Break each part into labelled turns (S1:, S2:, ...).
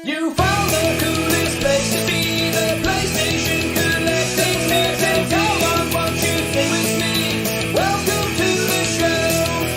S1: You found the coolest place to be, the PlayStation collecting nerds, and come on, won't you sing with me? Welcome to the show.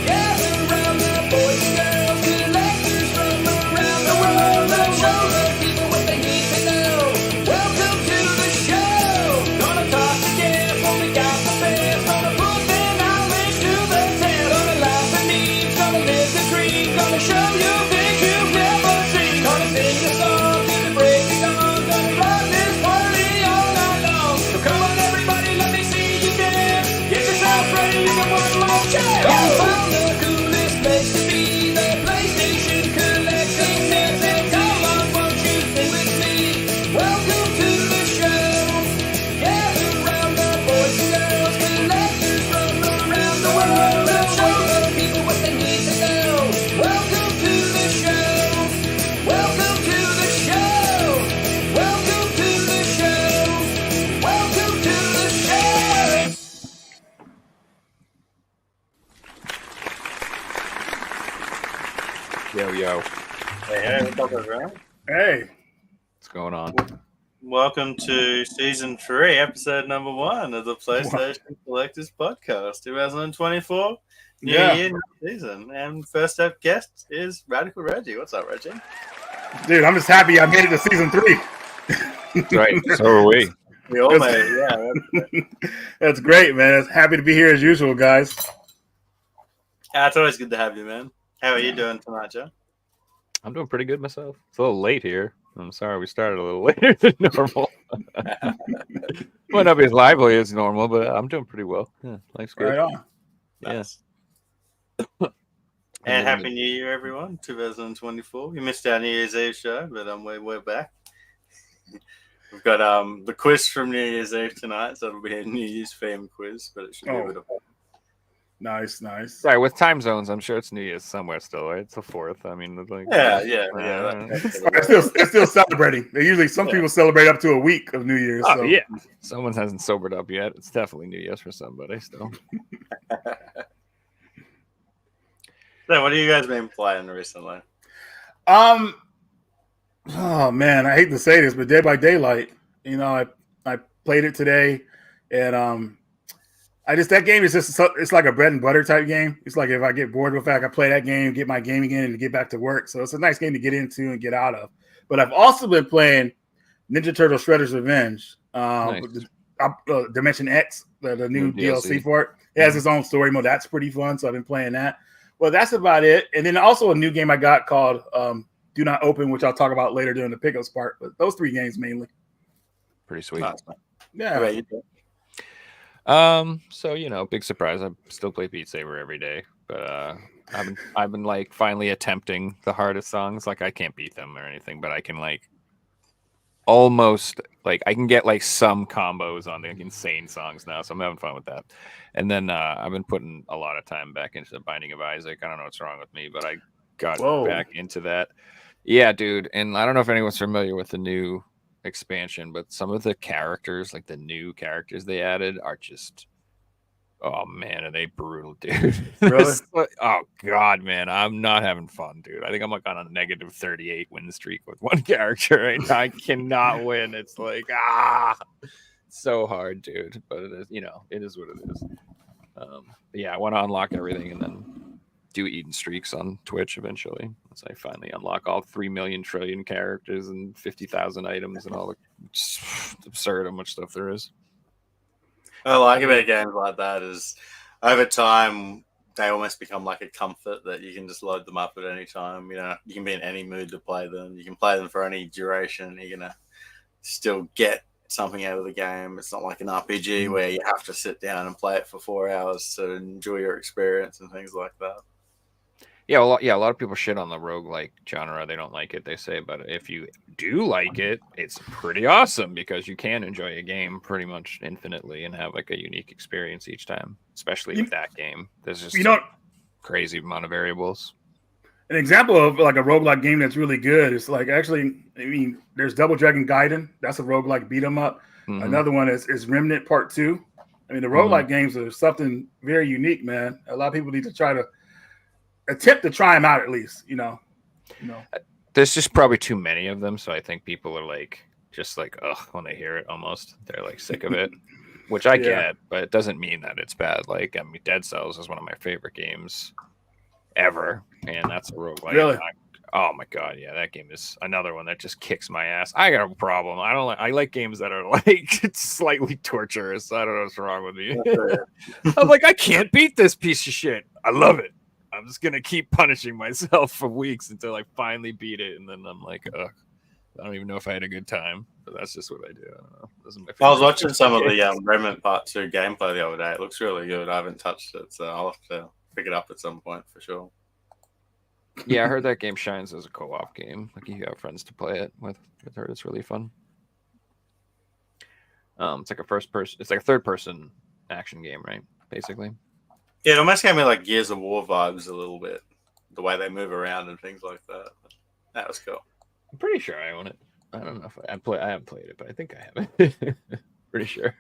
S1: Gather round the boys and girls, collectors from around the world. Let's show the people what they need to know. Welcome to the show. Gonna talk to Jeff when we got the fans. Gonna put their knowledge to the test. Gonna laugh at memes, gonna live the dream. Gonna show you things you've never seen. Gonna sing a song to the break of dawn. Gonna run this party all night long. So come on everybody, let me see you dance. Get yourself ready for one more chance. You found the coolest place to be, the PlayStation collecting nerds, and come on, won't you sing with me? Welcome to the show. Gather round the boys and girls, collectors from around the world. Let's show the people what they need to know. Welcome to the show. Welcome to the show. Welcome to the show. Welcome to the show.
S2: Yo,
S3: Hey, what's up, everyone?
S4: Hey,
S2: what's going on?
S3: Welcome to season 3, episode number 1 of the PlayStation Collectors Podcast, 2024. New
S4: Yeah.
S3: year, new season. And first up guest is Radical Reggie. What's up, Reggie?
S4: dude, I'm just happy I made it to season 3.
S2: Right, so are we.
S3: We all made it, yeah.
S4: That's great, man. Happy to be here as usual, guys.
S3: It's always good to have you, man. How are you doing tonight, Joe?
S2: I'm doing pretty good myself. It's a little late here. I'm sorry we started a little later than normal. Might not be as lively as normal, but I'm doing pretty well. Yeah, life's good.
S4: Right on.
S3: Nice. And Happy New Year, everyone, 2024. We missed our New Year's Eve show, but we're back. We've got the quiz from New Year's Eve tonight, so it'll be a New Year's theme quiz, but it should be a bit of fun.
S4: Nice.
S2: Right, with time zones, I'm sure it's New Year's somewhere still, right? It's the 4th. I mean, like,
S3: Yeah.
S4: They're still celebrating. They usually some people celebrate up to a week of New Year's.
S2: Oh,
S4: so.
S2: yeah. Someone hasn't sobered up yet. It's definitely New Year's for somebody still.
S3: So, what have you guys been playing recently?
S4: Oh man, I hate to say this, but Dead by Daylight. You know, I played it today, and that game is it's like a bread and butter type game. It's like if I get bored with it, I can play that game, get my game again, and get back to work. So it's a nice game to get into and get out of. But I've also been playing Ninja Turtle Shredder's Revenge,
S2: Nice.
S4: Dimension X, the new DLC for it. It has its own story mode. That's pretty fun. So I've been playing that. Well, that's about it. And then also a new game I got called Do Not Open, which I'll talk about later during the pickups part. But those 3 games mainly.
S2: Pretty sweet.
S4: Yeah.
S3: Right.
S2: So big surprise. I still play Beat Saber every day, but I've been like finally attempting the hardest songs. Like I can't beat them or anything, but I can like almost like I can get like some combos on the insane songs now. So I'm having fun with that. And then I've been putting a lot of time back into the Binding of Isaac. I don't know what's wrong with me, but I got back into that. Yeah, dude. And I don't know if anyone's familiar with the new expansion, but some of the characters, like the new characters they added, are just, oh man, are they brutal, dude.
S4: Really?
S2: Oh god, man, I'm not having fun, dude. I think I'm like on a negative 38 win streak with one character right now. I cannot win. It's like so hard, dude, but it is, it is what it is. But yeah, I want to unlock everything and then do eating streaks on Twitch eventually once I finally unlock all 3 million trillion characters and 50,000 items and all the absurd how much stuff there is.
S3: What I like about games like that is over time they almost become like a comfort that you can just load them up at any time. You can be in any mood to play them. You can play them for any duration. You're gonna still get something out of the game. It's not like an RPG where you have to sit down and play it for 4 hours to enjoy your experience and things like that.
S2: Yeah, a lot of people shit on the roguelike genre. They don't like it, they say. But if you do like it, it's pretty awesome because you can enjoy a game pretty much infinitely and have like a unique experience each time, especially with that game. There's just crazy amount of variables.
S4: An example of like a roguelike game that's really good is like there's Double Dragon Gaiden. That's a roguelike beat 'em up. Mm-hmm. Another one is Remnant Part 2. I mean, the roguelike games are something very unique, man. A lot of people need to attempt to try them out at least,
S2: there's just probably too many of them, so I think people are like just like ugh when they hear it. Almost they're like sick of it, which I get, but it doesn't mean that it's bad. Like I mean, Dead Cells is one of my favorite games ever, and that's a roguelike.
S4: Really?
S2: Oh my god, yeah, that game is another one that just kicks my ass. I got a problem. I don't like. I like games that are like it's slightly torturous. I don't know what's wrong with me. I'm like, I can't beat this piece of shit. I love it. I'm just gonna keep punishing myself for weeks until I finally beat it, and then I'm like, ugh. I don't even know if I had a good time, but that's just what I do. I don't know. Those are my
S3: I was
S2: favorite
S3: watching some of
S2: games.
S3: the Remnant Part 2 gameplay the other day. It looks really good. I haven't touched it, so I'll have to pick it up at some point for sure.
S2: Yeah, I heard that game shines as a co-op game. Like you have friends to play it with. I heard it's really fun. It's like a it's like a third-person action game, right? Basically.
S3: Yeah, it almost gave me like Gears of War vibes a little bit. The way they move around and things like that. That was cool.
S2: I'm pretty sure I own it. I don't know if I haven't played it, but I think I have it. Pretty sure.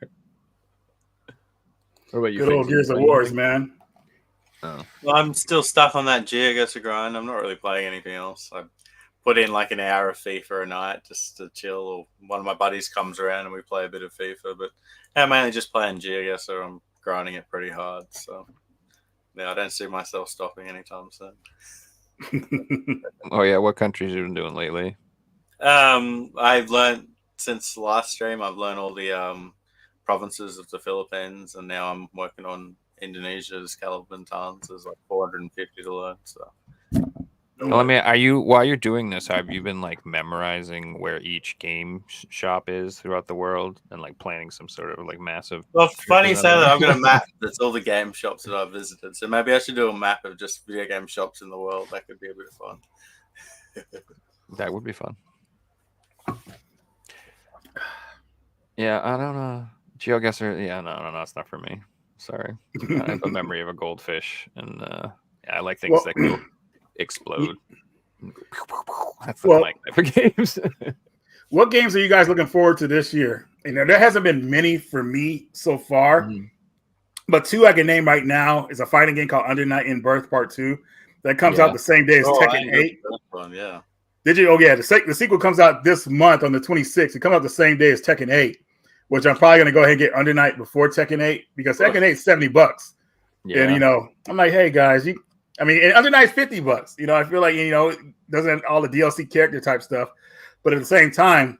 S2: What about you?
S4: Good old
S2: Faith?
S4: Gears of Wars, man.
S2: Oh.
S3: Well, I'm still stuck on that Geargas grind. I'm not really playing anything else. I put in like an hour of FIFA a night just to chill. Or one of my buddies comes around and we play a bit of FIFA. But I'm mainly just playing Geargas, so I'm grinding it pretty hard. So yeah, I don't see myself stopping anytime soon.
S2: Oh yeah, what countries have you been doing lately?
S3: I've learned since last stream. I've learned all the provinces of the Philippines, and now I'm working on Indonesia's Kalimantan. So there's like 450 to learn. So,
S2: Well, I mean, while you're doing this, have you been like memorizing where each game shop is throughout the world and like planning some sort of like massive?
S3: well, funny you
S2: trip
S3: say
S2: around
S3: that.
S2: it?
S3: I've got a map that's all the game shops that I've visited. So maybe I should do a map of just video game shops in the world. That could be a bit of fun.
S2: That would be fun. Yeah, I don't know. GeoGuessr, yeah, no, it's not for me. Sorry. I have a memory of a goldfish, and yeah, I like things that go explode. That's not my type of games.
S4: What games are you guys looking forward to this year? You know, there hasn't been many for me so far, but two I can name right now is a fighting game called Under Night in Birth Part 2 that comes out the same day as Tekken 8.
S3: One, yeah.
S4: Did you? Oh, yeah. The sequel comes out this month on the 26th. It comes out the same day as Tekken 8, which I'm probably going to go ahead and get Under Night before Tekken 8 because Tekken 8 is $70.
S2: Yeah.
S4: And, you know, I'm like, hey, guys, and Under Night's $50. You know, I feel like, you know, it doesn't have all the DLC character type stuff. But at the same time,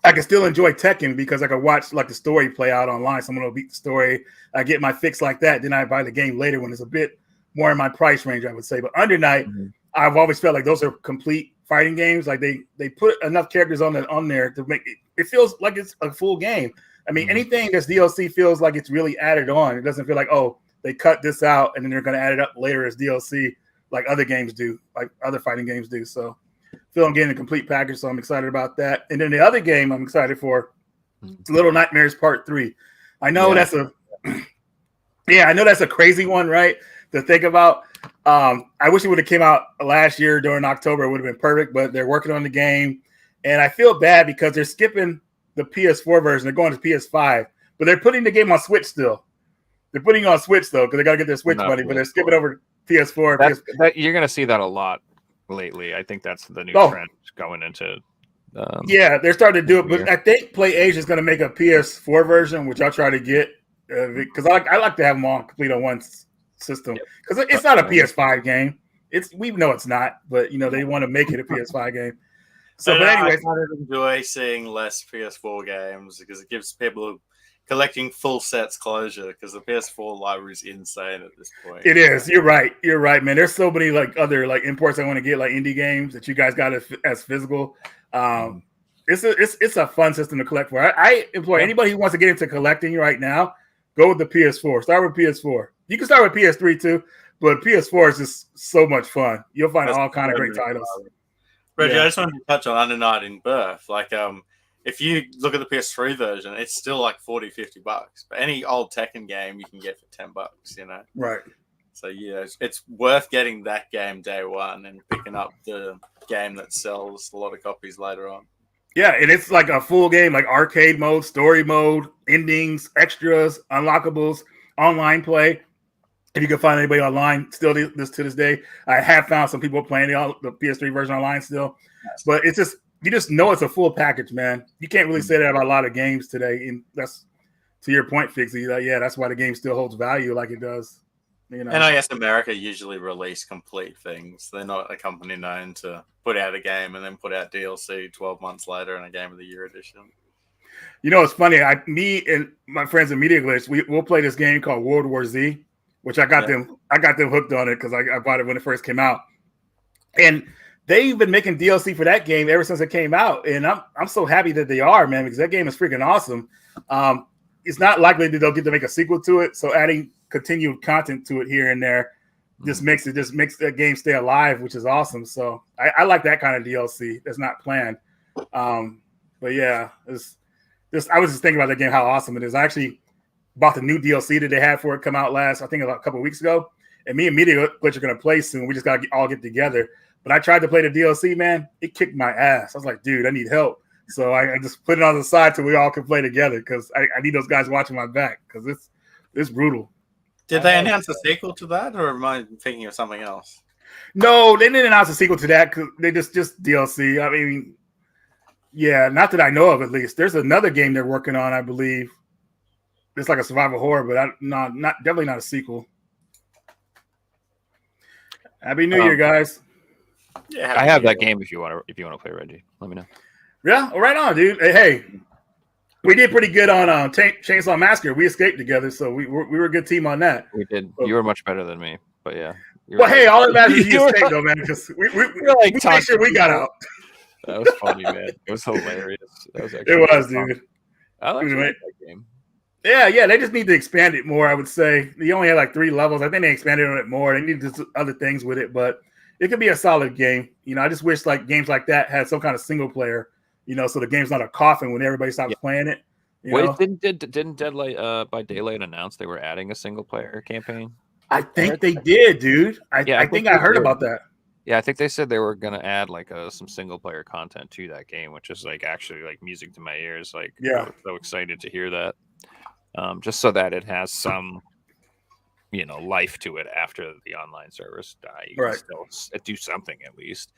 S4: I can still enjoy Tekken because I can watch like the story play out online. Someone will beat the story. I get my fix like that. Then I buy the game later when it's a bit more in my price range, I would say. But Under Night, I've always felt like those are complete fighting games. Like they put enough characters on there to make it feels like it's a full game. I mean, anything that's DLC feels like it's really added on. It doesn't feel like, oh, they cut this out and then they're going to add it up later as DLC like other games do, like other fighting games do. So I feel I'm getting a complete package, so I'm excited about that. And then the other game I'm excited for is Little Nightmares Part 3. I know that's a crazy one, right, to think about. I wish it would have came out last year during October. It would have been perfect, but they're working on the game. And I feel bad because they're skipping the PS4 version. They're going to PS5, but they're putting the game on Switch still. They're putting it on Switch, though, because they got to get their Switch money, but they're skipping over PS4.
S2: You're going to see that a lot lately. I think that's the new trend going into.
S4: They're starting to do it, but I think PlayAsia is going to make a PS4 version, which I'll try to get because I like to have them all complete on one system because it's not a PS5 game. We know it's not, but you know they want to make it a PS5 game. So, but anyway,
S3: I kind of enjoy seeing less PS4 games because it gives people collecting full sets closure because the PS4 library is insane at this point.
S4: It is. You're right, man. There's so many like other like imports I want to get, like indie games that you guys got as physical. It's a fun system to collect for. I implore anybody who wants to get into collecting right now, go with the PS4. Start with PS4. You can start with PS3 too, but PS4 is just so much fun. You'll find all kind of great titles.
S3: Reggie, I just wanted to touch on Under Night in Birth. Like, if you look at the PS3 version, it's still like $40-$50. But any old Tekken game you can get for $10, you know?
S4: Right.
S3: So, yeah, it's worth getting that game day one and picking up the game that sells a lot of copies later on.
S4: Yeah, and it's like a full game, like arcade mode, story mode, endings, extras, unlockables, online play. If you can find anybody online still this to this day, I have found some people playing the PS3 version online still, but it's just you just know it's a full package, man. You can't really say that about a lot of games today, and that's to your point, Fixie. Like, yeah, that's why the game still holds value like it does. You know,
S3: and I guess America usually release complete things. They're not a company known to put out a game and then put out DLC 12 months later in a Game of the Year edition.
S4: You know, it's funny. Me and my friends in Media Glitch, we'll play this game called World War Z, which I got them hooked on it because I bought it when it first came out, and they've been making DLC for that game ever since it came out, and I'm so happy that they are, man, because that game is freaking awesome. It's not likely that they'll get to make a sequel to it, so adding continued content to it here and there just makes that game stay alive, which is awesome. So I like that kind of DLC that's not planned. But yeah, I was just thinking about that game, how awesome it is. I actually bought the new DLC that they had for it come out I think a couple of weeks ago, and me and Media Glitch are going to play soon. We just got to all get together. But I tried to play the DLC, man. It kicked my ass. I was like, dude, I need help. So I just put it on the side so we all can play together because I need those guys watching my back because it's brutal.
S3: Did they announce a sequel to that, or am I thinking of something else?
S4: No, they didn't announce a sequel to that because they just DLC. I mean, yeah, not that I know of at least. There's another game they're working on, I believe. It's like a survival horror, but definitely not a sequel. Happy New Year, guys.
S3: Yeah,
S2: I have that game if you want to play, Reggie. Let me know.
S4: Yeah, right on, dude. Hey, we did pretty good on Chainsaw Massacre. We escaped together, so we were a good team on that.
S2: We did. You were much better than me, but yeah.
S4: Well, hey, all that matters is you escaped, though, man. Because we made sure we got out.
S2: That was funny, man. It was hilarious. That was actually
S4: it was, dude.
S2: I like that game.
S4: Yeah. They just need to expand it more, I would say. They only had like 3 levels. I think they expanded on it more. They need to do other things with it, but it could be a solid game. You know, I just wish like games like that had some kind of single player. You know, so the game's not a coffin when everybody stops playing it.
S2: Wait, didn't Deadlight by Daylight announce they were adding a single player campaign?
S4: I think they did, dude. I think I heard about that.
S2: Yeah, I think they said they were gonna add like some single player content to that game, which is like actually like music to my ears. Like,
S4: yeah,
S2: I was so excited to hear that. Just so that it has some, life to it after the online servers die. You can still do something at least.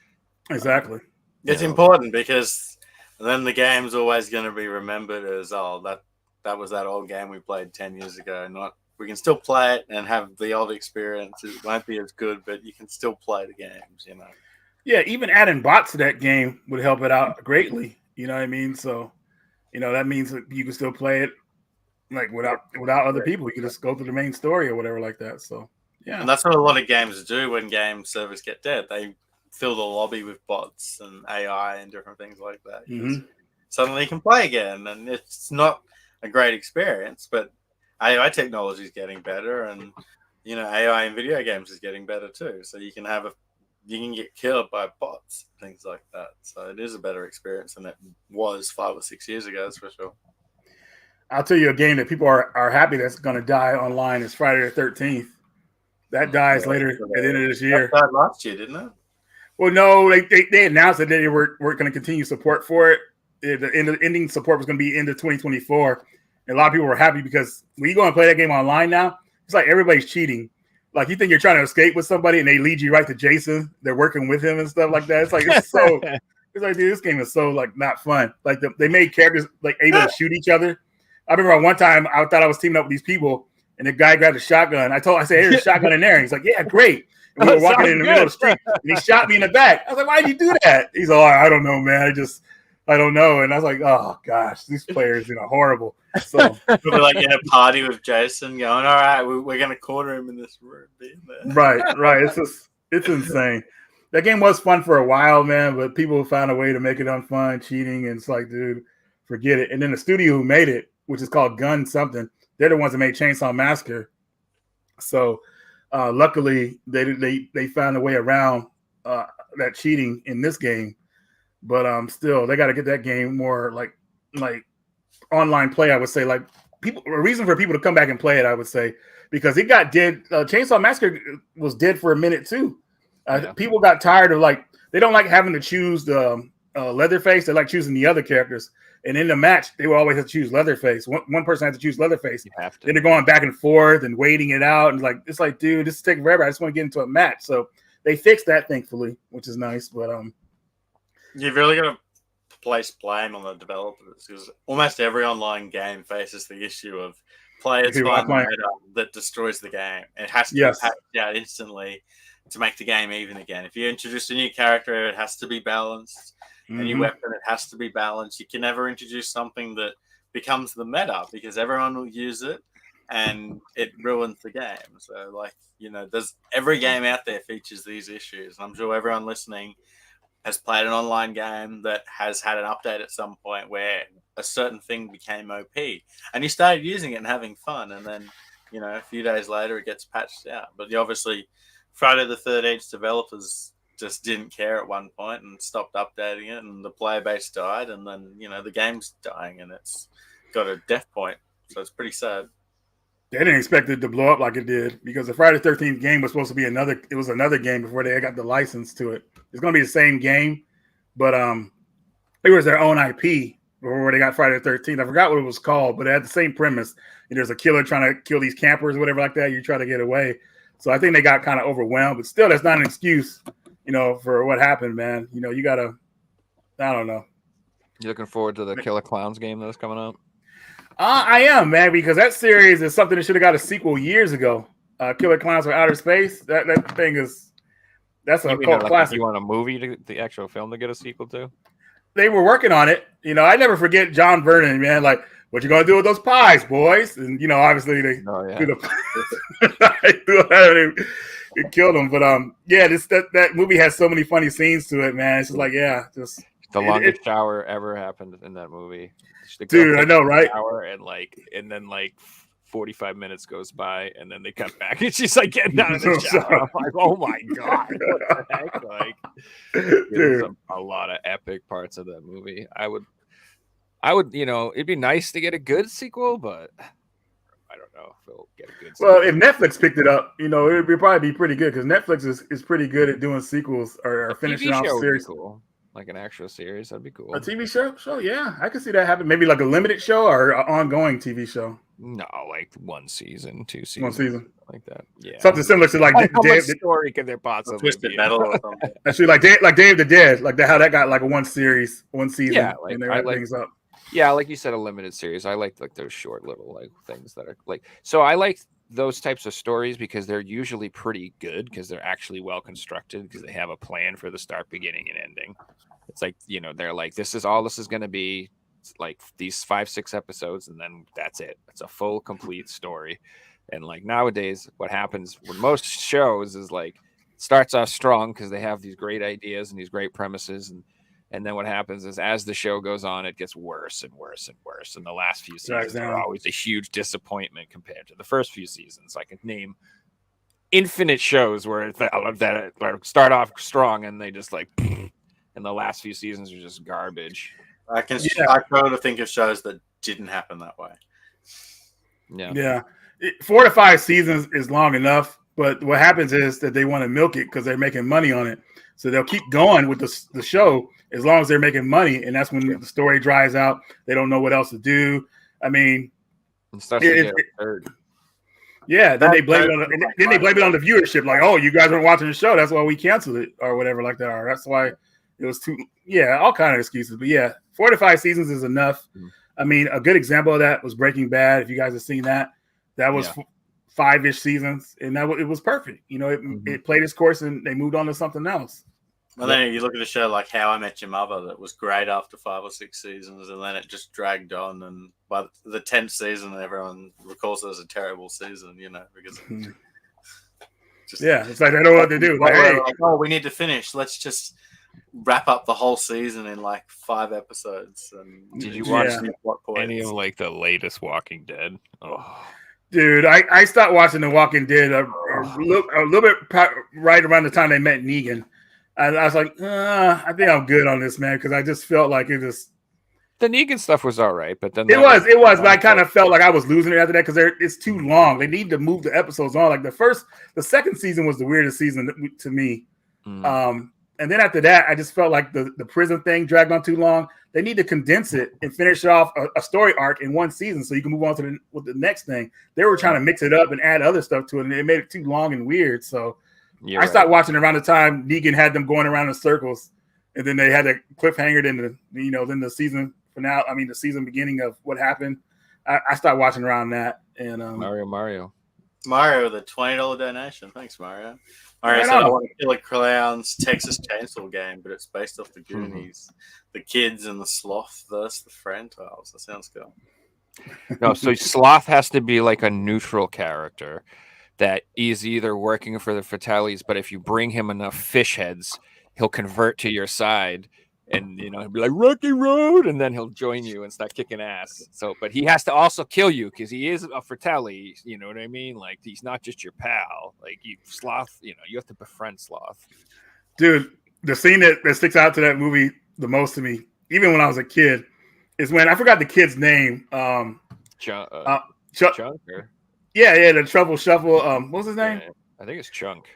S4: Exactly.
S3: It's important because then the game's always going to be remembered as, that was that old game we played 10 years ago. Not we can still play it and have the old experience. It won't be as good, but you can still play the games,
S4: Yeah, even adding bots to that game would help it out greatly. You know what I mean? So, that means that you can still play it like without other people. You can just go through the main story or whatever like that. So, yeah.
S3: And that's what a lot of games do when game servers get dead. They fill the lobby with bots and AI and different things like that.
S4: Mm-hmm.
S3: Suddenly you can play again, and it's not a great experience, but AI technology is getting better, and AI in video games is getting better too. So you can get killed by bots, things like that. So it is a better experience than it was 5 or 6 years ago, that's for sure.
S4: I'll tell you a game that people are happy that's going to die online is Friday the 13th. That dies later at the end of this year.
S3: That died last year, didn't it?
S4: Well, no, they announced that they were going to continue support for it. The ending support was going to be into 2024. And a lot of people were happy because when you go and play that game online now, it's like everybody's cheating. Like you think you're trying to escape with somebody and they lead you right to Jason. They're working with him and stuff like that. It's like it's like, dude, this game is so like not fun. Like they made characters like able to shoot each other. I remember one time I thought I was teaming up with these people and the guy grabbed a shotgun. I said, hey, there's a shotgun in there. And he's like, yeah, great. And we were walking in the middle of the street and he shot me in the back. I was like, why'd you do that? He's like, I don't know, man. I don't know. And I was like, oh gosh, these players, horrible. So
S3: we're like in a party with Jason going, all right, we're going to corner him in this room.
S4: Right. It's insane. That game was fun for a while, man, but people found a way to make it unfun, cheating. And it's like, dude, forget it. And then the studio who made it, which is called Gun something, they're the ones that made Chainsaw Massacre. So luckily they found a way around that cheating in this game. But still, they got to get that game more like online play. I would say a reason for people to come back and play it. I would say because it got dead. Chainsaw Massacre was dead for a minute too. People got tired of they don't like having to choose the Leatherface. They like choosing the other characters And in the match, they would always have to choose Leatherface. One person had to choose Leatherface.
S2: You have to.
S4: Then they're going back and forth and waiting it out. And it's like, dude, this is taking forever. I just want to get into a match. So they fixed that, thankfully, which is nice. But
S3: You've really got to place blame on the developers because almost every online game faces the issue of players find the meta that destroys the game. It has to be patched out instantly to make the game even again. If you introduce a new character, it has to be balanced. A new weapon, it has to be balanced. You can never introduce something that becomes the meta because everyone will use it and it ruins the game. So, like, you know, there's every game out there features these issues. I'm sure everyone listening has played an online game that has had an update at some point where a certain thing became OP and you started using it and having fun. And then, you know, a few days later, it gets patched out. But obviously, Friday the 13th developers just didn't care at one point and stopped updating it, and the player base died, and then, you know, the game's dying and it's got a death point. So it's pretty sad.
S4: They didn't expect it to blow up like it did because the Friday the 13th game was supposed to be another game before they got the license to it. It's going to be the same game, but it was their own IP before they got Friday the 13th. I forgot what it was called, but it had the same premise. And there's a killer trying to kill these campers or whatever like that. You try to get away. So I think they got kind of overwhelmed, but still, that's not an excuse, you know, for what happened, man. You know, you got to, I don't know.
S2: You looking forward to the Killer Clowns game that's coming up?
S4: I am, man, because that series is something that should have got a sequel years ago. Killer Clowns from Outer Space. That thing that's a cult classic.
S2: You want a movie, the actual film, to get a sequel to?
S4: They were working on it. You know, I never forget John Vernon, man. Like, what you gonna do with those pies, boys? And you know, obviously they it killed them. But yeah, that movie has so many funny scenes to it, man. It's just like, yeah, just
S2: the longest shower ever happened in that movie.
S4: Dude, I know, right?
S2: And then 45 minutes goes by, and then they cut back, and she's like getting out of the shower. I'm like, oh my god, what the heck? Like, there's a lot of epic parts of that movie. I would, you know, it'd be nice to get a good sequel, but I don't know if we'll get a good sequel.
S4: Well, if Netflix picked it up, you know, it'd probably be pretty good because Netflix is pretty good at doing sequels or finishing off series.
S2: Cool. Like an actual series, that'd be cool.
S4: A TV show, yeah, I could see that happen. Maybe like a limited show or an ongoing TV show.
S2: No, like 1 season, 2 seasons,
S4: 1 season,
S2: like that. Yeah,
S4: something similar to like
S2: how much story could there possibly
S3: Twisted
S2: be?
S3: Metal or something.
S4: Actually, like Day of the Dead, like how that got like a 1 season.
S2: Yeah, like,
S4: and they wrap things up.
S2: Yeah, like you said, a limited series. I like those short little like things that are like. So I like those types of stories because they're usually pretty good because they're actually well constructed because they have a plan for the start, beginning, and ending. It's like, you know, they're like, this is going to be like these 5-6 episodes, and then that's it. It's a full, complete story. And like nowadays, what happens with most shows is like starts off strong because they have these great ideas and these great premises, and then what happens is as the show goes on, it gets worse and worse and worse. And the last few seasons are always a huge disappointment compared to the first few seasons. I can name infinite shows where that start off strong and they just like, and the last few seasons are just garbage.
S3: I try to think of shows that didn't happen that way.
S4: Yeah. 4 to 5 seasons is long enough, but what happens is that they want to milk it because they're making money on it. So they'll keep going with the show as long as they're making money, and that's when the story dries out. They don't know what else to do. I mean, yeah. Then they blame it on the viewership. Like, oh, you guys weren't watching the show. That's why we canceled it, or whatever like that. Or that's why it was too. Yeah, all kind of excuses. But yeah, 4 to 5 seasons is enough. Mm-hmm. I mean, a good example of that was Breaking Bad. If you guys have seen that, that was 5-ish seasons, and it was perfect. You know, it played its course, and they moved on to something else.
S3: Well, then you look at a show like How I Met Your Mother that was great after 5 or 6 seasons, and then it just dragged on. And by the 10th season, everyone recalls it as a terrible season, you know, because
S4: it's like they don't know what to do.
S3: Like, oh, we need to finish. Let's just wrap up the whole season in like 5 episodes. And
S2: did you watch any of like the latest Walking Dead? Oh.
S4: Dude, I stopped watching The Walking Dead a little bit right around the time they met Negan. I was like, I think I'm good on this, man, because I just felt like it just.
S2: The Negan stuff was all right, but then
S4: it was, but I kind of felt like I was losing it after that because it's too long. They need to move the episodes on. Like the second season was the weirdest season to me, and And then after that, I just felt like the prison thing dragged on too long. They need to condense it and finish off a story arc in one season so you can move on to the next thing. They were trying to mix it up and add other stuff to it, and they made it too long and weird. So I stopped watching around the time Negan had them going around in circles, and then they had a cliffhanger. Then the season finale. I mean, the season beginning of what happened. I stopped watching around that. And
S2: Mario,
S3: the $20 donation. Thanks, Mario. Mario said, I want to Killer Clown's Texas Chainsaw game, but it's based off the Goonies. The kids and the sloth versus the Frentiles. That sounds cool.
S2: No, so Sloth has to be like a neutral character that is either working for the Fratellis, but if you bring him enough fish heads, he'll convert to your side. And he'll be like Rocky Road, and then he'll join you and start kicking ass. So, but he has to also kill you because he is a Fratelli. You know what I mean? Like he's not just your pal. Like Sloth. You have to befriend Sloth.
S4: Dude, the scene that sticks out to that movie the most to me, even when I was a kid, is when I forgot the kid's name.
S2: Chunk.
S4: Yeah, the Trouble Shuffle. What was his name?
S2: Yeah, I think it's Chunk.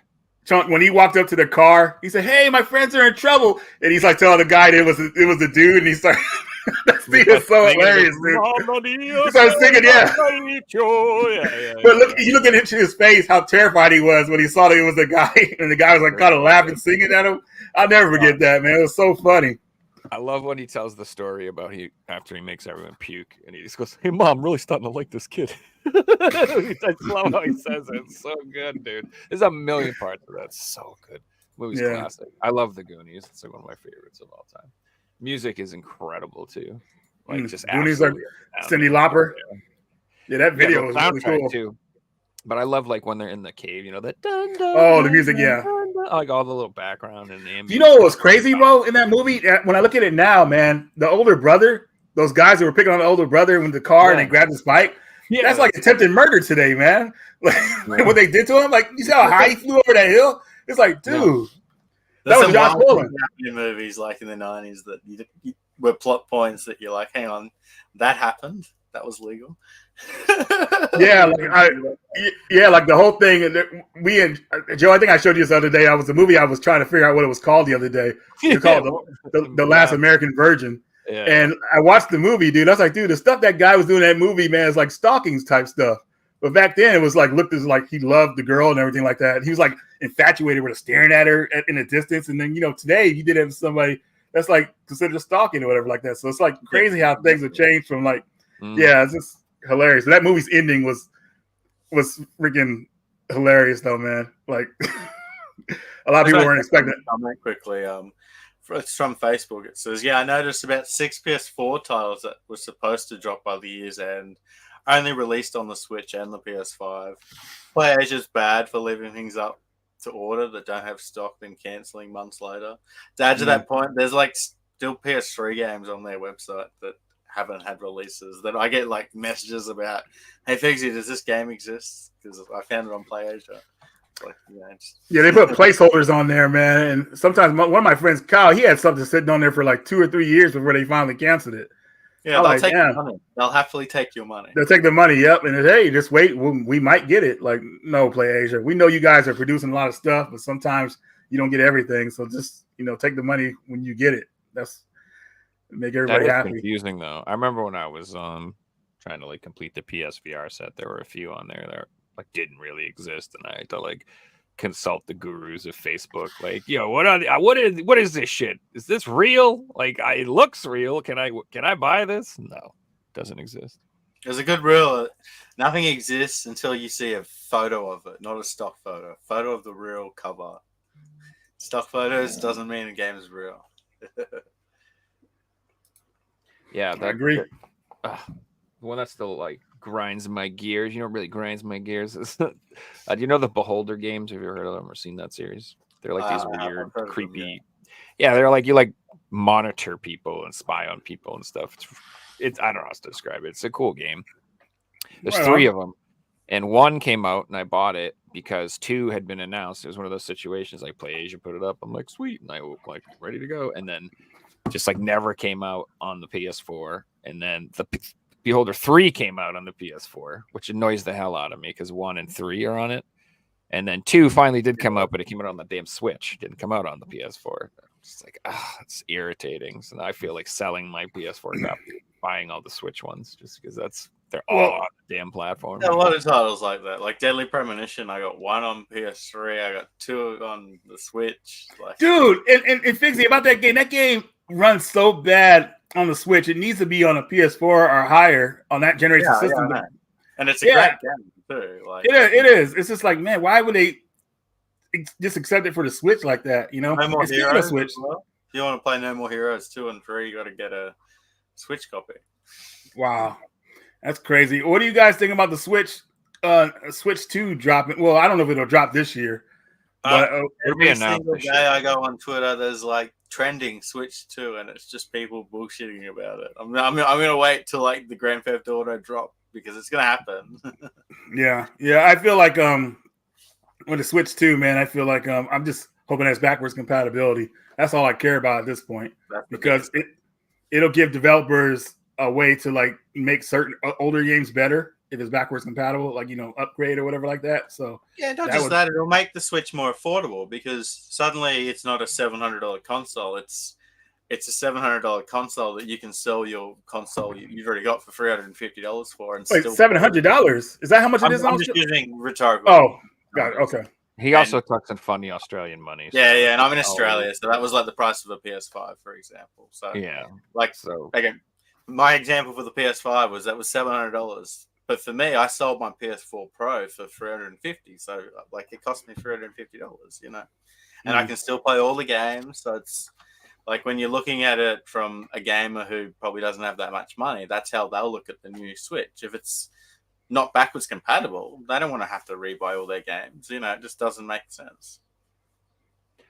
S4: Chunk, when he walked up to the car, he said, "Hey, my friends are in trouble," and he's like telling the guy that it was a dude, and he started. That scene is so hilarious, dude. He started singing, yeah. But you look at his face, how terrified he was when he saw that it was a guy, and the guy was like kind of laughing, singing at him. I'll never forget that, man. It was so funny.
S2: I love when he tells the story about after he makes everyone puke, and he just goes, "Hey, Mom, I'm really starting to like this kid." I love how he says it. It's so good, dude. There's a million parts of that. It's so good. Movie's classic. I love The Goonies. It's like one of my favorites of all time. Music is incredible too. Like just
S4: Goonies are Cyndi Lauper. Yeah, that video was really cool
S2: too. But I love like when they're in the cave, that
S4: the music, yeah.
S2: Like all the little background and the ambient.
S4: You know what was crazy, bro, in that movie? When I look at it now, man, the older brother, those guys that were picking on the older brother in the car and they grabbed his bike, that's like attempted murder today, man. Like what they did to him, like you see how high he flew over that hill? It's like, dude, that was Josh Brolin.
S3: Movies like in the 90s that you were plot points that you're like, hang on, that happened. That was legal.
S4: Yeah, like the whole thing. We and Joe, I think I showed you this the other day. The movie I was trying to figure out what it was called the other day. It's called the Last American Virgin. Yeah. And I watched the movie, dude. I was like, dude, the stuff that guy was doing in that movie, man, is like stalking type stuff. But back then, it was like looked as like he loved the girl and everything like that. He was like infatuated with her, staring at her in a distance. And then today you did it with somebody that's like considered stalking or whatever like that. So it's like crazy how things have changed from like, it's just hilarious. That movie's ending was freaking hilarious though, man. Like a lot of people weren't expecting it.
S3: Comment quickly. It's from Facebook. It says, I noticed about 6 PS4 titles that were supposed to drop by the year's end only released on the Switch and the PS5. PlayAsia's bad for leaving things up to order that don't have stock, then cancelling months later. To add to that point, there's like still PS3 games on their website that haven't had releases that I get like messages about, "Hey Figsy, does this game exist?" Because I found it on PlayAsia. Like,
S4: they put placeholders on there, man. And sometimes one of my friends, Kyle, he had something sitting on there for like 2 or 3 years before they finally canceled it.
S3: Yeah, they'll take your money. They'll happily take your money.
S4: They'll take the money, yep. And hey, just wait. We might get it. Like, no, PlayAsia. We know you guys are producing a lot of stuff, but sometimes you don't get everything. So just, take the money when you get it. That's make everybody happy.
S2: Confusing though. I remember when I was trying to like complete the PSVR set, there were a few on there that like didn't really exist, and I had to like consult the gurus of Facebook. Like, what is this shit? Is this real? Like, it looks real. Can I buy this? No, doesn't exist.
S3: There's a good rule. Nothing exists until you see a photo of it, not a stock photo. Photo of the real cover. Stock photos doesn't mean the game is real.
S2: Yeah,
S4: I agree.
S2: The one that still like grinds my gears. Really grinds my gears. Do you know the Beholder games? Have you ever heard of them or seen that series? They're like these weird, creepy. Yeah, they're like you like monitor people and spy on people and stuff. It's I don't know how to describe it. It's a cool game. There's 3 of them, and 1 came out, and I bought it because 2 had been announced. It was one of those situations like PlayAsia put it up. I'm like, sweet, and I was like ready to go, and then just like never came out on the PS4, and then the Beholder 3 came out on the PS4, which annoys the hell out of me because 1 and 3 are on it. And then 2 finally did come out, but it came out on the damn Switch. It didn't come out on the PS4. It's like, it's irritating. So now I feel like selling my PS4 copy, buying all the Switch ones, just because they're all on the damn platform.
S3: Yeah, a lot of titles like that, like Deadly Premonition. I got 1 on PS3. I got 2 on the Switch. Like,
S4: dude, and Fixie, about that game runs so bad on the Switch. It needs to be on a PS4 or higher on that generation system.
S3: Yeah, and it's a great game too. Like,
S4: it is. It's just like, man, why would they just accept it for the Switch like that? You know,
S3: No More
S4: it's
S3: Heroes.
S4: Switch.
S3: Well. If you want to play No More Heroes 2 and 3, you got to get a Switch copy.
S4: Wow, that's crazy. What do you guys think about the Switch? Switch 2 dropping? Well, I don't know if it'll drop this year. But
S3: every single day I go on Twitter, there's like trending Switch 2, and it's just people bullshitting about it. I'm gonna wait till like the Grand Theft Auto drop because it's gonna happen.
S4: yeah. I feel like with the Switch 2, man, I feel like I'm just hoping that's backwards compatibility. That's all I care about at this point, because it'll give developers a way to like make certain older games better if it's backwards compatible, like, upgrade or whatever like that. So
S3: yeah, not just that, it'll make the Switch more affordable because suddenly it's not a $700 console. It's a $700 console that you can sell your console you've already got for $350 for. And
S4: wait, $700? Is that how much it is?
S3: I'm just using rhetorical.
S4: Oh, got it. Okay.
S2: He also talks in funny Australian money.
S3: So yeah, and I'm in Australia, so that was like the price of a PS5, for example. So
S2: yeah,
S3: again, my example for the PS5 was $700. But for me, I sold my PS4 Pro for $350, so like it cost me $350, and I can still play all the games. So it's like when you're looking at it from a gamer who probably doesn't have that much money, that's how they'll look at the new Switch. If it's not backwards compatible, they don't want to have to rebuy all their games. It just doesn't make sense.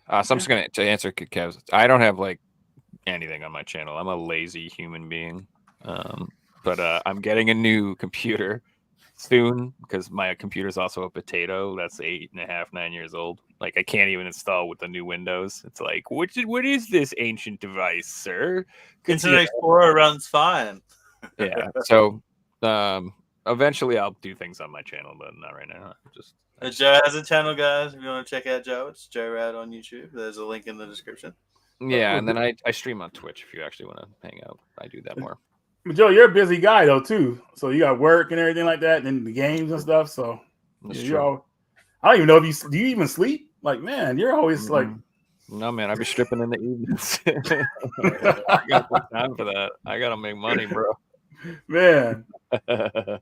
S2: So I'm just gonna answer Kev's. I don't have like anything on my channel. I'm a lazy human being. But I'm getting a new computer soon because my computer's also a potato that's 8.5, 9 years old. Like I can't even install with the new Windows. It's like, what is this ancient device, sir?
S3: Internet Explorer runs fine.
S2: Yeah. So eventually I'll do things on my channel, but not right now.
S3: Joe has a channel, guys. If you want to check out Joe, it's Joe Rad on YouTube. There's a link in the description.
S2: Yeah, and then I stream on Twitch if you actually want to hang out. I do that more.
S4: Joe, you're a busy guy though too. So you got work and everything like that, and then the games and stuff. So I don't even know if do you even sleep? Like, man, you're always like.
S2: No, man, I be stripping in the evenings. I got no time for that. I gotta make money, bro.
S4: Man.
S3: Dude,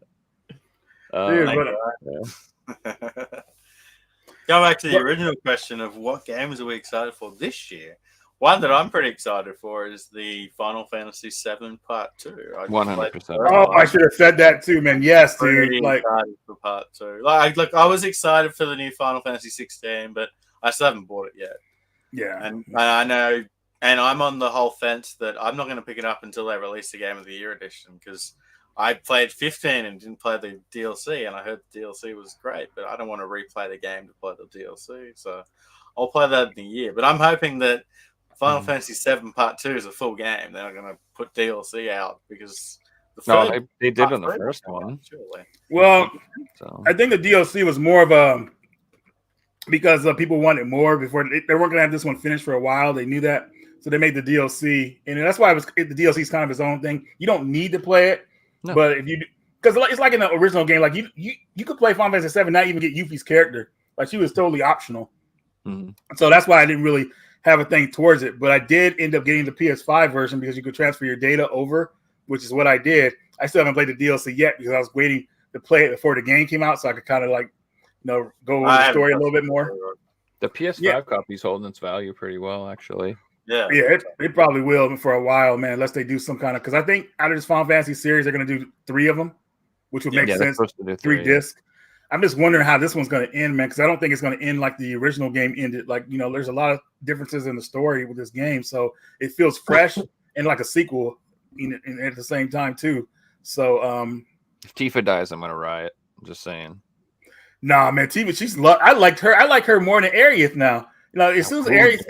S3: Go back to the original question of what games are we excited for this year? One that I'm pretty excited for is the Final Fantasy VII Part 2.
S2: 100%.
S4: Oh, I should have said that too, man. Yes, dude.
S3: Like for Part 2. Look, I was excited for the new Final Fantasy 16, but I still haven't bought it yet.
S4: Yeah,
S3: and I know, and I'm on the whole fence that I'm not going to pick it up until they release the Game of the Year edition because I played 15 and didn't play the DLC, and I heard the DLC was great, but I don't want to replay the game to play the DLC, so I'll play that in the year. But I'm hoping that Final Fantasy VII Part 2 is a full game. They're not going to put DLC out because
S2: they did on the first one.
S3: Surely.
S4: Well, I think the DLC was more of a because people wanted more before they weren't going to have this one finished for a while. They knew that, so they made the DLC, and that's why the DLC is kind of its own thing. You don't need to play it, but if you because it's like in the original game, like you could play Final Fantasy VII, not even get Yuffie's character. Like she was totally optional.
S2: Mm-hmm.
S4: So that's why I didn't really have a thing towards it, but I did end up getting the PS5 version because you could transfer your data over, which is what I did. I still haven't played the DLC yet because I was waiting to play it before the game came out, so I could kind of like, go over the story a little bit more.
S2: The PS5 copy's holding its value pretty well, actually.
S3: Yeah,
S4: it probably will for a while, man, unless they do some kind of because I think out of this Final Fantasy series, they're going to do 3 of them, which would make sense. 3 discs. I'm just wondering how this one's going to end, man, because I don't think it's going to end like the original game ended. Like, there's a lot of differences in the story with this game, so it feels fresh and like a sequel at the same time too. So,
S2: if Tifa dies, I'm going to riot. I'm just saying.
S4: Nah, man, Tifa, I liked her. I like her more than Aerith now. As soon as Aerith,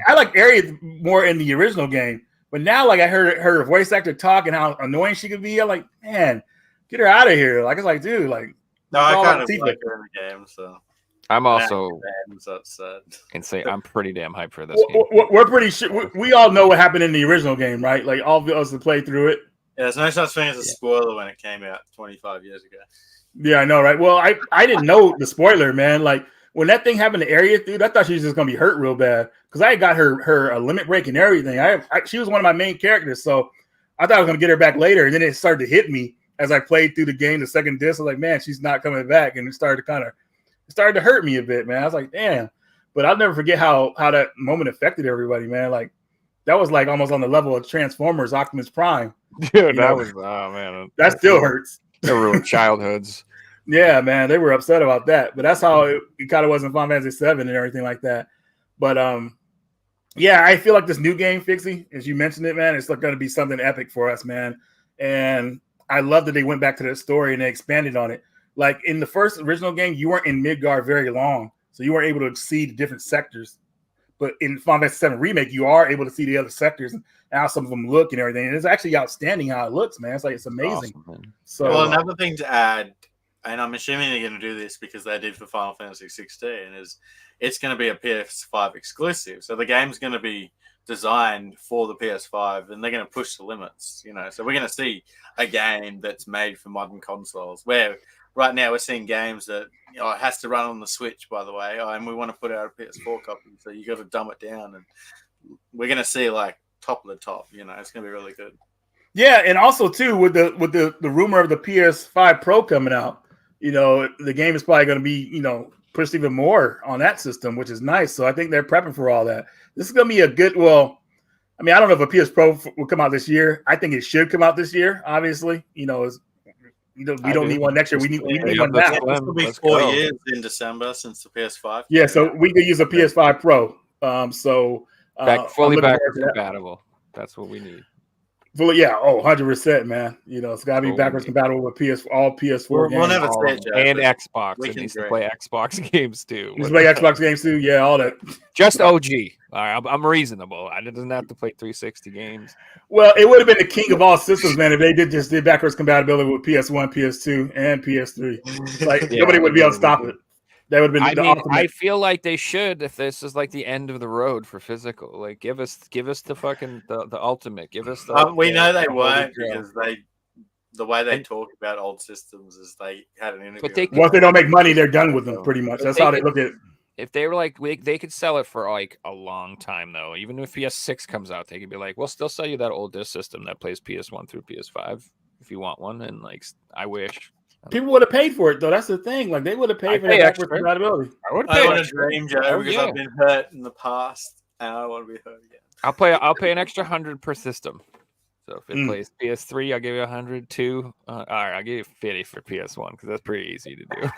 S4: I like Aerith more in the original game, but now like I heard her voice actor talk and how annoying she could be. I'm like, man, get her out of here. Like it's like, dude, like.
S3: No, I kind of like her in the game, so.
S2: I'm also
S3: I'm so upset.
S2: insane. I'm pretty damn hyped for this game.
S4: We're pretty sure we all know what happened in the original game, right? Like all of us that played through it.
S3: Yeah, there's no such thing as a spoiler when it came out 25 years ago.
S4: Yeah, I know, right? Well, I didn't know the spoiler, man. Like when that thing happened to Area, dude, I thought she was just gonna be hurt real bad because I got her a limit break and everything. She was one of my main characters, so I thought I was gonna get her back later, and then it started to hit me as I played through the game. The second disc, I was like, man, she's not coming back, and it started to hurt me a bit, man. I was like, damn. But I'll never forget how that moment affected everybody, man. Like that was like almost on the level of Transformers Optimus Prime.
S2: Dude, that was man.
S4: That still hurts.
S2: It ruined childhoods.
S4: Yeah, man, they were upset about that. But that's how it kind of was in Final Fantasy VII and everything like that. But yeah, I feel like this new game, Fixie, as you mentioned it, man, it's going to be something epic for us, man. And I love that they went back to the story and they expanded on it. Like in the first original game, you weren't in Midgard very long, so you weren't able to see the different sectors. But in Final Fantasy VII Remake, you are able to see the other sectors and how some of them look and everything. And it's actually outstanding how it looks, man. It's amazing.
S2: Awesome,
S4: so,
S3: well, another thing to add, and I'm assuming they're going to do this because they did for Final Fantasy 16, is it's going to be a PS5 exclusive. So the game's going to be designed for the PS5, and they're going to push the limits. So we're going to see a game that's made for modern consoles. Where right now we're seeing games that it has to run on the Switch, by the way, and we want to put out a PS4 copy, so you got to dumb it down, and we're going to see like top of the top. It's going to be really good.
S4: Yeah, and also too with the rumor of the PS5 Pro coming out, the game is probably going to be pushed even more on that system, which is nice. So I think they're prepping for all that. This is going to be a good. Well, I mean, I don't know if a PS Pro will come out this year. I think it should come out this year. Obviously, we don't need one next year. We need one now.
S3: This will be 4 years in December since the PS5.
S4: Yeah, so we could use a PS5 Pro.
S2: Fully backwards compatible. That's what we need.
S4: Well, yeah, 100%, man. It's got to be backwards compatible with all PS4 games.
S3: We'll never say it,
S2: and Xbox. It needs to play Xbox games too.
S4: Needs to play Xbox games too. Yeah, all that.
S2: Just OG. All right, I'm reasonable. It doesn't have to play 360 games.
S4: Well, it would have been the king of all systems, man, if they did backwards compatibility with PS1, PS2, and PS3. Like nobody would be able to stop it. That would have been ultimate.
S2: I feel like they should, if this is like the end of the road for physical. Like give us the fucking the ultimate. Give us the
S3: we know they won't because the way they talk about old systems is they had an interview.
S2: But
S4: once they don't make money, they're done with them pretty much. That's how they look at it.
S2: If they were like they could sell it for like a long time though. Even if PS6 comes out, they could be like, we'll still sell you that old disc system that plays PS1 through PS5 if you want one. And like I wish.
S4: People would have paid for it though. That's the thing. Like they would have paid for that backwards compatibility.
S3: I want to dream, Joe, because I've been hurt in the past, and I want to be hurt again.
S2: I'll pay an extra 100 per system. So if it plays PS3, I'll give you 100. Two, all right, I'll give you 50 for PS1 because that's pretty easy to do.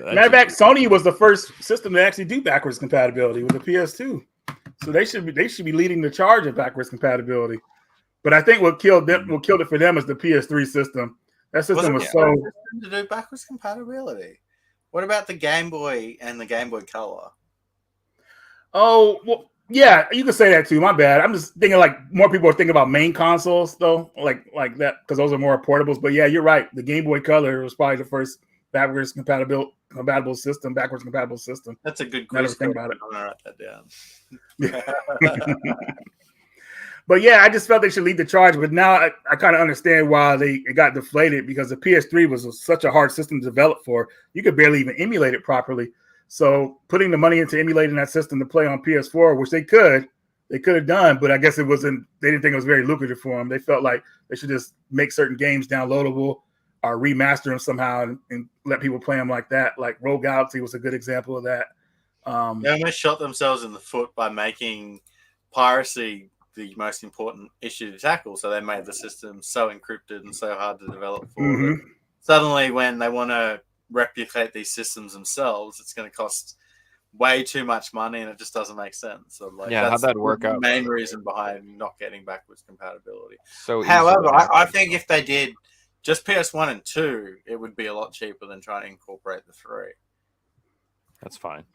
S4: Matter of fact, Sony was the first system to actually do backwards compatibility with the PS2, so they should be leading the charge of backwards compatibility. But I think what killed it for them is the PS3 system. That system was so
S3: to do backwards compatibility. What about the Game Boy and the Game Boy Color?
S4: Oh, well, yeah, you can say that too. My bad. I'm just thinking like more people are thinking about main consoles though, like that because those are more portables. But yeah, you're right. The Game Boy Color was probably the first backwards compatible system.
S3: That's a good question.
S4: Never think about it.
S3: I'm gonna write that down.
S4: But yeah, I just felt they should lead the charge. But now I kind of understand why it got deflated because the PS3 was such a hard system to develop for. You could barely even emulate it properly. So putting the money into emulating that system to play on PS4, which they could have done, but I guess they didn't think it was very lucrative for them. They felt like they should just make certain games downloadable or remaster them somehow and let people play them like that. Like Rogue Galaxy was a good example of that.
S3: They almost shot themselves in the foot by making piracy the most important issue to tackle. So they made the system so encrypted and so hard to develop for.
S4: Mm-hmm.
S3: Suddenly, when they want to replicate these systems themselves, it's going to cost way too much money, and it just doesn't make sense. So,
S2: how'd that work out?
S3: The main reason behind not getting backwards compatibility.
S2: So,
S3: however, I think if they did just PS1 and 2, it would be a lot cheaper than trying to incorporate the 3.
S2: That's fine.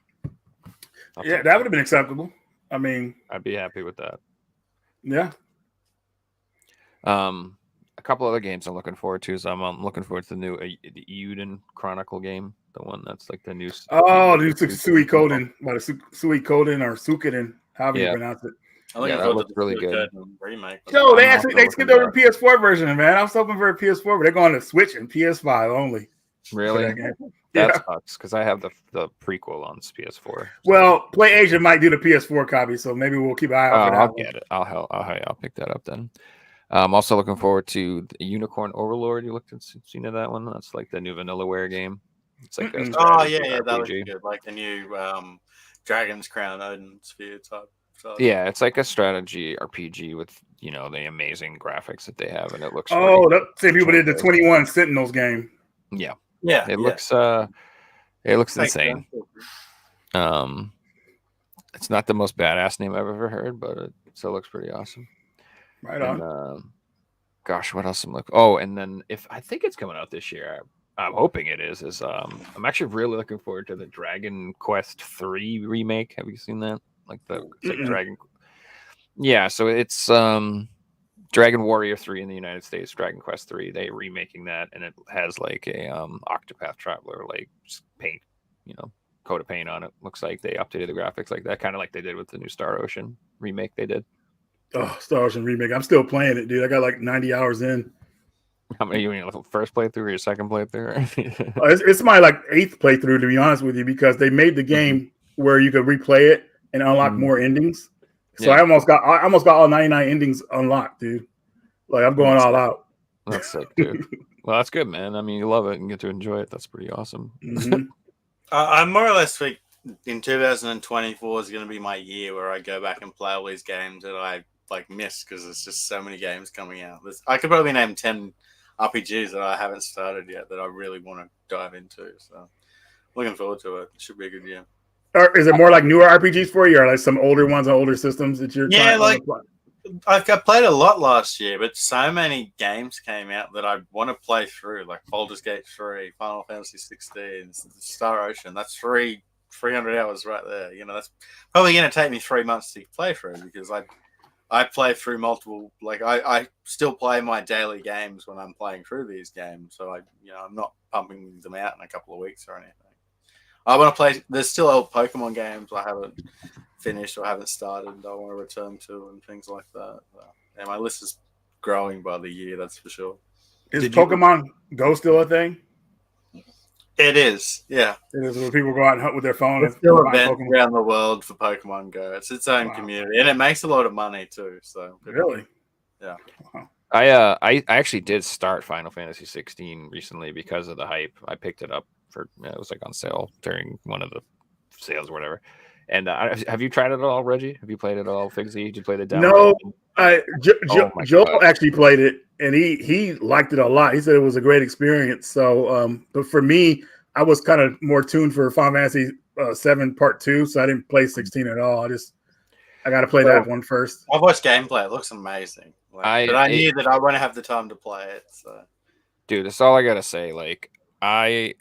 S4: That would have been acceptable. I mean,
S2: I'd be happy with that.
S4: Yeah.
S2: a couple other games I'm looking forward to. So I'm looking forward to the new the Euden Chronicle game, the one that's like the new.
S4: Oh, the Suikoden, by the Suikoden or Suikoden, however you
S2: Yeah.
S4: pronounce it.
S3: I'm looking
S2: Yeah, that
S3: forward
S2: looks
S3: to the
S2: really good.
S3: remake.
S4: Yo, they
S2: I'm
S4: actually
S2: also
S4: skipped
S2: looking
S4: over the PS4 version, man. I was hoping for a PS4, but they're going to Switch and PS5 only. For
S2: Really?
S4: that game.
S2: That
S4: Yeah.
S2: sucks because I have the prequel on PS4.
S4: Well, Play Asia might do the PS4 copy, so maybe we'll keep an eye out for that.
S2: I'll
S4: one.
S2: get it. I'll pick that up then. I'm also looking forward to the Unicorn Overlord. You seen that one? That's like the new Vanillaware game. It's like a
S4: Mm-mm.
S3: Oh
S2: strategy
S3: yeah, that looks
S2: RPG.
S3: good. Like the new Dragon's Crown Odin Sphere type.
S2: Yeah, it's like a strategy RPG with the amazing graphics that they have, and it looks.
S4: Oh,
S2: pretty
S4: that same people did the
S2: good.
S4: 21 Sentinels game.
S2: Yeah,
S3: Yeah,
S2: it looks
S3: Makes
S2: insane.
S3: sense.
S2: It's not the most badass name I've ever heard, but it still looks pretty awesome.
S4: Right
S2: And
S4: on.
S2: gosh, what else I'm looking? Oh, and then if I think it's coming out this year, I'm hoping it is. I'm actually really looking forward to the Dragon Quest 3 remake. Have you seen that? Like it's like
S4: Mm-mm.
S2: Dragon. Yeah, so it's Dragon Warrior 3 in the United States, Dragon Quest 3. They remaking that, and it has like a Octopath Traveler like just paint, coat of paint on it. Looks like they updated the graphics like that, kind of like they did with the new Star Ocean remake they did.
S4: Oh, Star Ocean remake. I'm still playing it, dude. I got like 90 hours in.
S2: How many you mean, first playthrough or your second playthrough?
S4: It's my like 8th playthrough, to be honest with you, because they made the game where you could replay it and unlock more endings. So
S2: Yeah.
S4: I almost got all 99 endings unlocked, dude. Like I'm going all out.
S2: That's sick, dude. Well, that's good, man. I mean, you love it and get to enjoy it. That's pretty awesome.
S4: Mhm.
S3: I more or less think in 2024 is going to be my year where I go back and play all these games that I like missed because there's just so many games coming out. I could probably name 10 RPGs that I haven't started yet that I really want to dive into. So looking forward to it. It should be a good year.
S4: Or is it more like newer RPGs for you, or like some older ones on older systems that you're
S3: Yeah,
S4: trying to
S3: like I played a lot last year, but so many games came out that I want to play through, like Baldur's Gate 3, Final Fantasy 16, Star Ocean. That's 300 hours right there. That's probably going to take me 3 months to play through because I play through multiple. Like I still play my daily games when I'm playing through these games, so I'm not pumping them out in a couple of weeks or anything. I want to play. There's still old Pokemon games I haven't finished or haven't started. I want to return to and things like that. And my list is growing by the year. That's for sure.
S4: Is Pokemon Go still a thing?
S3: It is. Yeah.
S4: It is where people go out and hunt with their phone.
S3: There's
S4: And
S3: still
S4: find
S3: events
S4: Pokemon.
S3: around the world for Pokemon Go. It's its own
S4: Wow.
S3: community, and it makes a lot of money too. So
S4: Really?
S3: Yeah.
S4: Wow.
S2: I actually did start Final Fantasy 16 recently because of the hype. I picked it up it was like on sale during one of the sales or whatever. And have you tried it at all, Reggie? Have you played it at all, Figsy? Did you play the demo?
S4: No,
S2: my
S4: Joel
S2: God.
S4: actually played it, and he liked it a lot. He said it was a great experience. So, but for me, I was kind of more tuned for Final Fantasy 7 Part 2, so I didn't play 16 at all. I got to play that one first.
S3: I've watched gameplay. It looks amazing. But I knew that I won't have the time to play it. So.
S2: Dude, that's all I gotta say. Like, I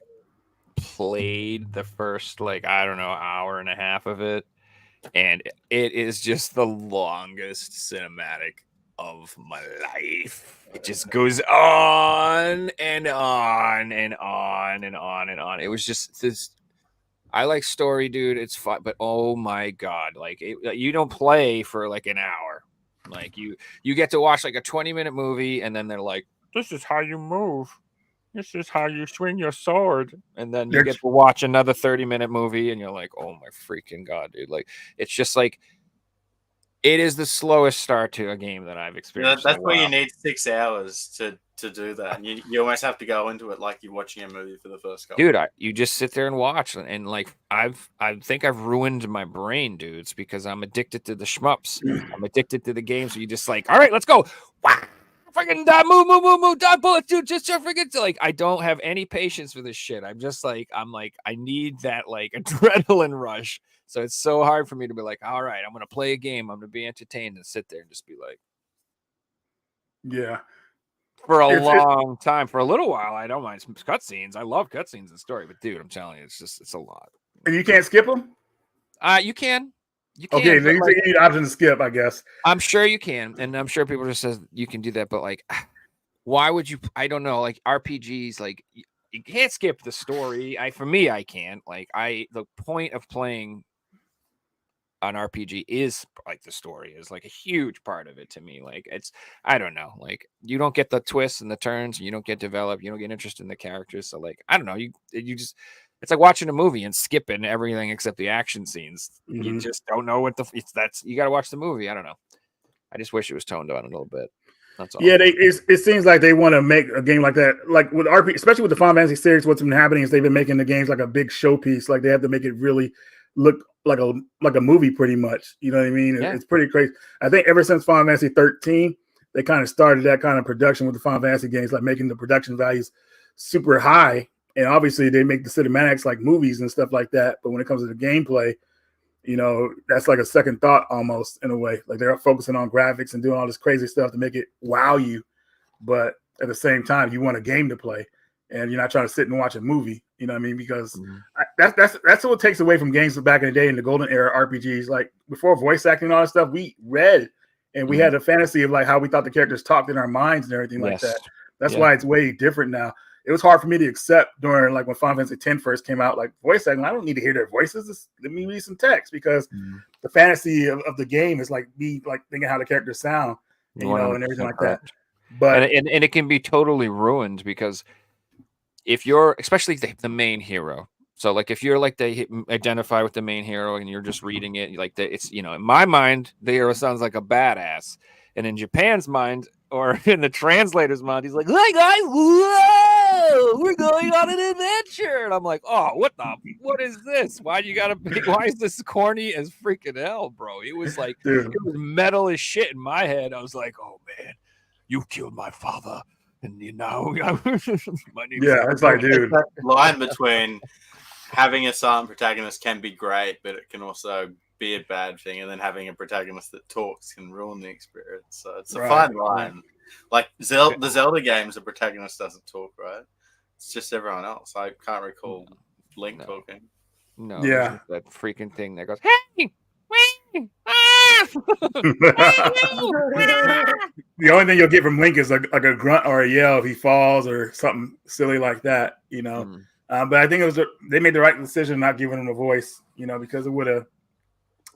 S2: played the first hour and a half of it, and it is just the longest cinematic of my life. It just goes on and on and on and on and on. It was just this. I like story, dude. It's fun, but oh my god, you don't play for like an hour. Like you get to watch like a 20-minute movie, and then they're like, "This is how you move. This is how you swing your sword." And then you get to watch another 30-minute movie, and you're like, "Oh my freaking god, dude!" Like it's just like it is the slowest start to a game that I've experienced.
S3: That's where you need 6 hours to do that, and you almost have to go into it like you're watching a movie for the first couple.
S2: Dude, you just sit there and watch, and like I think I've ruined my brain, dudes, because I'm addicted to the shmups. I'm addicted to the games where you just like, all right, let's go. Wow. Freaking move, dodge bullets, dude. Just freaking like I don't have any patience for this shit. I'm like I need that like adrenaline rush. So it's so hard for me to be like, all right, I'm gonna play a game. I'm gonna be entertained and sit there and just be like,
S4: yeah.
S2: For a long time, for a little while, I don't mind cutscenes. I love cutscenes and story, but dude, I'm telling you, it's a lot.
S4: And you can't skip them?
S2: You can.
S4: Okay, then you need option to skip, I guess.
S2: I'm sure you can, and I'm sure people just says you can do that, but like, why would you? I don't know. Like RPGs, like you can't skip the story. For me, I can't. Like the point of playing an RPG is like the story is like a huge part of it to me. Like I don't know. Like you don't get the twists and the turns. You don't get developed. You don't get interested in the characters. So like I don't know. You just it's like watching a movie and skipping everything except the action scenes. You just don't know what you got to watch the movie. I don't know. I just wish it was toned down a little bit. That's all.
S4: Yeah, it seems like they want to make a game like that, like with RPG, especially with the Final Fantasy series. What's been happening is they've been making the games like a big showpiece. Like they have to make it really look like a movie, pretty much. You know what I mean?
S2: Yeah.
S4: It's pretty crazy. I think ever since Final Fantasy 13, they kind of started that kind of production with the Final Fantasy games, like making the production values super high. And obviously, they make the cinematics like movies and stuff like that. But when it comes to the gameplay, you know, that's like a second thought almost in a way. Like they're focusing on graphics and doing all this crazy stuff to make it wow you. But at the same time, you want a game to play and you're not trying to sit and watch a movie. You know what I mean? Because that's what takes away from games back in the day in the golden era RPGs. Like before voice acting and all that stuff, we read and we had a fantasy of like how we thought the characters talked in our minds and everything like that. That's why it's way different now. It was hard for me to accept during like when Final Fantasy X first came out, like voice acting. I don't need to hear their voices. Just let me read some text because the fantasy of the game is like me like thinking how the characters sound, and, you know, and everything like that. But
S2: and it can be totally ruined because if you're especially the main hero. So like if you're like they identify with the main hero and you're just reading it, like it's in my mind the hero sounds like a badass, and in Japan's mind or in the translator's mind, he's like, "Hey guys, whoa, we're going on an adventure," and I'm like, "Oh, what is this? Why is this corny as freaking hell, bro?" It was like it was metal as shit in my head. I was like, "Oh man, you killed my father." And my name
S4: it's like, dude,
S3: that line between having a silent protagonist can be great, but it can also be a bad thing, and then having a protagonist that talks can ruin the experience. So it's a fine line. Like the Zelda games, the protagonist doesn't talk, right? It's just everyone else. I can't recall Link talking.
S2: No,
S4: yeah,
S2: that freaking thing that goes, "Hey,
S4: the only thing you'll get from Link is like a grunt or a yell if he falls or something silly like that, you know. But I think they made the right decision not giving him a voice, you know, because it would have,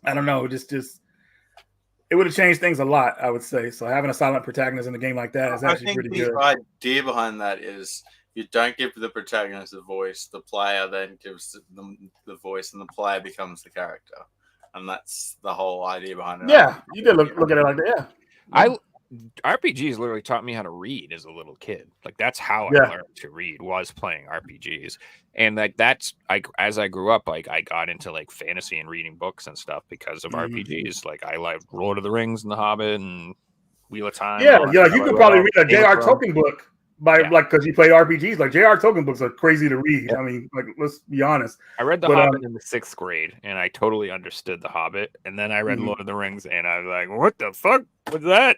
S4: I don't know, just it would have changed things a lot, I would say. So having a silent protagonist in a game like that is actually pretty good.
S3: The idea behind that is you don't give the protagonist a voice, the player then gives them the voice, and the player becomes the character. And that's the whole idea behind it.
S4: Yeah, you did look at it like that. Yeah.
S2: RPGs literally taught me how to read as a little kid. Like that's how I learned to read, was playing RPGs. And as I grew up, like I got into like fantasy and reading books and stuff because of RPGs. Like I loved Lord of the Rings and The Hobbit and Wheel of Time.
S4: Yeah, you could probably read a J.R. Tolkien book like because you play RPGs. Like J.R. Tolkien books are crazy to read. I mean, like let's be honest.
S2: I read The Hobbit in the 6th grade, and I totally understood The Hobbit. And then I read Lord of the Rings, and I was like, "What the fuck was that?"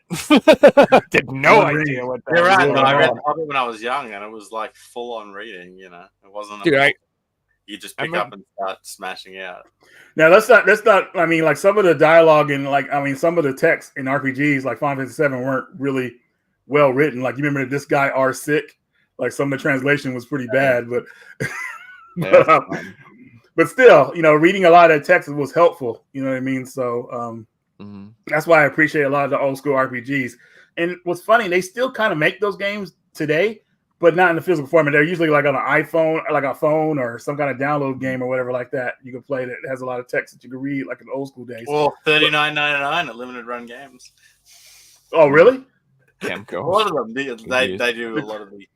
S2: Did no idea what that.
S3: You're right. I read The Hobbit when I was young, and it was like full on reading. You know, it wasn't. You just pick up and start smashing out.
S4: Now that's not. I mean, like some of the dialogue and some of the text in RPGs like Final Fantasy VII weren't really well written. Like you remember this guy are sick. Like some of the translation was pretty bad, but but still, you know, reading a lot of that text was helpful. You know what I mean? So that's why I appreciate a lot of the old school RPGs. And what's funny, they still kind of make those games today, but not in the physical format. They're usually like on an iPhone, like a phone or some kind of download game or whatever like that. You can play that has a lot of text that you can read like in old school days.
S3: Well, $39.99 at limited run games.
S4: Oh, really?
S2: Camco.
S3: A lot of them, they do a lot of the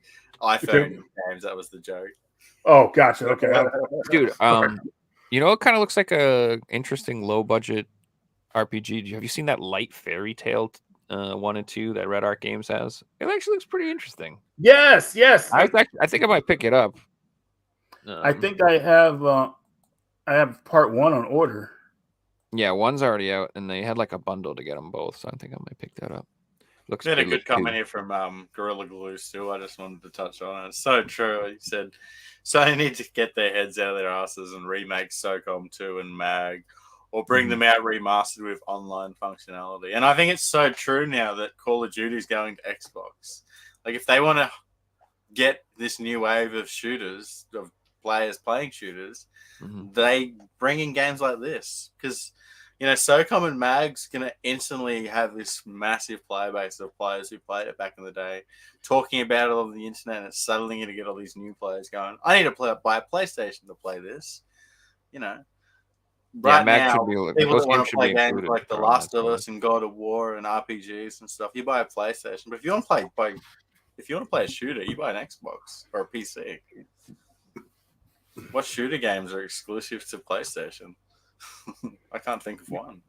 S3: iPhone games. That was the joke.
S4: Oh, gotcha. Okay,
S2: dude. You know, it kind of looks like a interesting low budget RPG. Have you seen that Light Fairy Tale 1 and 2 that Red Arc Games has? It actually looks pretty interesting.
S4: Yes.
S2: I think I might pick it up.
S4: I think I have part 1 on order.
S2: Yeah, 1's already out, and they had like a bundle to get them both, so I think I might pick that up.
S3: Looks a good comment here from Gorilla Glue too. I just wanted to touch on it. It's so true. He said, Sony need to get their heads out of their asses and remake SOCOM 2 and MAG, or bring them out remastered with online functionality. And I think it's so true now that Call of Duty is going to Xbox. Like if they want to get this new wave of shooters, of players playing shooters, they bring in games like this because, SOCOM and Mag's going to instantly have this massive player base of players who played it back in the day, talking about it on the internet, and it's suddenly going to get all these new players going, I need to buy a PlayStation to play this. Right now, people that want to play games like The Last of Us and God of War and RPGs and stuff, you buy a PlayStation. But if you want to play a shooter, you buy an Xbox or a PC. What shooter games are exclusive to PlayStation? I can't think of one.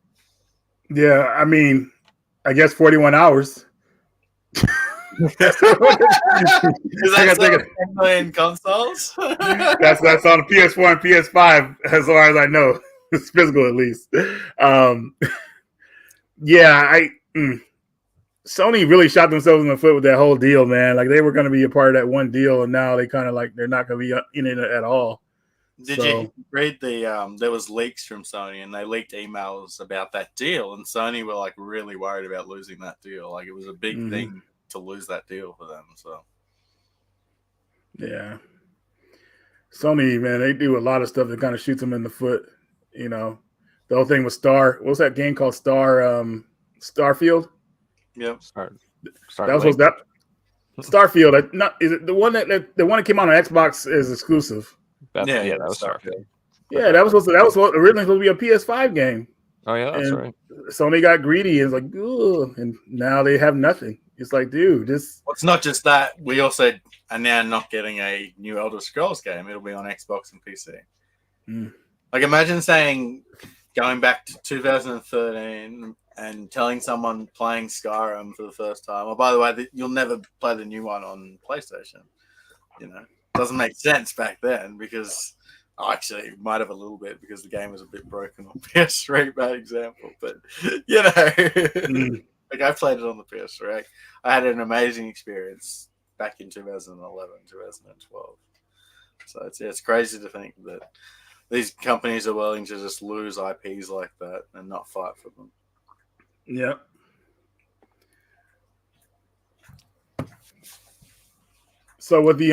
S4: Yeah, I mean, I guess 41 hours.
S3: Is that 10 million consoles?
S4: That's on PS4 and PS5, as far as I know. It's physical, at least. Sony really shot themselves in the foot with that whole deal, man. Like they were going to be a part of that one deal, and now they kind of like they're not going to be in it at all.
S3: Did you read there was leaks from Sony, and they leaked emails about that deal, and Sony were like really worried about losing that deal. Like it was a big thing to lose that deal for them. So
S4: yeah, Sony, man, they do a lot of stuff that kind of shoots them in the foot. The whole thing with what was that game called? Starfield?
S3: Yep.
S4: That was that Starfield. Is it the one that came out on Xbox is exclusive?
S2: That was Starfield.
S4: Yeah, that was originally supposed to be a PS5 game.
S2: Oh yeah, that's right.
S4: Sony got greedy and was like, ugh, and now they have nothing. It's like, dude, this.
S3: Well, it's not just that. We also are now not getting a new Elder Scrolls game. It'll be on Xbox and PC. Like, imagine going back to 2013 and telling someone playing Skyrim for the first time, oh, by the way, you'll never play the new one on PlayStation. Doesn't make sense back then because actually it might have a little bit because the game was a bit broken on PS3, bad example. But, like I played it on the PS3. I had an amazing experience back in 2011, 2012. So it's crazy to think that these companies are willing to just lose IPs like that and not fight for them.
S4: Yeah. So with the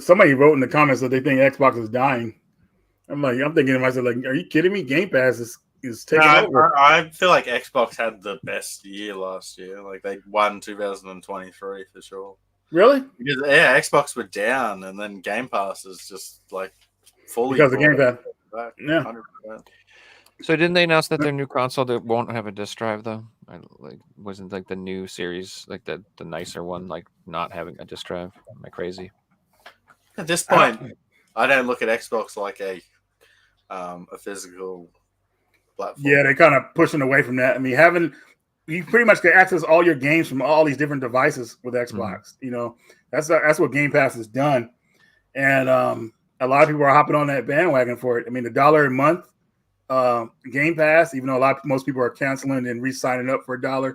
S4: somebody wrote in the comments that they think Xbox is dying. I'm thinking to myself, like, are you kidding me? Game Pass is taking over.
S3: I feel like Xbox had the best year last year. Like they won 2023 for sure.
S4: Really?
S3: Because Xbox were down, and then Game Pass is just like fully
S4: because of Game Pass. Yeah.
S3: 100%.
S2: So didn't they announce that their new console that won't have a disk drive though? Wasn't like the new series, like the nicer one, like not having a disk drive? Am I crazy?
S3: At this point, I don't look at Xbox like a physical platform.
S4: Yeah, they're kind of pushing away from that. I mean, you pretty much can access all your games from all these different devices with Xbox. That's what Game Pass has done, and a lot of people are hopping on that bandwagon for it. I mean, $1 a month Game Pass, even though most people are canceling and re-signing up for $1.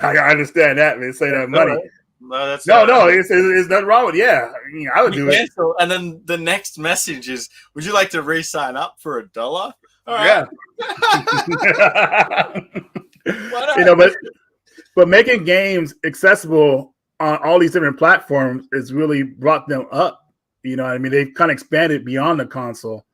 S4: I understand that. They say that money.
S3: No,
S4: it's nothing wrong with it. Yeah, I mean, I would do it.
S3: And then the next message is, would you like to re-sign up for $1? All
S4: right.
S3: Yeah.
S4: But making games accessible on all these different platforms has really brought them up. I mean, they've kind of expanded beyond the console.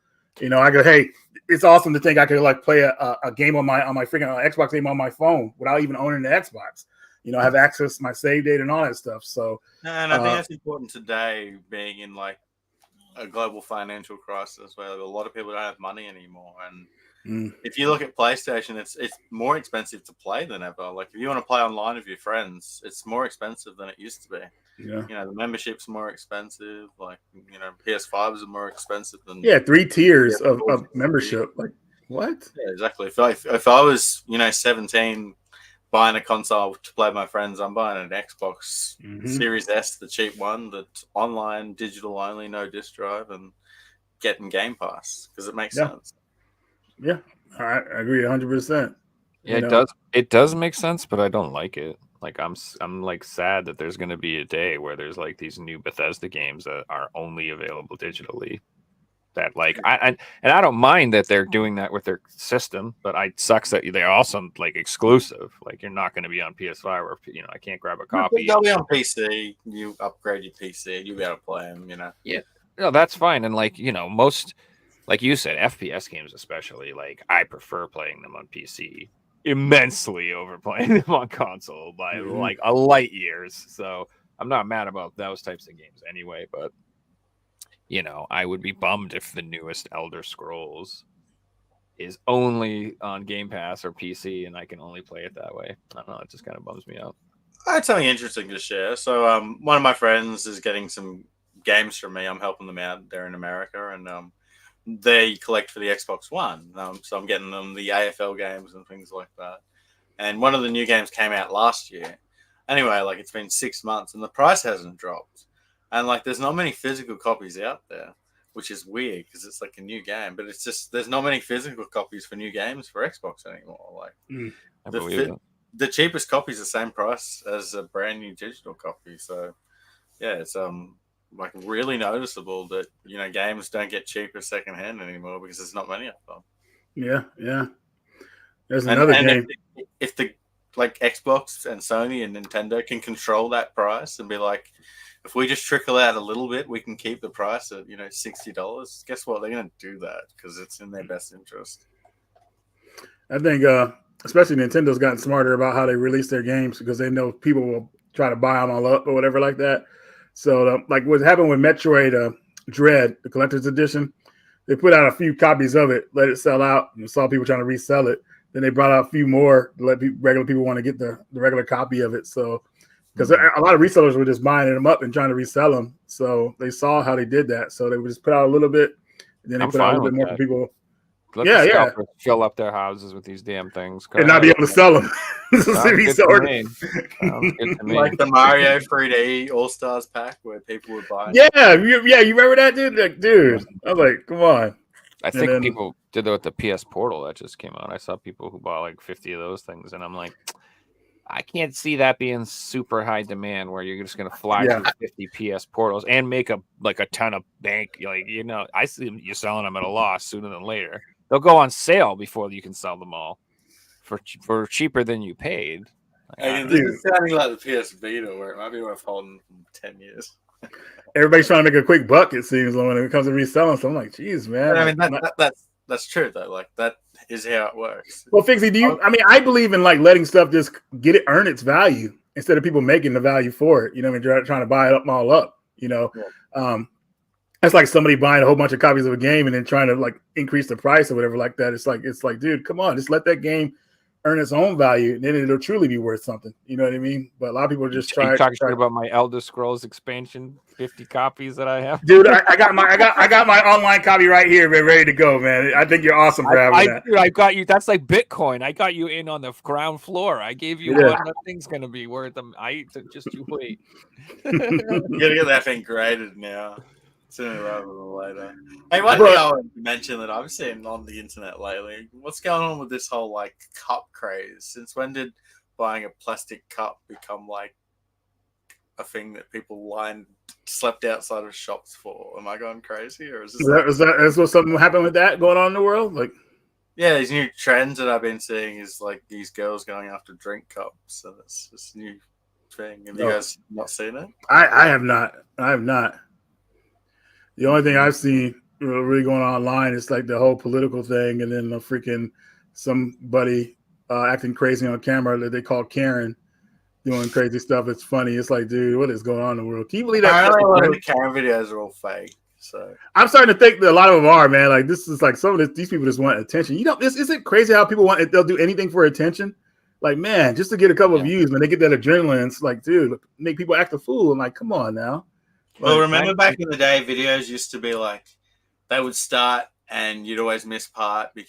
S4: I go, hey, it's awesome to think I could like play a game on my freaking Xbox game on my phone without even owning the Xbox. Have access to my save data and all that stuff. So,
S3: and I think that's important today, being in like a global financial crisis where a lot of people don't have money anymore. And if you look at PlayStation, it's more expensive to play than ever. Like if you want to play online with your friends, it's more expensive than it used to be.
S4: Yeah.
S3: The membership's more expensive. Like PS5s are more expensive than
S4: 3 tiers of membership. Like what?
S3: Yeah, exactly. If I was 17. Buying a console to play with my friends, I'm buying an Xbox Series S, the cheap one, that's online, digital only, no disc drive, and getting Game Pass because it makes sense.
S4: Yeah, I agree 100%.
S2: Yeah, it does make sense, but I don't like it. Like I'm like sad that there's going to be a day where there's like these new Bethesda games that are only available digitally. that like and I don't mind that they're doing that with their system, but it sucks that they're also like exclusive. Like you're not going to be on PS5 or I can't grab a copy.
S3: They'll be on PC. You upgrade your PC, you'll be able to play them.
S2: Yeah, no, that's fine. And like most, like you said, FPS games especially, like I prefer playing them on PC immensely over playing them on console by like a light years. So I'm not mad about those types of games anyway, but I would be bummed if the newest Elder Scrolls is only on Game Pass or PC and I can only play it that way. I don't know, it just kind of bums me out.
S3: I had something interesting to share. So one of my friends is getting some games from me. I'm helping them out there in America, and they collect for the Xbox One. So I'm getting them the AFL games and things like that. And one of the new games came out last year. Anyway, like it's been 6 months and the price hasn't dropped. And like there's not many physical copies out there, which is weird because it's like a new game. But it's just there's not many physical copies for new games for Xbox anymore. Like the cheapest copy is the same price as a brand new digital copy. So yeah, it's like really noticeable that games don't get cheaper secondhand anymore because there's not many of them.
S4: Yeah. There's another game.
S3: If the like Xbox and Sony and Nintendo can control that price and be like, if we just trickle out a little bit, we can keep the price at $60. Guess what? They're going to do that because it's in their best interest.
S4: I think, especially Nintendo's gotten smarter about how they release their games because they know people will try to buy them all up or whatever like that. So, like what happened with Metroid Dread, the collector's edition, they put out a few copies of it, let it sell out, and saw people trying to resell it. Then they brought out a few more to let regular people want to get the regular copy of it. So, because a lot of resellers were just buying them up and trying to resell them. So they saw how they did that. So they would just put out a little bit, and then they put out a little bit more for people.
S2: Let the scalpers fill up their houses with these damn things
S4: and not be able to sell them.
S2: Sounds good to me.
S3: Like the Mario 3D All Stars pack where people would buy.
S4: Yeah, you remember that, dude? Like, dude, I was like, come on.
S2: I think people did that with the PS Portal that just came out. I saw people who bought like 50 of those things, and I'm like, I can't see that being super high demand where you're just going to fly through 50 PS Portals and make a ton of bank. Like, I see you selling them at a loss sooner than later. They'll go on sale before you can sell them all for cheaper than you paid.
S3: This is sounding like the PS Vita where it might be worth holding for 10 years.
S4: Everybody's trying to make a quick buck, it seems, when it comes to reselling. So I'm like, geez, man.
S3: I mean, that's true, though. Like, that is how it works.
S4: Well, Fixie, I believe in, like, letting stuff just earn its value instead of people making the value for it. Trying to buy it all up, That's like somebody buying a whole bunch of copies of a game and then trying to, like, increase the price or whatever like that. It's like, dude, come on, just let that game earn its own value, and then it'll truly be worth something. You know what I mean? But a lot of people just try.
S2: Talking about my Elder Scrolls expansion, 50 copies that I have.
S4: Dude, I got my online copy right here, man, ready to go, man. I think you're awesome for having that.
S2: Dude, I got you. That's like Bitcoin. I got you in on the ground floor. I gave you what that thing's gonna be worth. Just you wait.
S3: You gotta get that thing graded now. Sooner rather than later. Hey, one thing I want to mention that I've seen on the internet lately, what's going on with this whole like cup craze? Since when did buying a plastic cup become like a thing that people slept outside of shops for? Am I going crazy, or is
S4: that something happened with that going on in the world? Like,
S3: yeah, these new trends that I've been seeing is like these girls going after drink cups, and it's this new thing. Have you guys not seen it?
S4: I have not. The only thing I've seen really going on online is like the whole political thing, and then the freaking somebody acting crazy on camera that they call Karen, doing crazy stuff. It's funny. It's like, dude, what is going on in the world? Can you believe that?
S3: I don't know, the Karen videos are all fake. So
S4: I'm starting to think that a lot of them are, man. Like this is like some of these people just want attention. Isn't crazy how people they'll do anything for attention. Like, man, just to get a couple of views, man, they get that adrenaline. It's like, dude, make people act a fool. I'm like, come on now.
S3: Well, remember back in the day, videos used to be like, they would start and you'd always miss part and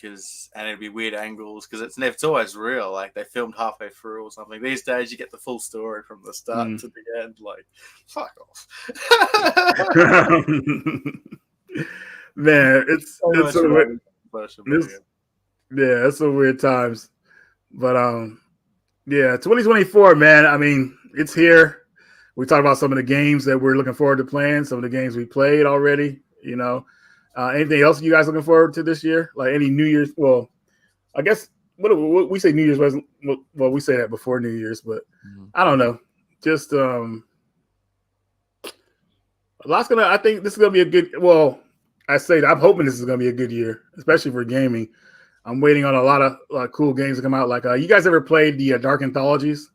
S3: it'd be weird angles because it's always real. Like they filmed halfway through or something. These days, you get the full story from the start to the end. Like, fuck off.
S4: Man, it's so weird. It's so weird times. But 2024, man. I mean, it's here. We talked about some of the games that we're looking forward to playing, some of the games we played already, Anything else you guys looking forward to this year? Like any New Year's? Well, I guess what we say New Year's was. Well, we say that before New Year's, but I don't know. Just lots gonna. I think this is gonna be a good. Well, I say that I'm hoping this is gonna be a good year, especially for gaming. I'm waiting on a lot of cool games to come out. Like, you guys ever played the Dark Anthologies?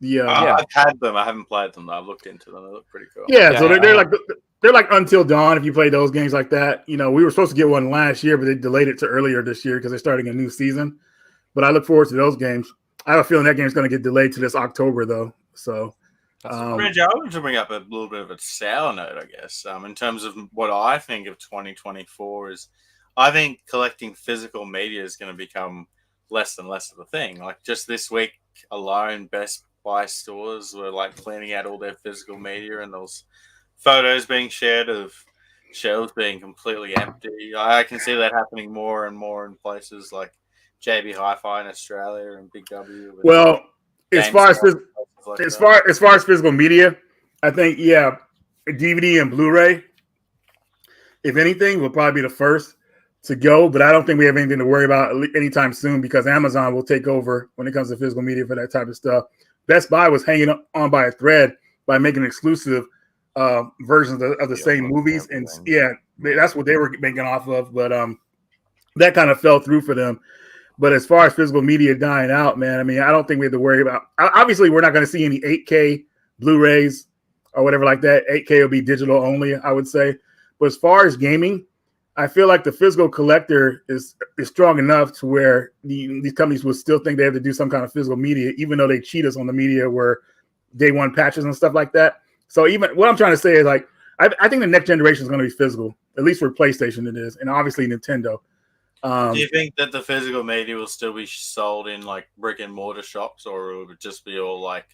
S3: I've had them. I haven't played them. I've looked into them. They look pretty cool.
S4: Yeah, so they're like Until Dawn. If you play those games like that, we were supposed to get one last year, but they delayed it to earlier this year because they're starting a new season. But I look forward to those games. I have a feeling that game's going to get delayed to this October though. So,
S3: Reggie, I wanted to bring up a little bit of a sour note, I guess, in terms of what I think of 2024 is. I think collecting physical media is going to become less and less of a thing. Like just this week alone, Best Buy stores were like cleaning out all their physical media, and those photos being shared of shelves being completely empty. I can see that happening more and more in places like JB Hi-Fi in Australia and Big W.
S4: Well, as far as physical media, I think DVD and Blu-ray, if anything, will probably be the first to go, but I don't think we have anything to worry about anytime soon because Amazon will take over when it comes to physical media for that type of stuff. Best Buy was hanging on by a thread by making exclusive versions of the same movies, and that's what they were making off of. But that kind of fell through for them. But as far as physical media dying out, man, I mean, I don't think we have to worry about. Obviously, we're not going to see any 8K Blu-rays or whatever like that. 8K will be digital only, I would say. But as far as gaming, I feel like the physical collector is strong enough to where these companies will still think they have to do some kind of physical media, even though they cheat us on the media where day one patches and stuff like that. So even what I'm trying to say is like, I think the next generation is going to be physical, at least for PlayStation it is, and obviously Nintendo.
S3: Do you think that the physical media will still be sold in like brick and mortar shops, or it would just be all like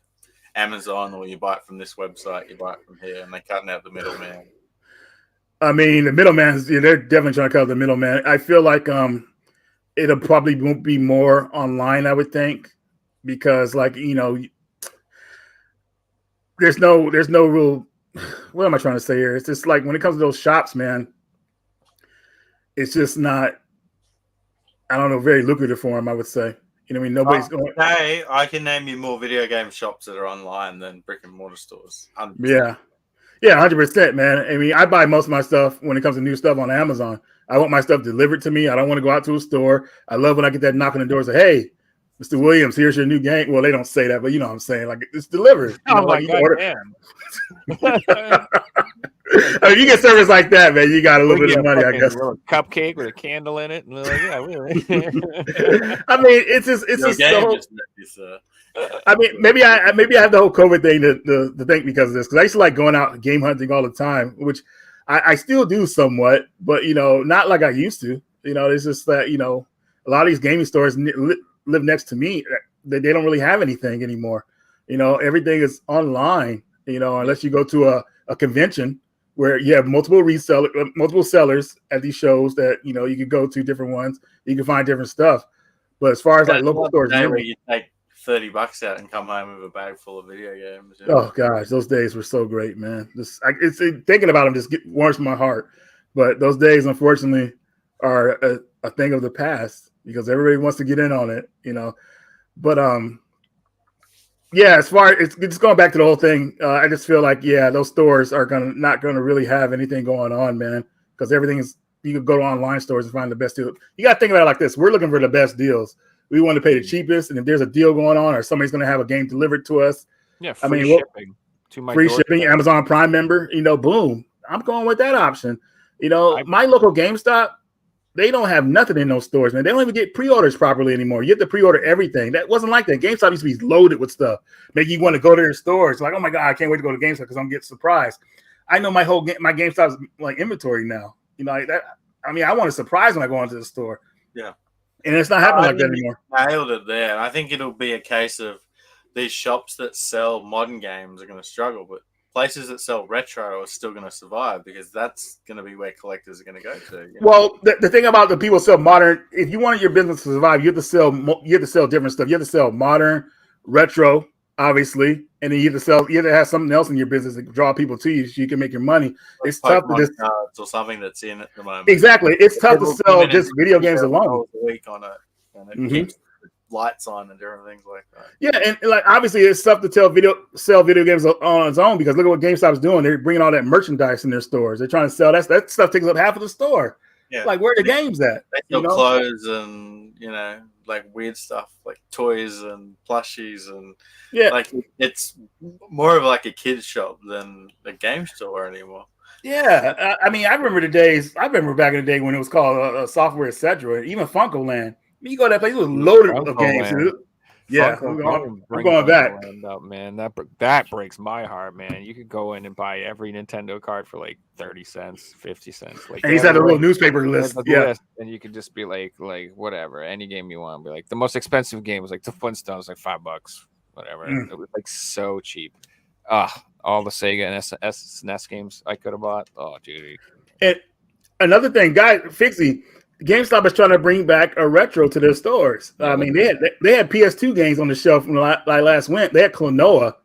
S3: Amazon, or you buy it from this website, you buy it from here, and they're cutting out the middleman?
S4: I mean, the middleman, they're definitely trying to cut out the middleman. I feel like it'll probably won't be more online, I would think, because like, there's no real, what am I trying to say here? It's just like when it comes to those shops, man, it's just not, I don't know, very lucrative for them, I would say. You know what I mean? Nobody's going.
S3: Hey, I can name you more video game shops that are online than brick and mortar stores. 100%.
S4: Yeah. Yeah, 100%, man. I mean, I buy most of my stuff when it comes to new stuff on Amazon. I want my stuff delivered to me. I don't want to go out to a store. I love when I get that knock on the door and say, hey, Mr. Williams, here's your new game. Well, they don't say that, but you know what I'm saying. Like, it's delivered.
S2: Oh, my God, damn.
S4: I mean, you get service like that, man. You got a little bit of money, I guess.
S2: A cupcake with a candle in it. And they're like, yeah, really.
S4: I mean, it's just so. I mean, maybe I have the whole COVID thing to think because of this. Because I used to like going out game hunting all the time, which I still do somewhat, but not like I used to. It's just that a lot of these gaming stores live next to me. They don't really have anything anymore. Everything is online. Unless you go to a convention where you have multiple sellers at these shows that you can go to different ones. You can find different stuff. But as far as like local stores,
S3: where you take $30 out and come home with a bag full of video games.
S4: Oh gosh, those days were so great, man. It's thinking about them just warms my heart. But those days, unfortunately, are a thing of the past because everybody wants to get in on it, But yeah, as far as it's going back to the whole thing, I just feel like those stores are not gonna really have anything going on, man, because everything is you can go to online stores and find the best deal. You got to think about it like this: we're looking for the best deals. We want to pay the cheapest, and if there's a deal going on or somebody's going to have a game delivered to us,
S2: shipping to my
S4: free shipping, Amazon Prime member, boom, I'm going with that option. My local GameStop, they don't have nothing in those stores, man. They don't even get pre-orders properly anymore. You have to pre-order everything. That wasn't like that. GameStop used to be loaded with stuff. Maybe you want to go to their stores, like, oh my God, I can't wait to go to GameStop because I'm getting surprised. I know my GameStop's like inventory now. Like that. I mean, I want a surprise when I go into the store.
S3: Yeah.
S4: And it's not happening like that anymore.
S3: Nailed it there. I think it'll be a case of these shops that sell modern games are going to struggle, but places that sell retro are still going to survive because that's going to be where collectors are going to go to.
S4: Well, the thing about the people sell modern, if you want your business to survive, you have to sell different stuff. You have to sell modern, retro, obviously, and then you have to have something else in your business to draw people to you so you can make your money.
S3: Like
S4: It's tough to
S3: Pokemon
S4: just
S3: cards or something that's in at the moment.
S4: exactly. It's tough to
S3: People
S4: sell
S3: come in
S4: just
S3: and
S4: video
S3: spend
S4: games alone.
S3: $30 a week on it, and it
S4: Mhm.
S3: keeps the lights on and different things like that.
S4: Yeah, and like obviously it's tough to sell video games on its own because look at what GameStop's doing. They're bringing all that merchandise in their stores. They're trying to sell that stuff takes up half of the store.
S3: Yeah,
S4: Like where are the games at?
S3: they
S4: You
S3: sell
S4: know?
S3: clothes and like weird stuff like toys and plushies and
S4: Yeah,
S3: like it's more of like a kid's shop than a game store anymore.
S4: yeah. I mean, I remember the days. I remember back in the day when it was called Software Etc. Even Funko Land. You go to that place, it was loaded of games.
S2: Funko
S4: Yeah,
S2: Funko,
S4: I'm going back.
S2: Land up, man. That breaks my heart, man. You could go in and buy every Nintendo card for like 30 cents, 50 cents. Like
S4: And he's had a little newspaper list. Yeah,
S2: and you could just be like whatever, any game you want. Be like the most expensive game was like the Flintstones, like $5, whatever. It was like so cheap. All the Sega and SNES games I could have bought. Oh, dude.
S4: and another thing, Fixie, GameStop is trying to bring back a retro to their stores. I mean, they had PS2 games on the shelf when I last went. They had Klonoa.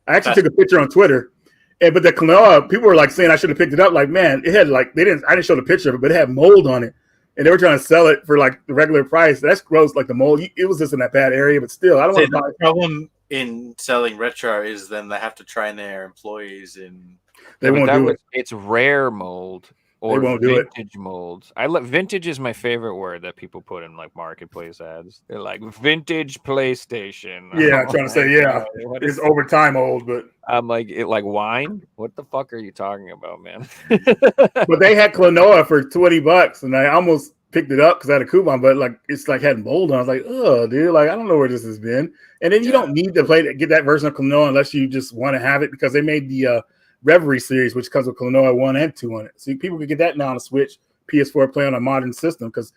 S4: I actually took a picture on Twitter, but the Klonoa, people were like saying I should have picked it up. Like, man, it had like I didn't show the picture of it, but it had mold on it, and they were trying to sell it for like the regular price. That's gross. Like the mold, it was just in that bad area, but still, I don't want to buy
S3: The problem in selling retro is then they have to train their employees in.
S4: They won't do it.
S2: It's rare mold. Or
S4: They won't do it.
S2: vintage molds. Vintage is my favorite word that people put in like marketplace ads. They're like vintage PlayStation.
S4: Yeah, I'm trying to say it's over time old, but
S2: I'm like like wine. What the fuck are you talking about, man?
S4: but they had Klonoa for $20, and I almost picked it up because I had a coupon, but like it's like had mold on. I was like, oh, dude, like I don't know where this has been. And then you don't need to get that version of Klonoa unless you just want to have it because they made the Reverie series, which comes with Klonoa 1 and 2 on it. So people can get that now on a Switch, PS4 play on a modern system. Because,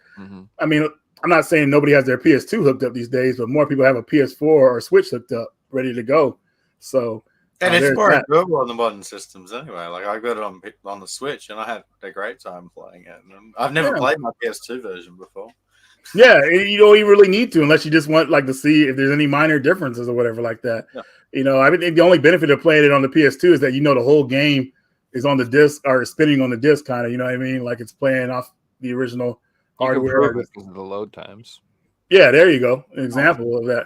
S4: I mean, I'm not saying nobody has their PS2 hooked up these days, but more people have a PS4 or Switch hooked up, ready to go. So,
S3: and it's more enjoyable on the modern systems anyway. Like I got it on the Switch, and I had a great time playing it. And I've never played my PS2 version before.
S4: Yeah, you don't even really need to unless you just want like to see if there's any minor differences or whatever like that. Yeah. I think the only benefit of playing it on the PS2 is that the whole game is on the disc or spinning on the disc, kind of. You know what I mean? Like it's playing off the original hardware.
S2: Because of the load times.
S4: Yeah, there you go. An example of that.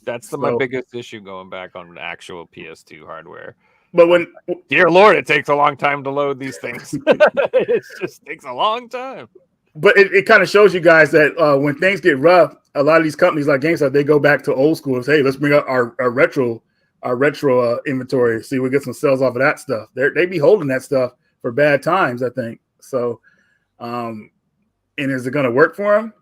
S2: That's my biggest issue going back on actual PS2 hardware.
S4: But
S2: dear Lord, it takes a long time to load these things. It just takes a long time.
S4: But it kind of shows you guys that when things get rough, a lot of these companies like GameStop, they go back to old school and say, hey, let's bring up our retro inventory, see if we get some sales off of that stuff. They be holding that stuff for bad times, I think. So, and is it going to work for them?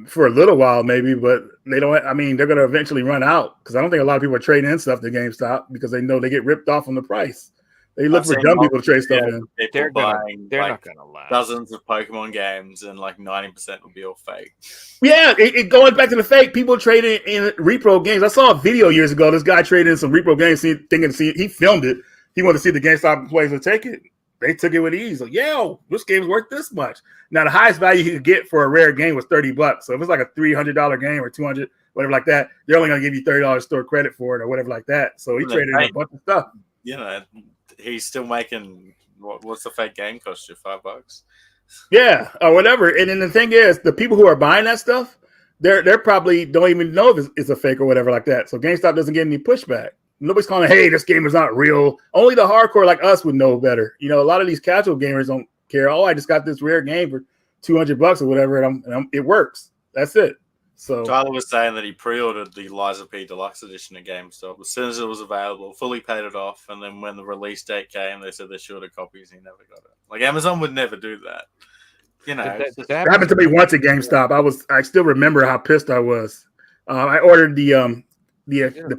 S4: For a little while, maybe, but they don't. I mean, they're going to eventually run out because I don't think a lot of people are trading in stuff to GameStop because they know they get ripped off on the price. They look for dumb people to trade stuff in.
S3: They're buying
S2: not going to last.
S3: Dozens of Pokemon games, and like 90% will be all fake.
S4: Yeah, going back to the fake, people traded in repro games. I saw a video years ago. This guy traded in some repro games, he filmed it. He wanted to see the GameStop employees would take it. They took it with ease. Like, this game's worth this much. Now, the highest value you could get for a rare game was $30. So if it's like a $300 game or $200, whatever like that, they're only going to give you $30 store credit for it or whatever like that. So he traded in a bunch of stuff.
S3: He's still making what's the fake game cost you? $5?
S4: Yeah, or whatever. And then the thing is, the people who are buying that stuff, they're probably don't even know if it's a fake or whatever like that. So GameStop doesn't get any pushback. Nobody's calling, hey, this game is not real. Only the hardcore like us would know better. A lot of these casual gamers don't care. Oh, I just got this rare game for $200 or whatever, and it works. That's it. So
S3: Tyler was saying that he pre-ordered the Liza P Deluxe Edition at GameStop as soon as it was available, fully paid it off, and then when the release date came, they said they shorted copies. He never got it. Like Amazon would never do that.
S4: That happened to me once at GameStop. I still remember how pissed I was. I ordered the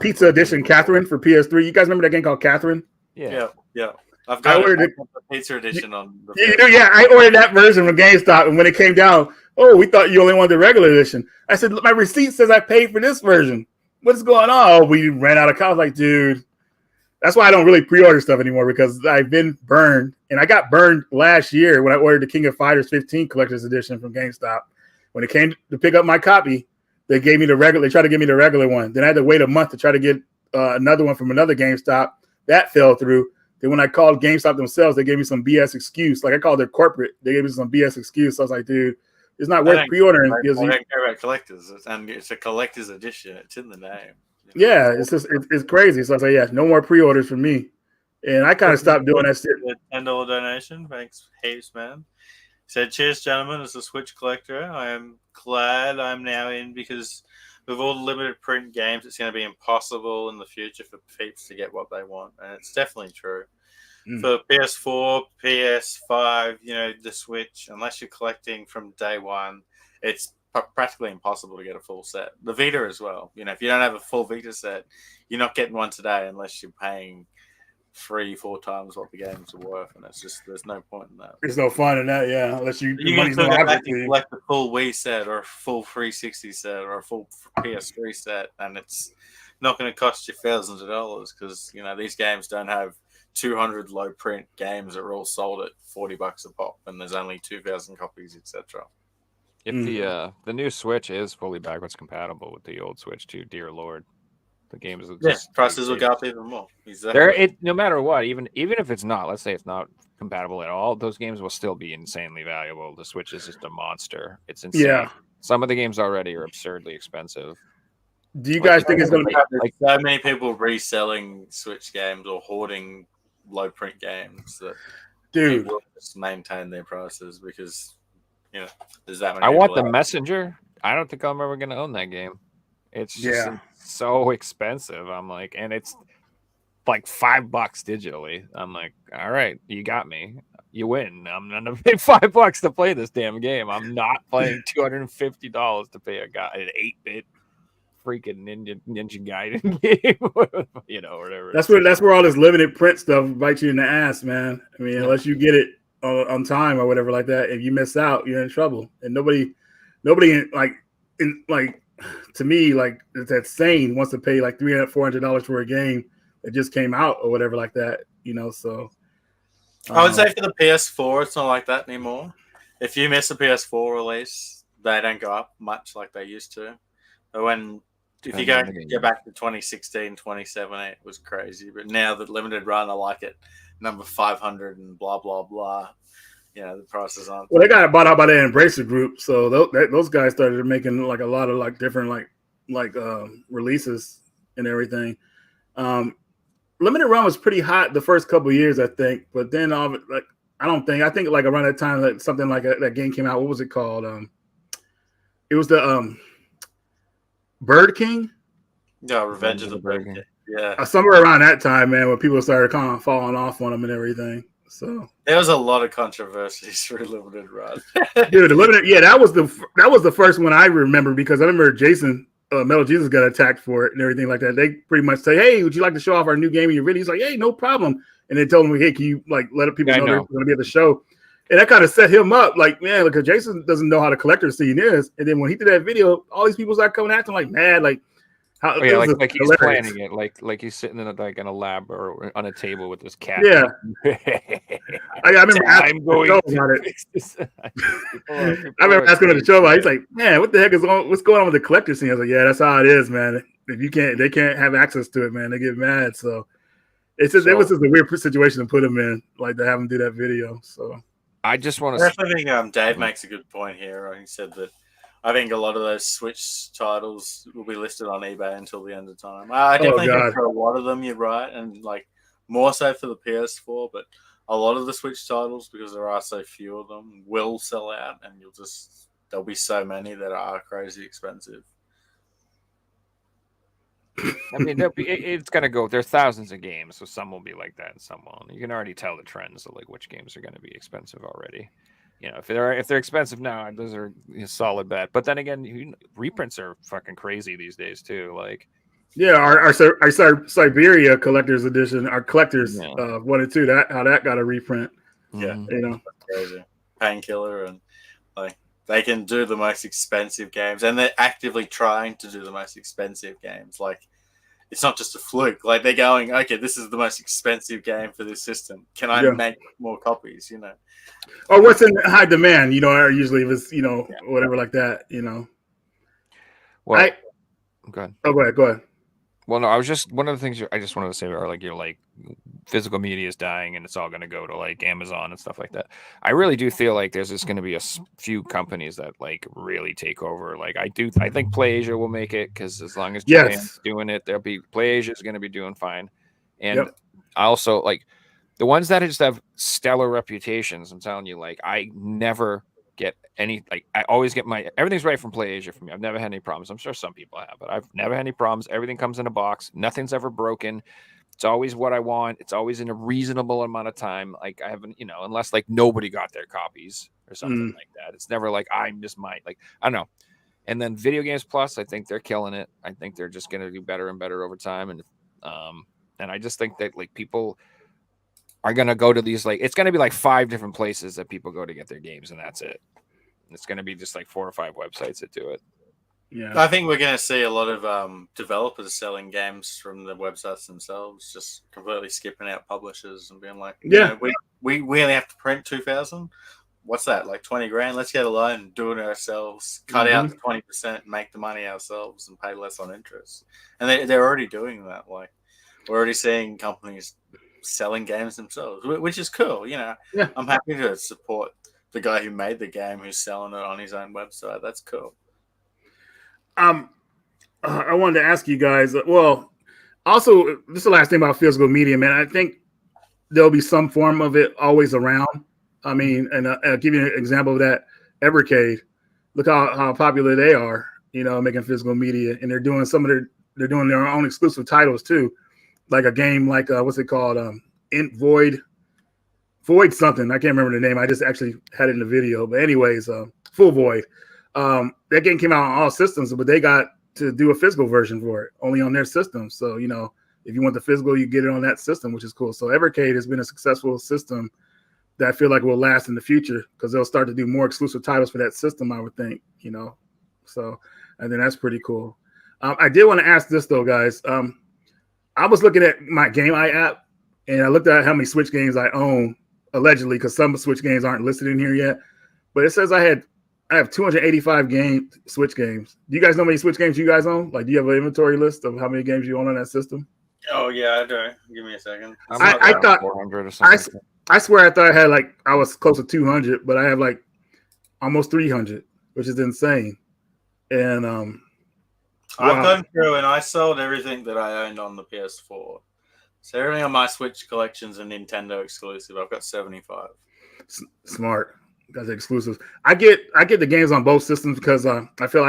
S4: Pizza Edition Catherine for PS3. You guys remember that game called Catherine?
S3: Yeah. I've got the Pizza Edition on.
S4: I ordered that version from GameStop, and when it came down, we thought you only wanted the regular edition. I said, my receipt says I paid for this version. What's going on? Oh, we ran out of copies. I was like, dude, that's why I don't really pre-order stuff anymore because I've been burned, and I got burned last year when I ordered the King of Fighters 15 Collector's Edition from GameStop. When it came to pick up my copy, they tried to give me the regular one. Then I had to wait a month to try to get another one from another GameStop that fell through. Then when I called GameStop themselves, they gave me some BS excuse. Like I called their corporate, they gave me some BS excuse. So I was like, dude, it's not worth pre-ordering.
S3: I don't care about collectors, and it's a collector's edition. It's in the name.
S4: Yeah, it's just it's crazy. So I was like, yeah, no more pre-orders for me. And I kind of stopped doing that shit.
S3: $10 donation. Thanks, heaps, man. Said, cheers, gentlemen. As a Switch collector, I am glad I'm now in because with all the limited print games, it's going to be impossible in the future for peeps to get what they want. And it's definitely true. For PS4, PS5, the Switch, unless you're collecting from day one, it's practically impossible to get a full set. The Vita as well. If you don't have a full Vita set, you're not getting one today unless you're paying 3-4 times what the games are worth, and it's just there's no point in that.
S4: There's no fun in that, yeah. Unless you
S3: can still go back and collect a full Wii set or a full 360 set or a full PS3 set, and it's not going to cost you thousands of dollars because these games don't have 200 low print games that are all sold at $40 a pop, and there's only 2,000 copies, etc.
S2: If the new Switch is fully backwards compatible with the old Switch too, dear Lord. The games will just
S3: prices will go up even more. Exactly.
S2: No matter what, even if it's not, let's say it's not compatible at all, those games will still be insanely valuable. The Switch is just a monster. It's insane. Yeah. Some of the games already are absurdly expensive.
S4: Do you guys think it's going to be
S3: so many people reselling Switch games or hoarding low print games that will just maintain their prices because there's that many.
S2: I want the Messenger. I don't think I'm ever going to own that game. It's just so expensive. I'm like, and it's like $5 digitally. I'm like, all right, you got me. You win. I'm gonna pay $5 to play this damn game. I'm not playing $250 to pay a guy an 8-bit freaking Ninja Gaiden game. Whatever.
S4: That's where all this limited print stuff bites you in the ass, man. I mean, unless you get it on time or whatever like that, if you miss out, you're in trouble. And nobody to me, like that's sane wants to pay like $300-400 for a game that just came out or whatever like that, So
S3: I would say for the PS4, it's not like that anymore. If you miss a PS4 release, they don't go up much like they used to. But if you go back to 2016, 2017, it was crazy. But now the limited run, I like it. Number 500 and blah blah blah. The prices aren't.
S4: Well, they got bought out by the Embracer Group, so those guys started making like a lot of like different releases and everything. Limited Run was pretty hot the first couple of years, I think, but then I think like around that time that something like that game came out. What was it called? It was the Bird King.
S3: Yeah, Revenge of the Bird King. Yeah,
S4: somewhere around that time, man, when people started kind of falling off on them and everything. So
S3: there was a lot of controversies for Limited Run.
S4: Dude, the Limited, that was the first one I remember because I remember Jason, Metal Jesus got attacked for it and everything like that. They pretty much say, "Hey, would you like to show off our new game in your video?" He's like, "Hey, no problem." And they told him, "Hey, can you like let people know they're going to be at the show?" And that kind of set him up, like, man, because Jason doesn't know how the collector scene is. And then when he did that video, all these people started coming at him like mad, like.
S2: Like he's planning it, like he's sitting in a lab or on a table with his cat.
S4: Yeah, I remember asking about it. I remember asking on the show about it. He's like, "Man, what the heck what's going on with the collector scene?" I was like, "Yeah, that's how it is, man. If they can't have access to it, man. They get mad." So it was just a weird situation to put him in, like to have him do that video. So
S2: I just want to.
S3: I think Dave makes a good point here. He said that. I think a lot of those Switch titles will be listed on eBay until the end of time. I definitely think for a lot of them, you're right, and like more so for the PS4, but a lot of the Switch titles, because there are so few of them, will sell out, and there'll be so many that are crazy expensive.
S2: I mean, it's gonna go. There's thousands of games, so some will be like that, and some won't. You can already tell the trends of like which games are going to be expensive already. If they're expensive now, those are a solid bet. But then again, reprints are fucking crazy these days too. Like,
S4: yeah, our Siberia collector's edition, our collectors 1 and 2, how that got a reprint.
S3: Yeah, crazy. Painkiller, and like they can do the most expensive games, and they're actively trying to do the most expensive games. Like, it's not just a fluke. Like they're going, okay, this is the most expensive game for this system. Can I make more copies?
S4: Or what's in high demand? Or usually if it's whatever like that.
S2: Well, go ahead.
S4: Oh, go ahead.
S2: Well, no, I was just one of the things I just wanted to say are like you're like physical media is dying and it's all going to go to like Amazon and stuff like that. I really do feel like there's just going to be few companies that like really take over. Like I think PlayAsia will make it because as long as Japan's
S4: Yes.
S2: doing it, PlayAsia is going to be doing fine. And
S4: Yep.
S2: I also like the ones that just have stellar reputations. I'm telling you, like I never get any like I always get everything's right from PlayAsia for me. I've never had any problems. I'm sure some people have, but I've never had any problems. Everything comes in a box. Nothing's ever broken. It's always what I want. It's always in a reasonable amount of time. Like I haven't, unless like nobody got their copies or something like that. It's never like I'm just mine. Like I don't know. And then Video Games Plus, I think they're killing it. I think they're just going to do better and better over time. And I just think that like people are going to go to these like it's going to be like 5 different places that people go to get their games, and that's it. It's going to be just like 4 or 5 websites that do it.
S4: Yeah.
S3: I think we're going to see a lot of developers selling games from the websites themselves, just completely skipping out publishers and being like, we only have to print 2,000. What's that? Like 20 grand? Let's get a loan, do it ourselves, cut out the 20%, make the money ourselves, and pay less on interest. And they're already doing that. Like we're already seeing companies selling games themselves, which is cool. I'm happy to support the guy who made the game who's selling it on his own website. That's cool.
S4: I wanted to ask you guys. Well, also, this is the last thing about physical media, man. I think there'll be some form of it always around. I mean, and I'll give you an example of that. Evercade. Look how popular they are. Making physical media, and they're doing they're doing their own exclusive titles too, like a game like what's it called? Void something. I can't remember the name. I just actually had it in the video. But anyways, Full Void. That game came out on all systems, but they got to do a physical version for it, only on their system. So, if you want the physical, you get it on that system, which is cool. So Evercade has been a successful system that I feel like will last in the future because they'll start to do more exclusive titles for that system, I would think, So I think that's pretty cool. I did want to ask this, though, guys. I was looking at my Game Eye app, and I looked at how many Switch games I own, allegedly, because some Switch games aren't listed in here yet. But it says I have 285 Switch games. Do you guys know how many Switch games you guys own? Like, do you have an inventory list of how many games you own on that system?
S3: Oh, yeah, I do. Give me a second.
S4: I thought
S2: 400 or something.
S4: I swear I thought I was close to 200, but I have like almost 300, which is insane. And
S3: I've gone through and I sold everything that I owned on the PS4. So everything on my Switch collection's a Nintendo exclusive. I've got 75.
S4: Smart. That's exclusive. I get the games on both systems because I feel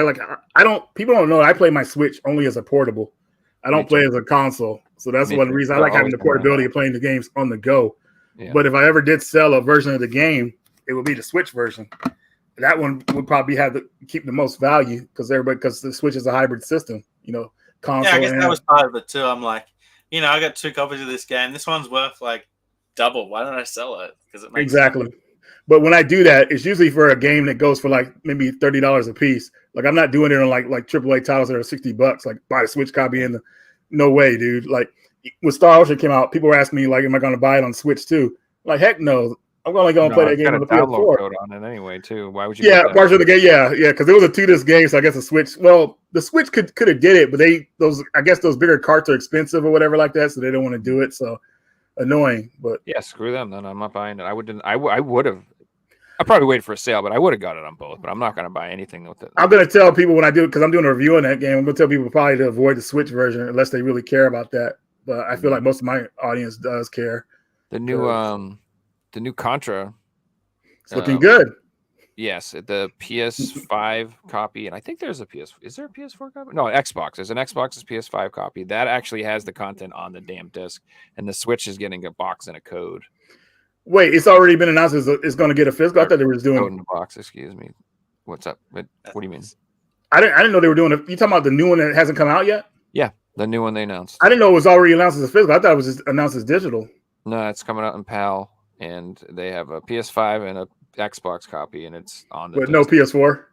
S4: people don't know I play my Switch only as a portable. I don't play as a console. So that's one reason I like having the portability of playing the games on the go. Yeah. But if I ever did sell a version of the game, it would be the Switch version. That one would probably keep the most value because the Switch is a hybrid system, console.
S3: Yeah, I guess that was part of it too. I'm like, I got 2 copies of this game. This one's worth like double. Why don't I sell it? Because it makes
S4: exactly.
S3: sense.
S4: But when I do that, it's usually for a game that goes for like maybe $30 a piece. Like I'm not doing it on like AAA titles that are $60. Like buy a Switch copy no way, dude. Like when Star Ocean came out, people were asking me like, am I going to buy it on Switch too? Like heck no. I'm only going to play that game on the PS4.
S2: Code on it anyway too. Why would you?
S4: Yeah, part of the game. Yeah, because it was a 2-disc game, so I guess the Switch. Well, the Switch could have did it, but those bigger carts are expensive or whatever like that, so they don't want to do it. So annoying. But
S2: yeah, screw them. Then I'm not buying it. I would have. I probably waited for a sale, but I would have got it on both. But I'm not going to buy anything with it.
S4: I'm going to tell people when I do it because I'm doing a review on that game. I'm going to tell people probably to avoid the Switch version unless they really care about that. But I feel like most of my audience does care.
S2: The new Contra.
S4: It's looking good.
S2: Yes, the PS5 copy, and I think there's a PS. Is there a PS4 copy? No, Xbox. There's an Xbox's PS5 copy that actually has the content on the damn disc, and the Switch is getting a box and a code.
S4: Wait, it's already been announced it's going to get a physical. I thought they were just doing
S2: code in the box. Excuse me. What's up? What do you mean?
S4: I didn't know they were doing it. You talking about the new one that hasn't come out yet?
S2: Yeah, the new one they announced.
S4: I didn't know it was already announced as a physical. I thought it was just announced as digital.
S2: No, it's coming out in PAL, and they have a PS5 and a Xbox copy, and it's on the.
S4: But no PS4.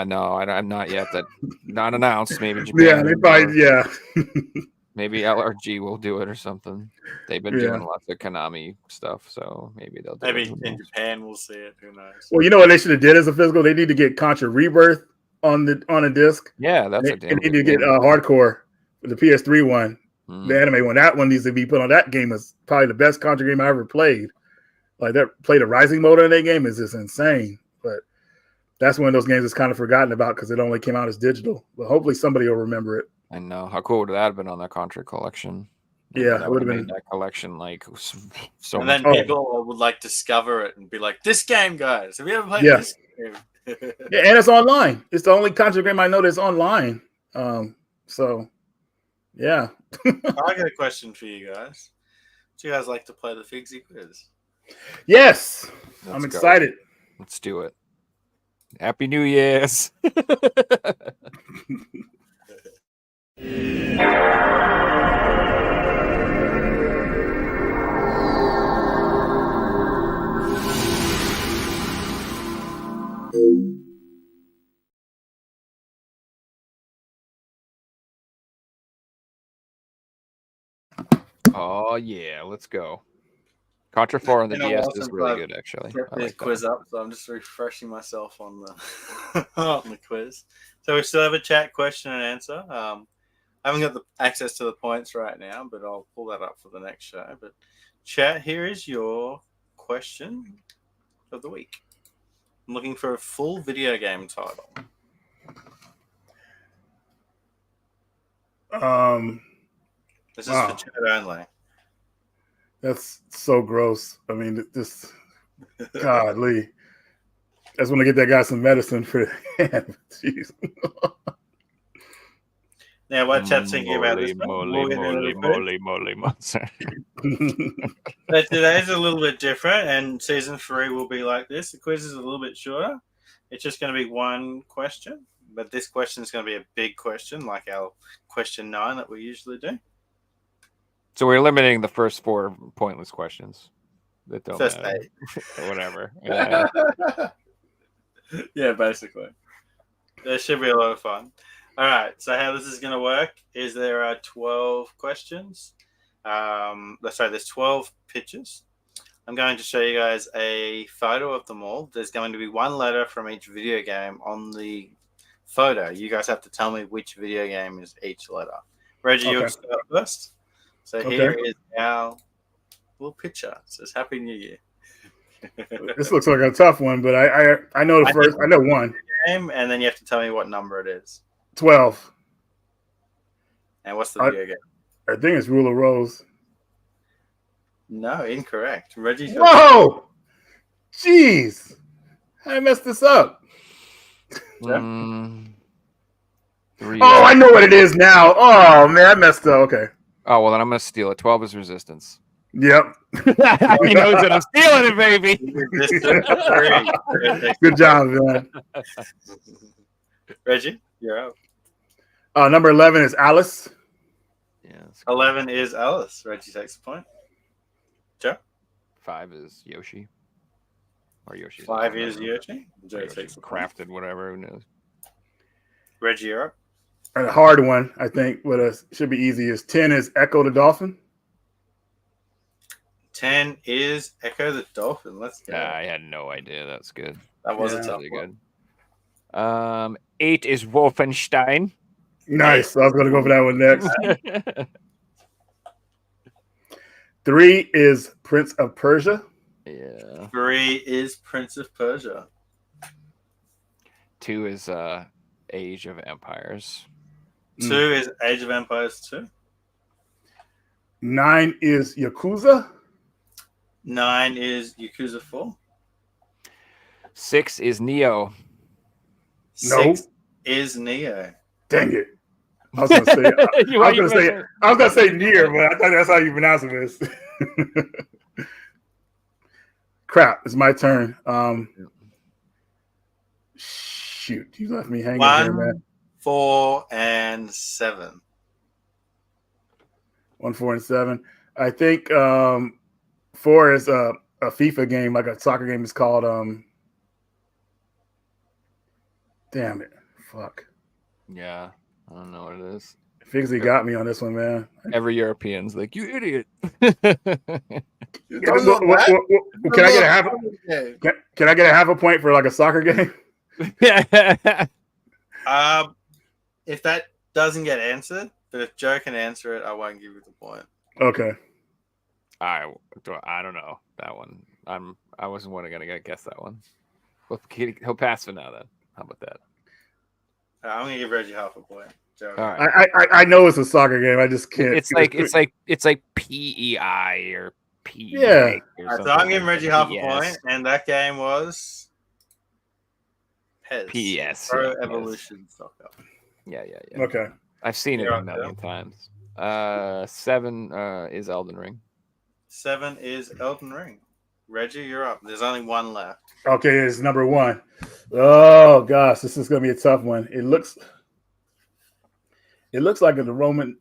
S2: No, I'm not yet. That not announced. Maybe Japan.
S4: Yeah, they probably
S2: Maybe LRG will do it or something. They've been doing lots of Konami stuff, so maybe they'll do it.
S3: Maybe in Japan we'll see it. Who knows?
S4: Well, you know what they should have did as a physical? They need to get Contra Rebirth on a disc.
S2: Yeah, that's
S4: a damn. They need to get hardcore the PS3 one,
S2: Mm.
S4: the anime one. That one needs to be put on. That game is probably the best Contra game I ever played. Like that, play the Rising mode in that game is just insane. But that's one of those games that's kind of forgotten about because it only came out as digital. But hopefully somebody will remember it.
S2: I know. How cool would that have been on that Contra collection?
S4: Yeah,
S2: that
S4: it
S2: would
S4: would've
S2: have
S4: been-
S2: made that collection like so
S3: And
S2: much.
S3: then people would like discover it and be like, "This game, guys, have you ever played
S4: Yeah.
S3: this game?"
S4: Yeah, and it's online. It's the only Contra game I know that's online. So yeah.
S3: I got a question for you guys. Do you guys like to play the Figsy quiz?
S4: Yes.
S2: Let's
S4: I'm
S2: go.
S4: excited.
S2: Let's do it. Happy New Year's. Oh yeah, let's go. Contra 4 on the
S3: You know
S2: DS
S3: what,
S2: is
S3: since
S2: really
S3: I've
S2: good, actually.
S3: Get
S2: I
S3: this
S2: like that.
S3: quiz up, so I'm just refreshing myself on the on the quiz. So we still have a chat question and answer. I haven't got the access to the points right now, but I'll pull that up for the next show. But chat, here is your question of the week. I'm looking for a full video game title. This is
S4: Wow.
S3: for chat only.
S4: That's so gross. I mean, this godly. I just want to get that guy some medicine for the hand. Jeez.
S3: Now, what chat's thinking about this?
S2: Moly, moly, moly, moly, moly. Sorry.
S3: But today's a little bit different, and season 3 will be like this. The quiz is a little bit shorter. It's just going to be one question, but this question is going to be a big question, like our question 9 that we usually do.
S2: So we're limiting the first 4 pointless questions. That don't
S3: First
S2: matter. Or whatever. Yeah.
S3: Yeah, basically. That should be a lot of fun. All right, so how this is going to work is there are 12 questions. There's 12 pictures. I'm going to show you guys a photo of them all. There's going to be one letter from each video game on the photo. You guys have to tell me which video game is each letter. Reggie, you'll start first. So here is our little picture. It says Happy New Year.
S4: This looks like a tough one, but I know the first. I know one.
S3: Game, and then you have to tell me what number it is.
S4: 12.
S3: And what's the video game?
S4: I think it's Ruler Rose.
S3: No, incorrect. Reggie's
S4: Whoa! Jeez. I messed this up.
S2: Three.
S4: Oh, I know what it is now. Oh, man, I messed up. Okay.
S2: Oh, well, then I'm going to steal it. 12 is Resistance.
S4: Yep.
S2: He knows that I'm stealing it, baby.
S4: Good job, man.
S3: Reggie, you're up.
S4: Number 11 is Alice.
S2: Yeah.
S3: 11 is Alice. Reggie takes the point. Joe?
S2: 5 is Yoshi. Or Yoshi.
S3: 5 is Yoshi. Joe
S2: Yoshi
S3: takes the point.
S2: crafted, whatever. Who knows?
S3: Reggie, you're up.
S4: And a hard one, I think, but should be easy, is 10 is Echo the Dolphin.
S3: 10 is Echo the Dolphin. Let's go.
S2: I had no idea. That's good.
S3: That was a
S4: Yeah.
S3: tough
S2: Really
S3: one.
S2: good. 8 is Wolfenstein.
S4: Nice. I was going to go for that one next. 3 is Prince of Persia.
S2: Yeah.
S3: 3 is Prince of Persia.
S2: 2 is Age of Empires.
S3: 2 is Age of Empires 2.
S4: 9 is Yakuza.
S3: 9 is Yakuza 4.
S2: 6 is Neo.
S3: 6 is Neo.
S4: Dang it. I was going to say, I was gonna say Nier, but I thought that's how you pronounce it. Crap, it's my turn. Shoot, you left me hanging here,
S3: 1,
S4: man.
S3: 4, and 7.
S4: 1, 4, and 7. I think 4 is a FIFA game, like a soccer game. It's called damn it, fuck.
S2: Yeah, I don't know what it is.
S4: Figsy got me on this one, man.
S2: Every European's like, you idiot.
S4: Can I get a half? Can I get a half a point for like a soccer game?
S3: If that doesn't get answered, But if Joe can answer it, I won't give you the point.
S4: Okay.
S2: I don't know that one. I wasn't gonna guess that one. Well, he'll pass for now then. How about that?
S3: I'm gonna give Reggie half a point. Joe.
S2: All right.
S4: I know it's a soccer game. I just can't.
S2: It's like PEI or PEA.
S4: Yeah.
S2: Or
S3: All right, so
S2: something
S3: I'm giving
S2: like
S3: Reggie
S2: that.
S3: half a
S2: PES.
S3: point, and that game was PES.
S2: PES.
S3: Pro
S2: Yeah,
S3: Evolution Soccer.
S2: Yeah.
S4: Okay.
S2: I've seen it
S3: You're
S2: a
S3: up,
S2: million times. 7 is Elden Ring.
S3: 7 is Elden Ring. Reggie, you're up. There's only one left.
S4: Okay, it's number 1. Oh gosh, this is gonna be a tough one. It looks like a Roman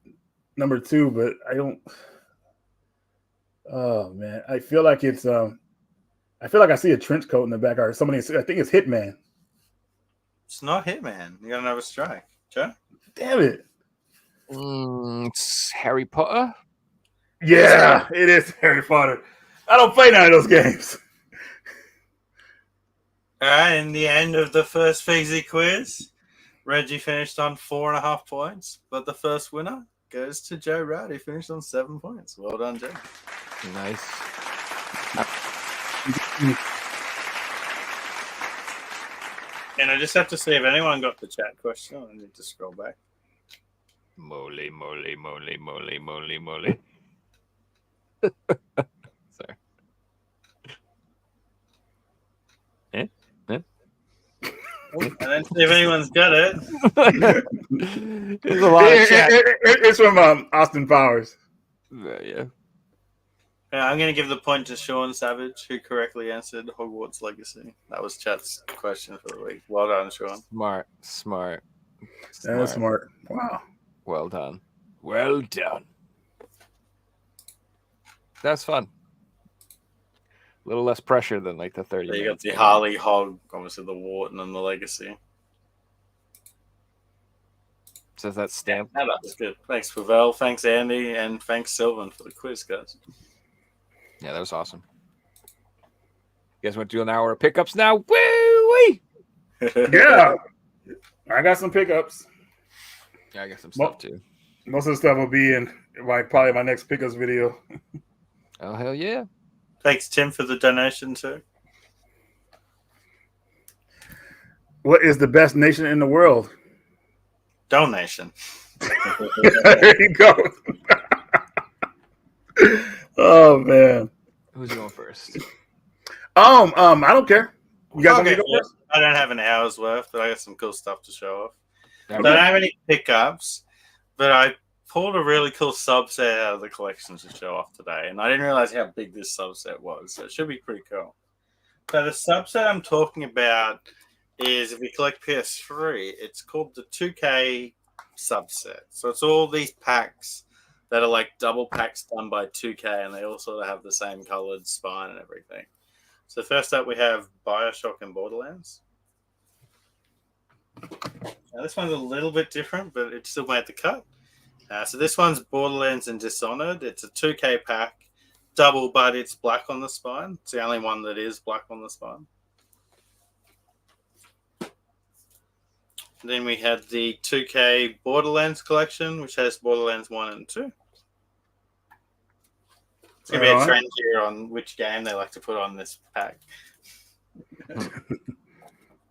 S4: number 2, but I don't. Oh man, I feel like it's I feel like I see a trench coat in the back, or somebody. I think it's Hitman.
S3: It's not Hitman. You got another strike. Joe?
S4: Damn it!
S2: It's Harry Potter.
S4: Yeah, it is Harry Potter. I don't play none of those games.
S3: All right, in the end of the first Figsy quiz, Reggie finished on 4.5 points, but the first winner goes to Joe Rowdy, finished on 7 points. Well done, Joe.
S2: Nice.
S3: And I just have to see if anyone got the chat question. I need to scroll back.
S2: Moly. Sorry.
S3: And then see if anyone's got it.
S2: There's a lot of chat.
S4: It's from Austin Powers.
S2: Yeah.
S3: I'm going to give the point to Sean Savage, who correctly answered Hogwarts Legacy. That was chat's question for the week. Well done, Sean.
S2: Smart.
S4: That's smart. Wow.
S2: Well done. That's fun. A little less pressure than like the 30
S3: So you got
S2: minutes.
S3: the Harley Hog, obviously the Wharton and the Legacy.
S2: Says that stamp.
S3: That was good. Thanks, Pavel. Thanks, Andy. And thanks, Sylvan, for the quiz, guys.
S2: Yeah, that was awesome. You guys want to do an hour of pickups now? Woo-wee!
S4: Yeah. I got some pickups.
S2: Yeah, I got some stuff too.
S4: Most of the stuff will be in probably my next pickups video.
S2: Oh, hell yeah.
S3: Thanks, Tim, for the donation, too.
S4: What is the best nation in the world?
S3: Donation.
S4: There you go. Oh man.
S2: Who's going first?
S4: I don't care. You guys want me to go
S3: yeah.
S4: first?
S3: I don't have an hour's worth, but I got some cool stuff to show off.
S2: Okay.
S3: I don't have any pickups, but I pulled a really cool subset out of the collection to show off today, and I didn't realize how big this subset was, so it should be pretty cool. So the subset I'm talking about is, if you collect PS3, it's called the 2K subset. So it's all these packs that are like double packs done by 2K, and they all sort of have the same colored spine and everything. So first up, we have BioShock and Borderlands. Now this one's a little bit different, but it still made the cut. So this one's Borderlands and Dishonored. It's a 2K pack, double, but it's black on the spine. It's the only one that is black on the spine. Then we had the 2K Borderlands collection, which has Borderlands 1 and 2. It's going to be a trend here on which game they like to put on this pack.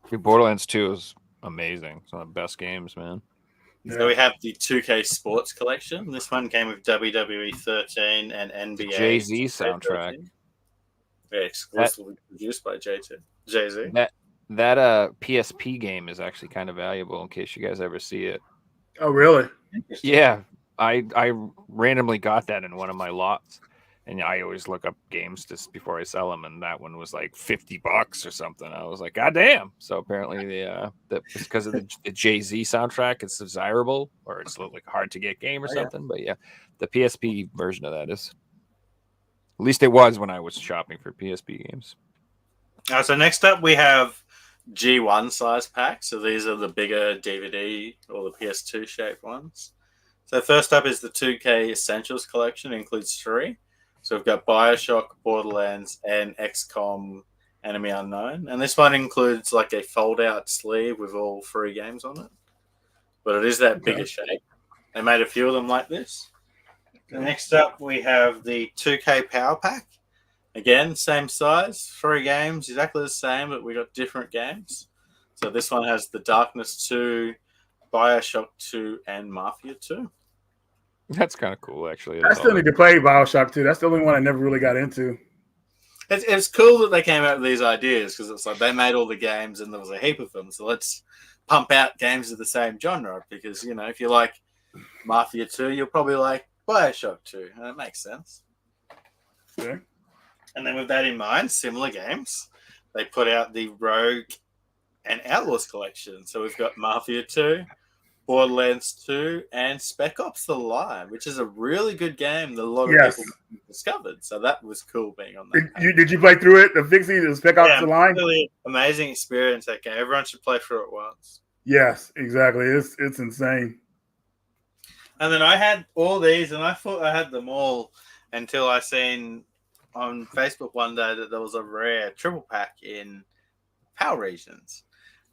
S2: Borderlands 2 is amazing. It's one of the best games, man.
S3: So we have the 2K Sports collection. This one came with WWE 13 and NBA.
S2: Jay-Z soundtrack.
S3: Yeah, exclusively produced by Jay-Z.
S2: That PSP game is actually kind of valuable in case you guys ever see it.
S4: Oh, really?
S2: Yeah, I randomly got that in one of my lots, and I always look up games just before I sell them, and that one was like $50 or something. I was like, God damn! So apparently it's because of the Jay-Z soundtrack, it's desirable, or it's like hard to get game or something. But yeah, the PSP version of that is, at least it was when I was shopping for PSP games.
S3: So next up we have G1 size packs. So these are the bigger DVD or the PS2 shaped ones. So first up is the 2K Essentials collection. It includes 3. So we've got BioShock, Borderlands, and XCOM Enemy Unknown. And this one includes like a fold-out sleeve with all 3 games on it. But it is that bigger shape. They made a few of them like this. Next up, we have the 2K Power Pack. Again, same size, 3 games, exactly the same, but we got different games. So this one has the Darkness 2, Bioshock 2, and Mafia 2.
S2: That's kind of cool, actually.
S4: I still need to play Bioshock 2. That's the only one I never really got into.
S3: It's cool that they came out with these ideas because it's like they made all the games and there was a heap of them. So let's pump out games of the same genre because, you know, if you like Mafia 2, you'll probably like Bioshock 2. And it makes sense.
S4: Okay.
S3: And then with that in mind, similar games, they put out the Rogue and Outlaws collection. So we've got Mafia 2, Borderlands 2, and Spec Ops The Line, which is a really good game that a lot of people discovered. So that was cool being on that.
S4: Did you play through it? The Fixie, the Spec Ops The Line?
S3: Really amazing experience, that game. Everyone should play through it once.
S4: Yes, exactly. It's insane.
S3: And then I had all these, and I thought I had them all until I seen on Facebook one day that there was a rare triple pack in Power Regions.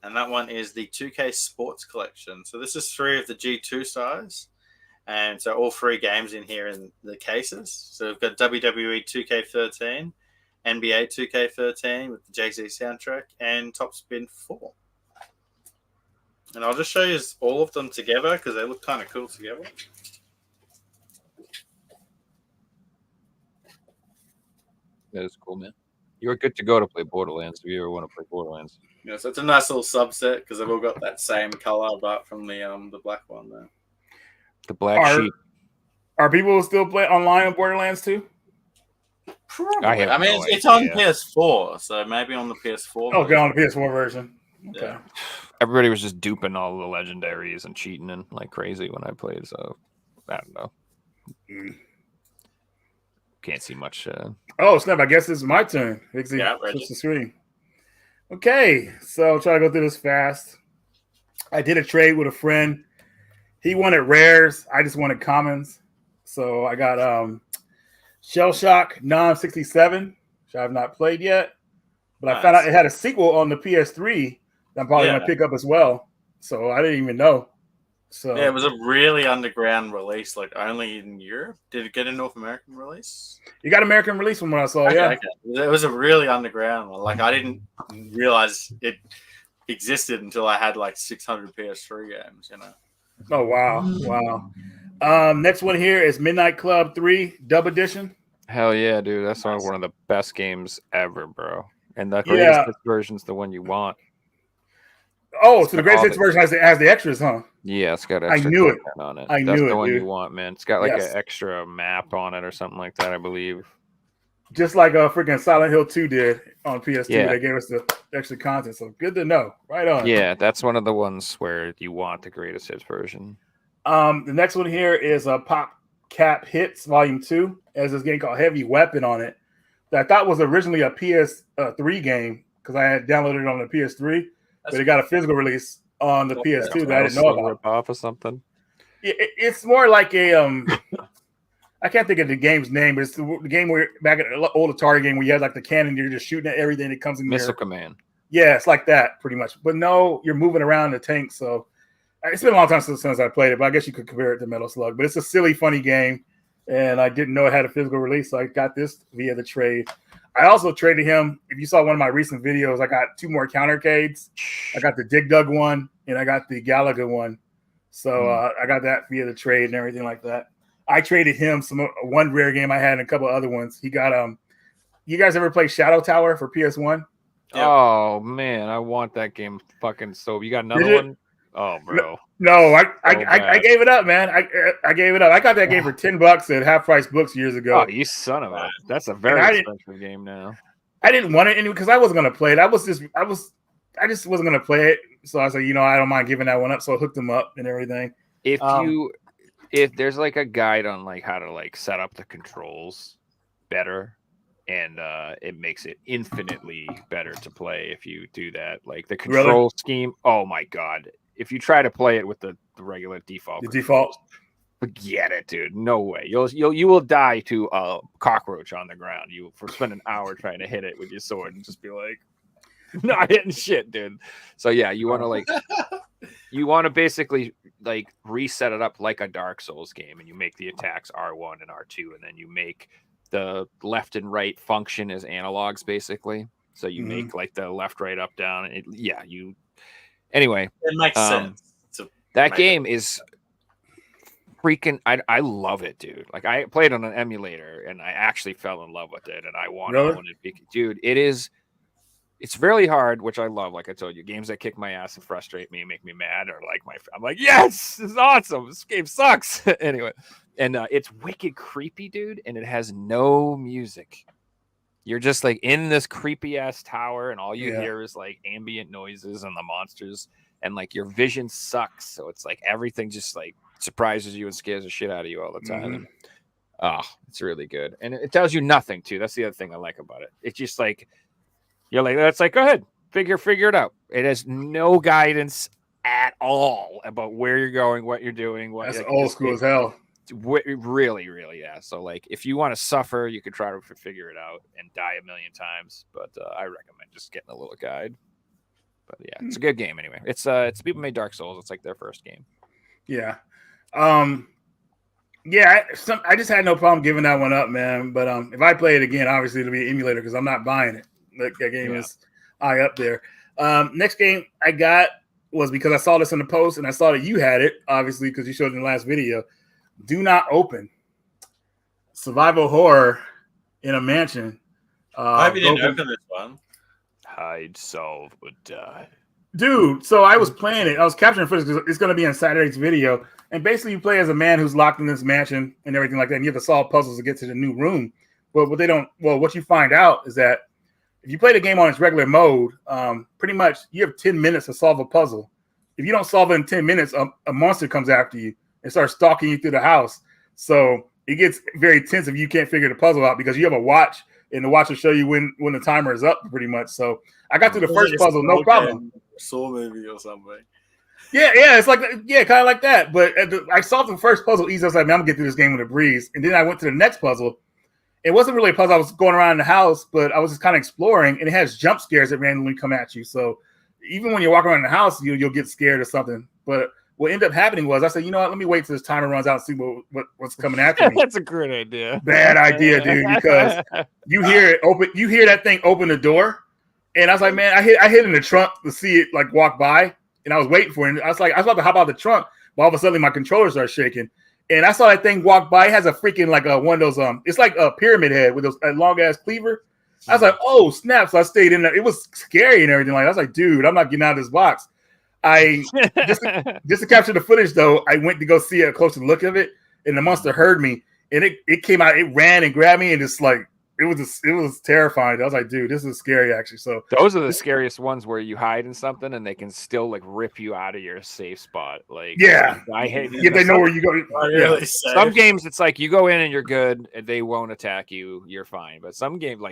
S3: And that one is the 2K Sports Collection. So this is 3 of the G2 size. And so all 3 games in here in the cases. So we've got WWE 2K13, NBA 2K13 with the Jay-Z soundtrack, and Top Spin 4. And I'll just show you all of them together because they look kind of cool together.
S2: That is cool, man. You're good to go to play Borderlands if you ever want to play Borderlands.
S3: Yeah, so it's a nice little subset because they've all got that same color, but from the black one there.
S2: The Black Sheep.
S4: Are people still play online on Borderlands 2?
S3: Probably.
S2: I mean,
S3: it's on PS4, so maybe on the PS4.
S4: Okay, on the PS4 version. Okay.
S3: Yeah.
S2: Everybody was just duping all the legendaries and cheating and like crazy when I played, so I don't know. Can't see much.
S4: Oh, snap. I guess it's my turn.
S3: Yeah, Reggie.
S4: Switch the screen. Okay, so try to go through this fast. I did a trade with a friend. He wanted rares. I just wanted commons. So I got Shell Shock 967, which I have not played yet. But I found out it had a sequel on the PS3 that I'm probably going to pick up as well. So I didn't even know. So
S3: yeah, it was a really underground release, like only in Europe. Did it get a North American release?
S4: You got American release from what I saw, yeah.
S3: Okay. It was a really underground one. Like I didn't realize it existed until I had like 600 PS3 games, you know.
S4: Oh wow. Next one here is Midnight Club 3 Dub Edition.
S2: Hell yeah, dude. That's one of the best games ever, bro. And the greatest version's the one you want.
S4: Oh, so the greatest hits version has the extras, huh?
S2: Yeah, it's got extra
S4: content
S2: on it.
S4: That's
S2: the one
S4: dude.
S2: you want, man. It's got like an extra map on it or something like that, I believe.
S4: Just like freaking Silent Hill 2 did on PS2. Yeah. They gave us the extra content. So good to know. Right on.
S2: Yeah, that's one of the ones where you want the greatest hits version.
S4: The next one here is a Pop Cap Hits Volume 2. As this game called Heavy Weapon on it. That I thought was originally a PS3 game because I had downloaded it on the PS3. But it got a physical release on the PS2 that I didn't know about.
S2: Rip off or something.
S4: It's more like a I can't think of the game's name, but it's the game where back at the old Atari game where you had like the cannon, you're just shooting at everything that comes in
S2: Missile
S4: there.
S2: Command.
S4: Yeah, it's like that pretty much. But no, you're moving around the tank. So it's been a long time since I played it, but I guess you could compare it to Metal Slug. But it's a silly, funny game, and I didn't know it had a physical release, so I got this via the trade. I also traded him. If you saw one of my recent videos, I got 2 more countercades. I got the Dig Dug one, and I got the Galaga one. So I got that via the trade and everything like that. I traded him one rare game I had and a couple other ones. He got you guys ever play Shadow Tower for PS1?
S2: Oh man, I want that game fucking so. You got another one? Oh, bro.
S4: No, I gave it up, man. I gave it up. I got that game for $10 at Half Price Books years ago.
S2: Oh, you son of a! That's a very expensive game now.
S4: I didn't want it because I wasn't gonna play it. I just wasn't gonna play it. So I said, I don't mind giving that one up. So I hooked them up and everything.
S2: If there's like a guide on like how to like set up the controls better, and it makes it infinitely better to play if you do that. Like the control scheme. Oh my god. If you try to play it with the regular default, forget it, dude. No way. You will die to a cockroach on the ground. You for spend an hour trying to hit it with your sword and just be like, not hitting shit, dude. So yeah, you want to like you want to basically like reset it up like a Dark Souls game, and you make the attacks R1 and R2, and then you make the left and right function as analogs, basically. So you make like the left, right, up, down. Anyway,
S3: It makes sense.
S2: That game is freaking. I love it, dude. Like I played on an emulator, and I actually fell in love with it, and I want to own it, dude. It is. It's really hard, which I love. Like I told you, games that kick my ass and frustrate me and make me mad are like I'm like, yes, this is awesome. This game sucks. Anyway, and it's wicked creepy, dude, and it has no music. You're just like in this creepy ass tower, and all you hear is like ambient noises and the monsters, and like your vision sucks. So it's like everything just like surprises you and scares the shit out of you all the time. And, it's really good, and it tells you nothing too. That's the other thing I like about it. It's just like. You're like, that's like, go ahead, figure it out. It has no guidance at all about where you're going, what you're doing.
S4: That's old school as hell.
S2: Really, really, yeah. So, like, if you want to suffer, you could try to figure it out and die a million times. But I recommend just getting a little guide. But yeah, it's a good game anyway. It's people made Dark Souls. It's like their first game.
S4: Yeah. Yeah, I just had no problem giving that one up, man. But if I play it again, obviously it'll be an emulator because I'm not buying it. That game is high up there. Next game I got was because I saw this in the post and I saw that you had it, obviously, because you showed it in the last video. Do Not Open. Survival horror in a mansion.
S3: I hope you didn't open this one.
S2: Hide, solve, or die.
S4: Dude, so I was playing it. I was capturing footage because it's going to be in Saturday's video. And basically you play as a man who's locked in this mansion and everything like that. And you have to solve puzzles to get to the new room. But what you find out is that if you play the game on its regular mode, pretty much you have 10 minutes to solve a puzzle. If you don't solve it in 10 minutes, a monster comes after you and starts stalking you through the house. So it gets very tense if you can't figure the puzzle out because you have a watch, and the watch will show you when the timer is up, pretty much. So I got through the first puzzle, no problem.
S3: Saw movie or something.
S4: Yeah, it's like kind of like that. But I solved the first puzzle easy. I was like, man, I'm gonna get through this game with a breeze. And then I went to the next puzzle. It wasn't really a puzzle. I was going around the house, but I was just kind of exploring, and it has jump scares that randomly come at you. So even when you're walking around the house, you'll get scared or something. But what ended up happening was I said, you know what? Let me wait till this timer runs out and see what's coming after me.
S2: That's a great idea.
S4: Bad idea, dude, because you hear it open. You hear that thing open the door, and I was like, man, I hit in the trunk to see it like walk by, and I was waiting for it. I was about to hop out the trunk, but all of a sudden my controller started shaking. And I saw that thing walk by. It has a freaking like one of those it's like a pyramid head with a long ass cleaver. I was like, oh snap! So I stayed in there. It was scary and everything. Like I was like, dude, I'm not getting out of this box. I just to capture the footage though. I went to go see a closer look of it, and the monster heard me, and it came out. It ran and grabbed me, and just like it was terrifying. I was like, dude, this is scary actually. So
S2: those are the scariest ones where you hide in something and they can still like rip you out of your safe spot. Like I hate.
S4: Yeah, they know where you go.
S2: Some games it's like you go in and you're good, and they won't attack you. You're fine. But some games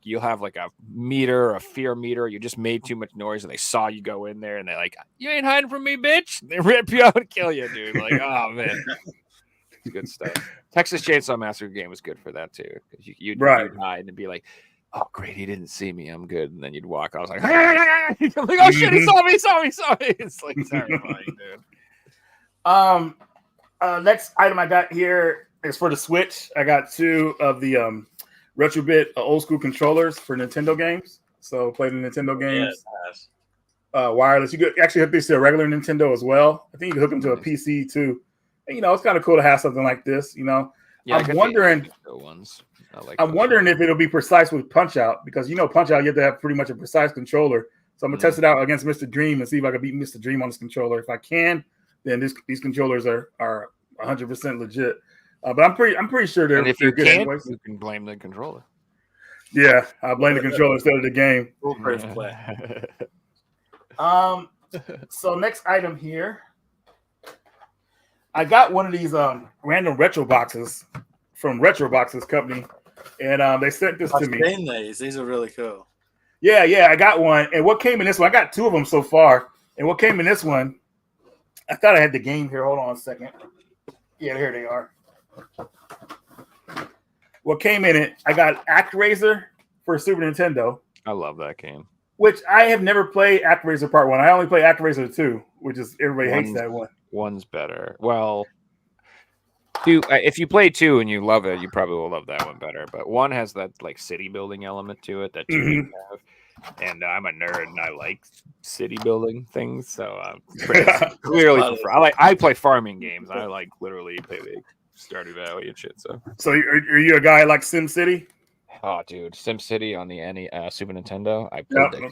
S2: you'll have like a meter, a fear meter. You just made too much noise, and they saw you go in there, and they're like, "You ain't hiding from me, bitch!" They rip you out and kill you, dude. Like, oh man. Good stuff. Texas Chainsaw Massacre game was good for that too, because you'd hide and be like, "Oh, great, he didn't see me. I'm good." And then you'd walk. I was like, I'm like, "Oh shit, he saw me! It's like terrifying, dude."
S4: Next item I got here is for the Switch. I got 2 of the Retrobit old school controllers for Nintendo games. So play the Nintendo games.
S3: Yes.
S4: Wireless. You could actually hook these to a regular Nintendo as well. I think you can hook them to a PC too. And, it's kind of cool to have something like this. Yeah, I'm wondering if it'll be precise with Punch Out, because Punch Out you have to have pretty much a precise controller. So I'm gonna test it out against Mr. Dream and see if I can beat Mr. Dream on this controller. If I can, then these controllers are 100% legit. But I'm pretty sure they're.
S2: And if you
S4: good
S2: can't,
S4: anyways.
S2: you can blame the controller.
S4: Yeah, I'll blame the controller instead of the game.
S3: Foolproof play.
S4: So next item here. I got one of these random retro boxes from Retro Boxes Company, and they sent this to me.
S3: I've seen these. These are really cool.
S4: Yeah, I got one. And what came in this one? I got 2 of them so far. And what came in this one? I thought I had the game here. Hold on a second. Yeah, here they are. What came in it? I got ActRaiser for Super Nintendo.
S2: I love that game.
S4: which I have never played ActRaiser Part 1. I only play ActRaiser 2, which is everybody hates that one.
S2: One's better. Well, if you play 2 and you love it, you probably will love that one better. But 1 has that like city building element to it that 2 doesn't have. And I'm a nerd and I like city building things, so clearly prefer. I play farming games. I like literally play Stardew Valley and shit.
S4: So are you a guy like SimCity?
S2: Oh, dude, SimCity on the Super Nintendo. I played the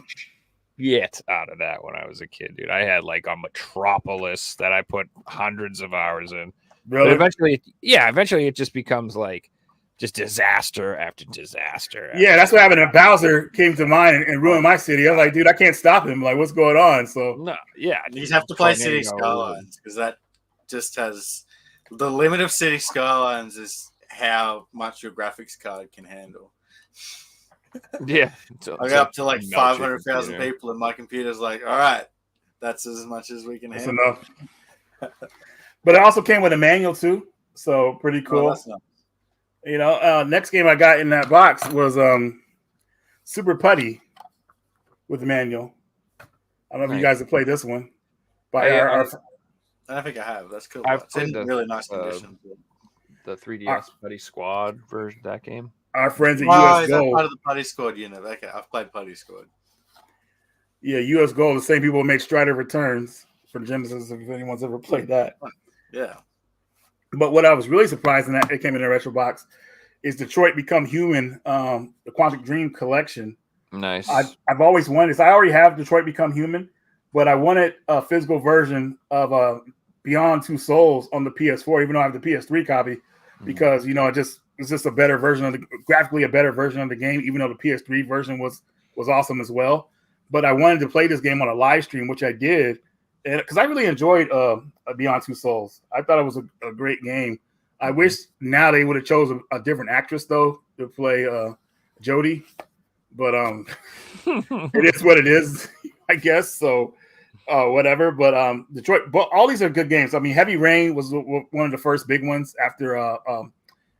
S2: shit out of that when I was a kid, dude. I had like a Metropolis that I put hundreds of hours in.
S4: Really?
S2: But eventually it just becomes like just disaster after disaster.
S4: Yeah, that's what happened. Bowser came to mind and ruined my city. I was like, dude, I can't stop him. Like, what's going on? So
S2: no, yeah,
S3: you have to play City Skylines because that just has the limit of City Skylines is how much your graphics card can handle.
S2: Yeah,
S3: I got up to like 500,000 people, and my computer's like, all right, that's as much as we can handle.
S4: Enough. But it also came with a manual too, so pretty cool.
S3: That's nice.
S4: You know, next game I got in that box was Super Putty with the manual. I don't know if you guys have played this one. But
S3: I don't think I have. That's cool.
S2: I've
S3: played in really nice condition.
S2: The 3DS Putty Squad version of that game.
S4: Our friends at US
S3: Gold.
S4: Gold.
S3: Part of the Putty Squad unit. Okay, I've played Putty Squad.
S4: Yeah, US Gold, the same people who make Strider Returns for Genesis, if anyone's ever played that.
S3: Yeah.
S4: But what I was really surprised in that it came in a retro box is Detroit Become Human, the Quantic Dream collection.
S2: Nice.
S4: I've always wanted this. I already have Detroit Become Human, but I wanted a physical version of Beyond Two Souls on the PS4, even though I have the PS3 copy, because it's just a better version graphically a better version of the game, even though the PS3 version was awesome as well. But I wanted to play this game on a live stream, which I did. And because I really enjoyed Beyond Two Souls, I thought it was a great game. I wish now they would have chosen a different actress though to play Jodie, but it is what it is, I guess. So whatever. But Detroit, but all these are good games. I mean, Heavy Rain was one of the first big ones after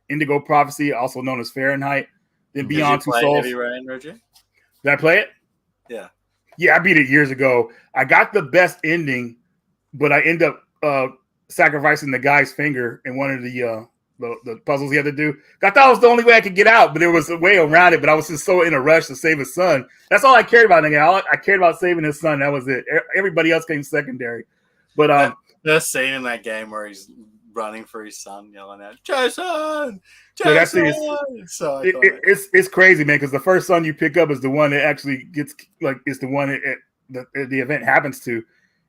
S4: Indigo Prophecy, also known as Fahrenheit. Then Beyond Two Souls.
S3: Heavy Rain, Reggie?
S4: Did I play it?
S3: Yeah.
S4: Yeah, I beat it years ago. I got the best ending, but I end up sacrificing the guy's finger in one of the puzzles he had to do. I thought it was the only way I could get out, but there was a way around it. But I was just so in a rush to save his son. That's all I cared about. I cared about saving his son. That was it. Everybody else came secondary. But
S3: the scene in that game where he's running for his son, yelling out, "Jason,
S4: Jason!" It's crazy, man. Because the first son you pick up is the one that actually gets it's the one the event happens to,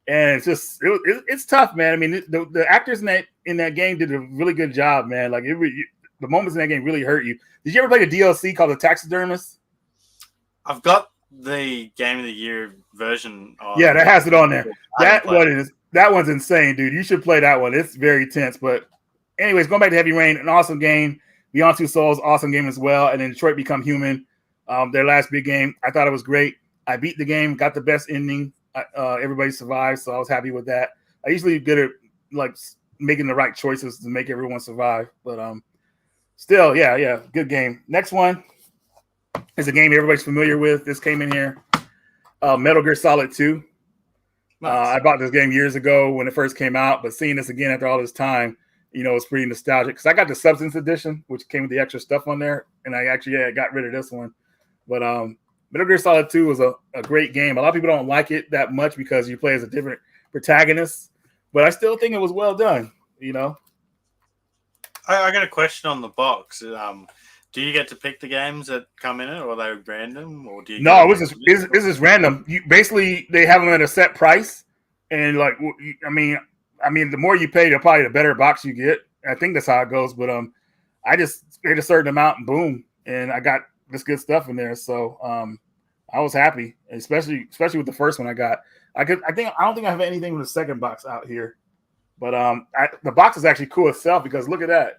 S4: and it's just it's tough, man. I mean, the actors in that game did a really good job, man. Like the moments in that game really hurt you. Did you ever play the DLC called The Taxidermist?
S3: I've got the Game of the Year version.
S4: Yeah, that has it on there. That one's insane, dude. You should play that one. It's very tense. But anyways, going back to Heavy Rain, an awesome game. Beyond Two Souls, awesome game as well. And then Detroit Become Human, their last big game. I thought it was great. I beat the game, got the best ending. Everybody survived, so I was happy with that. I usually good at making the right choices to make everyone survive. But still, yeah, good game. Next one is a game everybody's familiar with. This came in here. Metal Gear Solid 2. I bought this game years ago when it first came out, but seeing this again after all this time, it's pretty nostalgic. Because I got the Substance Edition, which came with the extra stuff on there, and I actually got rid of this one. But Metal Gear Solid 2 was a great game. A lot of people don't like it that much because you play as a different protagonist, but I still think it was well done.
S3: I got a question on the box. Do you get to pick the games that come in it, or are they random, or do you?
S4: No, this is random. Basically, they have them at a set price, and I mean, the more you pay, probably the better box you get. I think that's how it goes. But I just paid a certain amount, and boom, and I got this good stuff in there. So I was happy, especially with the first one I got. I don't think I have anything with the second box out here, but the box is actually cool itself because look at that,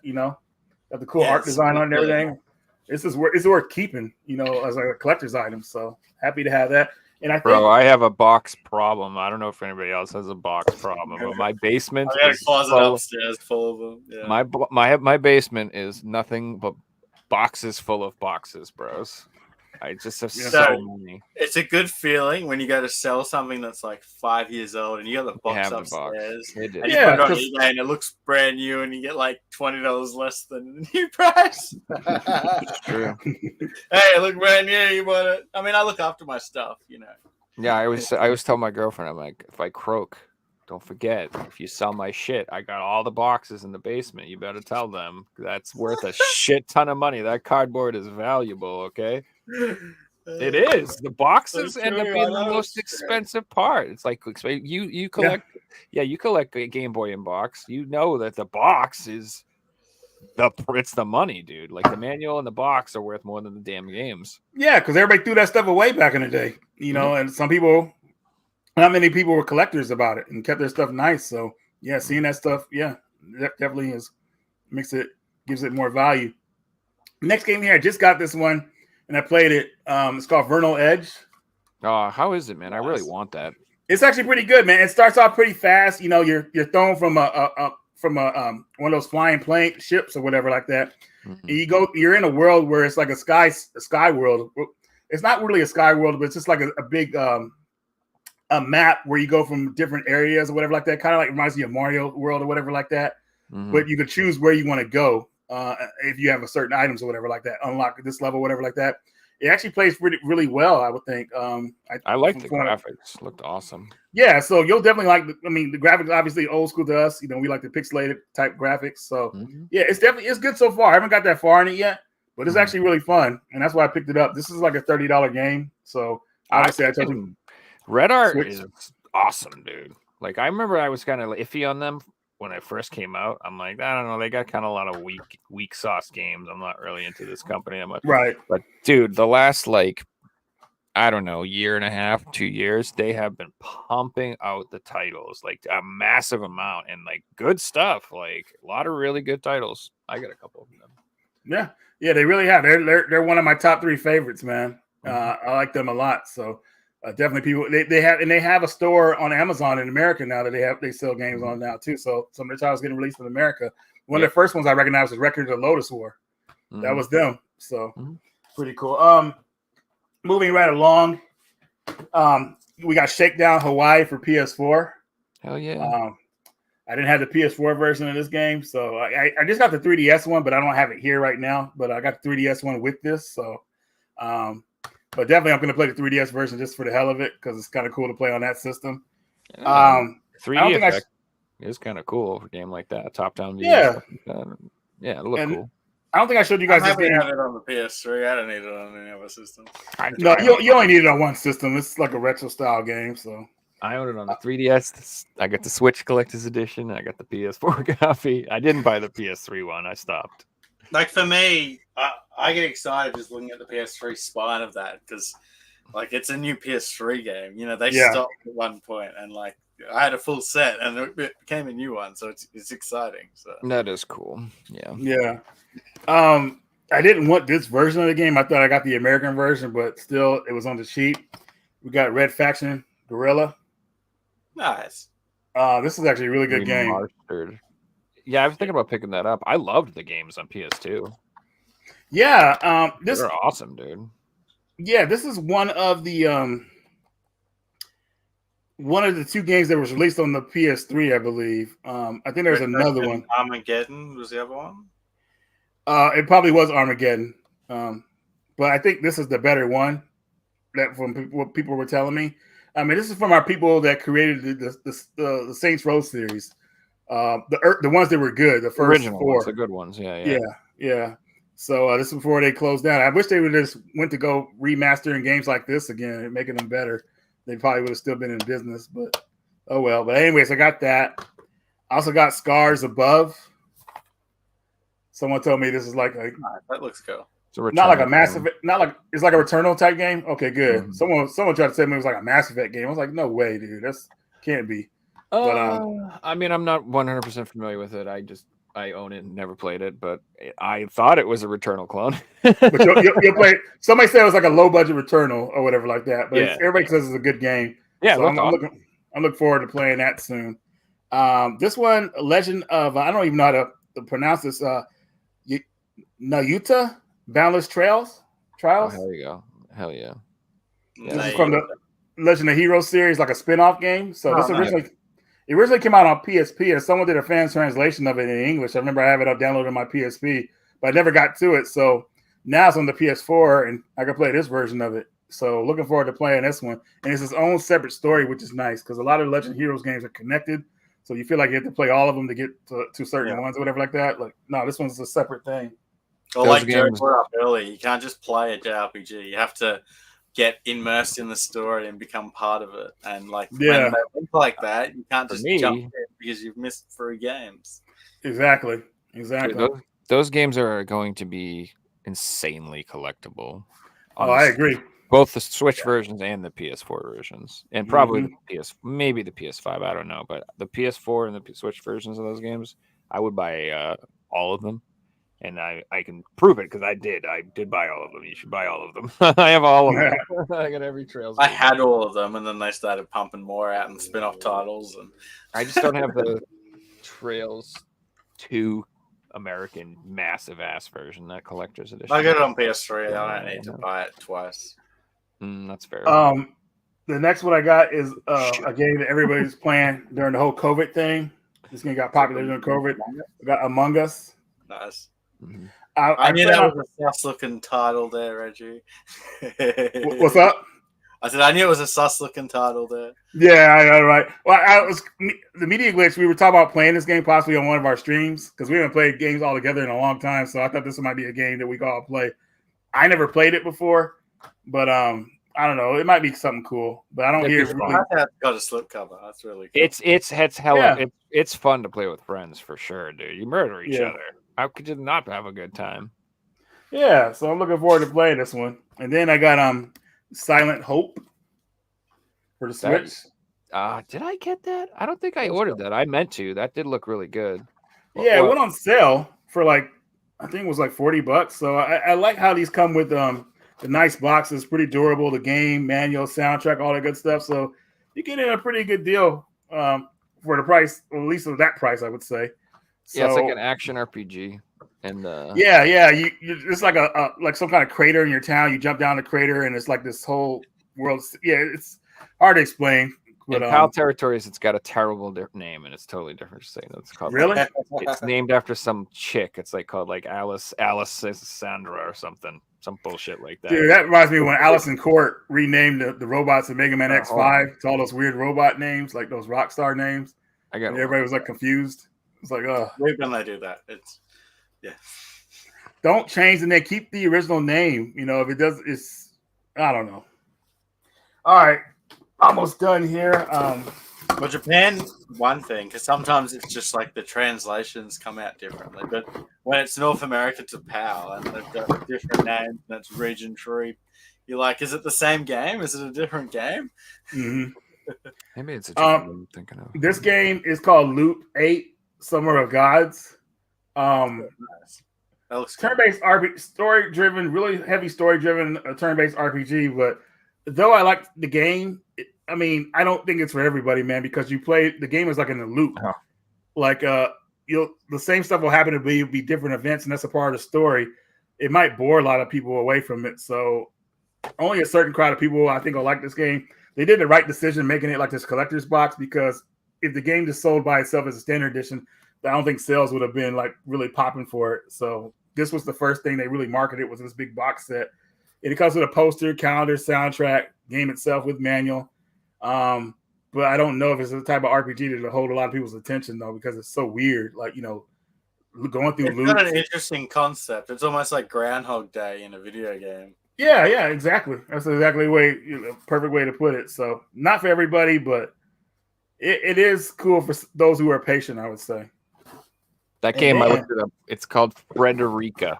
S4: got the cool art design on and everything. It's worth keeping, as a collector's item. So happy to have that. And
S2: I have a box problem. I don't know if anybody else has a box problem, but my basement
S3: I got a closet upstairs full of them. Yeah.
S2: My basement is nothing but boxes full of boxes, bros. I just have
S4: Yeah.
S2: so many.
S3: It's a good feeling when you go to sell something that's like 5 years old and you got the box
S2: have the
S3: upstairs.
S2: box. It
S3: And
S2: is.
S3: you put it on
S4: 'cause-
S3: eBay and it looks brand new and you get like $20 less than the new price.
S2: It's true.
S3: Hey, it looked brand new. You bought it. I mean, I look after my stuff, you know.
S2: Yeah, I always tell my girlfriend, I'm like, if I croak, don't forget, if you sell my shit, I got all the boxes in the basement. You better tell them that's worth a shit ton of money. That cardboard is valuable, okay? It is. The boxes end up being the most expensive part. It's like you collect, you collect a Game Boy in box. You know that the box is it's the money, dude. Like the manual and the box are worth more than the damn games.
S4: Yeah, because everybody threw that stuff away back in the day, you know, and some people, not many people were collectors about it and kept their stuff nice. So yeah, seeing that stuff, definitely gives it more value. Next game here, I just got this one and I played it. It's called Vernal Edge.
S2: Oh, how is it, man? I really want that.
S4: It's actually pretty good, man. It starts off pretty fast. You know, you're thrown from one of those flying plane ships or whatever like that.
S2: Mhm.
S4: And you're in a world where it's like a sky world. It's not really a sky world, but it's just like a big a map where you go from different areas or whatever like that. Kind of like reminds you of Mario World or whatever like that.
S2: Mhm.
S4: But you could choose where you want to go if you have a certain items or whatever like that. Unlock this level, whatever like that. It actually plays really well, I would think.
S2: I like the graphics. Looked awesome.
S4: Yeah, so you'll definitely like. The graphics obviously old school to us. You know, we like the pixelated type graphics. So yeah, it's good so far. I haven't got that far in it yet, but it's actually really fun, and that's why I picked it up. This is like a $30 game, so obviously I told you.
S2: Red Art
S4: Switch.
S2: is awesome, dude. Like I remember I was kind of iffy on them when it first came out. I'm like, I don't know, they got kind of a lot of weak sauce games. I'm not really into this company that much.
S4: Right.
S2: But dude, the last I don't know, year and a half, 2 years, they have been pumping out the titles, like a massive amount and like good stuff, like a lot of really good titles. I got a couple of them.
S4: Yeah, they really have. They're one of my top 3 favorites, man. I like them a lot. So definitely people they have a store on Amazon in America now that they sell games on now too. So some of their titles getting released in America. One of the first ones I recognized was Record of the Lotus War. That was them. So pretty cool. Moving right along, we got Shakedown Hawaii for PS4.
S2: Hell yeah.
S4: I didn't have the PS4 version of this game, so I just got the 3DS one, but I don't have it here right now. But I got the 3DS one with this, so but definitely I'm going to play the 3DS version just for the hell of it because it's kind of cool to play on that system.
S2: 3D effect is kind of cool for a game like that, top-down view.
S4: Yeah,
S2: yeah, it look cool.
S4: I don't think I showed you guys this game.
S3: I have it on the PS3. I don't need it on any other system.
S4: No, you only need it on one system. It's like a retro style game, so.
S2: I own it on the 3DS. I got the Switch Collector's Edition. I got the PS4 copy. I didn't buy the PS3 one. I stopped.
S3: Like for me, I get excited just looking at the PS3 spine of that because, like, it's a new PS3 game. You know, they stopped at one point and like I had a full set and it became a new one, so it's exciting. So
S2: that is cool.
S4: Yeah. I didn't want this version of the game. I thought I got the American version, but still, it was on the cheap. We got Red Faction Guerrilla.
S3: Nice.
S4: This is actually a really good game.
S2: Yeah, I was thinking about picking that up. I loved the games on PS2.
S4: Yeah,
S2: they're awesome, dude.
S4: Yeah, this is one of the 2 games that was released on the PS3, I believe. I think there's another one.
S3: Armageddon was the other one.
S4: It probably was Armageddon, but I think this is the better one. That from what people were telling me. I mean, this is from our people that created the Saints Row series. The ones that were good, the first
S2: original
S4: 4,
S2: ones, the good ones.
S4: Yeah. So this is before they closed down. I wish they would just went to go remastering games like this again and making them better. They probably would have still been in business, but oh well. But anyways, I got that. I also got Scars Above. Someone told me this is like
S3: that looks cool.
S4: Not like a Mass Effect, not like it's like a Returnal type game. Okay, good. Someone tried to tell me it was like a Mass Effect game. I was like, no way, dude. That's can't be. But
S2: I mean, I'm not 100% familiar with it. I own it and never played it, but I thought it was a Returnal clone.
S4: But you'll play. Somebody said it was like a low budget Returnal or whatever like that. But everybody says it's a good game.
S2: Yeah,
S4: so I'm looking forward to playing that soon. This one, Legend of I don't even know how to pronounce this. Nayuta Boundless Trials.
S2: Oh, there you go. Hell yeah.
S3: Yeah,
S4: This is from the Legend of Heroes series, like a spin-off game. So this originally came out on PSP, and someone did a fan translation of it in English. I remember I have it up downloaded on my PSP, but I never got to it. So now it's on the PS4, and I can play this version of it. So looking forward to playing this one. And it's its own separate story, which is nice because a lot of Legend of Heroes games are connected. So you feel like you have to play all of them to get to certain ones or whatever like that. Like, no, this one's a separate thing.
S3: Or like Joe brought up earlier, you can't just play a JRPG. You have to get immersed in the story and become part of it. And like when they think like that, you can't just jump in because you've missed 3 games.
S4: Exactly.
S2: Dude, those games are going to be insanely collectible.
S4: Oh, I agree.
S2: Both the Switch versions and the PS4 versions, and probably maybe the PS5. I don't know, but the PS4 and the Switch versions of those games, I would buy all of them, and I can prove it because I did. I did buy all of them. You should buy all of them. I have all of them. I got every Trails.
S3: I had all of them, and then they started pumping more out in spin-off titles, and
S2: I just don't have the Trails 2 American massive ass version, that collector's edition.
S3: I got it on PS3. I don't need to buy it twice.
S2: That's fair.
S4: The next one I got is a game that everybody's playing during the whole COVID thing. This game got popular during COVID. We got Among Us.
S3: Nice.
S2: Mm-hmm.
S3: I knew that was a sus-looking title there, Reggie.
S4: What's up?
S3: I said I knew it was a sus-looking title there.
S4: Yeah, I know, right. Well, the media glitch. We were talking about playing this game possibly on one of our streams because we haven't played games all together in a long time. So I thought this might be a game that we could all play. I never played it before, but I don't know. It might be something cool, but I don't hear.
S3: I've got a slipcover. That's really cool.
S2: It's fun to play with friends for sure, dude. You murder each other. How could you not have a good time?
S4: Yeah, so I'm looking forward to playing this one. And then I got Silent Hope for the Switch.
S2: Did I get that? I don't think I ordered that. I meant to. That did look really good.
S4: Yeah, it went on sale for I think it was like $40. So I like how these come with the nice boxes, pretty durable, the game, manual, soundtrack, all that good stuff. So you get in a pretty good deal for the price, or at least of that price, I would say. So,
S2: yeah, it's like an action RPG. And
S4: it's like like some kind of crater in your town. You jump down the crater, and it's like this whole world. Yeah, it's hard to explain. But
S2: in PAL Territories, it's got a terrible name, and it's totally different. It's called
S4: really.
S2: It's named after some chick. It's called Alice Sandra or something, some bullshit like that.
S4: Dude, that reminds me when Allison Court renamed the robots in Mega Man X5 to all those weird robot names, like those rock star names. Everybody was like confused. It's like,
S3: when they do that,
S4: don't change the name. Keep the original name. If it does, I don't know. All right. Almost done here.
S3: Well, Japan, one thing, because sometimes it's just like the translations come out differently. But when it's North America to PAL and they've got different names and it's region 3, you're like, is it the same game? Is it a different game?
S4: Mm-hmm.
S2: Maybe it's a different one I'm thinking of.
S4: This game is called Loop 8, Summer of Gods.
S3: Nice.
S4: Turn-based RPG, story-driven, really heavy story-driven turn-based RPG. But though I like the game, I don't think it's for everybody, man. Because the game is like in a loop.
S2: Oh.
S4: Like the same stuff will happen to be different events, and that's a part of the story. It might bore a lot of people away from it. So only a certain crowd of people I think will like this game. They did the right decision making it like this collector's box, because if the game just sold by itself as a standard edition, I don't think sales would have been like really popping for it. So this was the first thing they really marketed, was this big box set. And it comes with a poster, calendar, soundtrack, game itself with manual. But I don't know if it's the type of RPG that'll hold a lot of people's attention though, because it's so weird. Like, going through loops.
S3: It's got an interesting concept. It's almost like Groundhog Day in a video game.
S4: Yeah, exactly. That's exactly the perfect way to put it. So not for everybody, but it is cool for those who are patient, I would say.
S2: That game, I looked it up. It's called Frederica.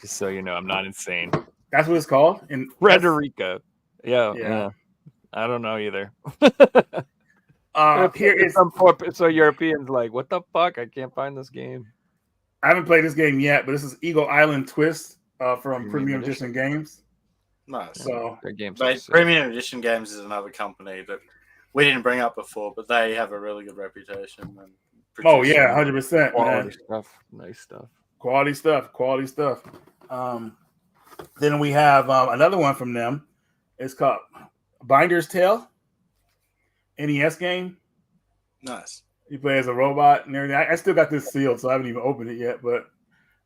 S2: Just so you know, I'm not insane.
S4: That's what it's called?
S2: Frederica. Yeah. I don't know either.
S4: Here is
S2: so Europeans like, what the fuck? I can't find this game.
S4: I haven't played this game yet, but this is Eagle Island Twist from Premium Edition Games.
S3: Nice.
S4: So
S2: their games.
S3: Premium Edition Games is another company that we didn't bring up before, but they have a really good reputation. And
S4: 100%.
S2: Quality stuff. Nice stuff.
S4: Quality stuff. Then we have another one from them, It's called Binder's Tale, NES game.
S3: Nice.
S4: You play as a robot and everything. I still got this sealed, so I haven't even opened it yet. But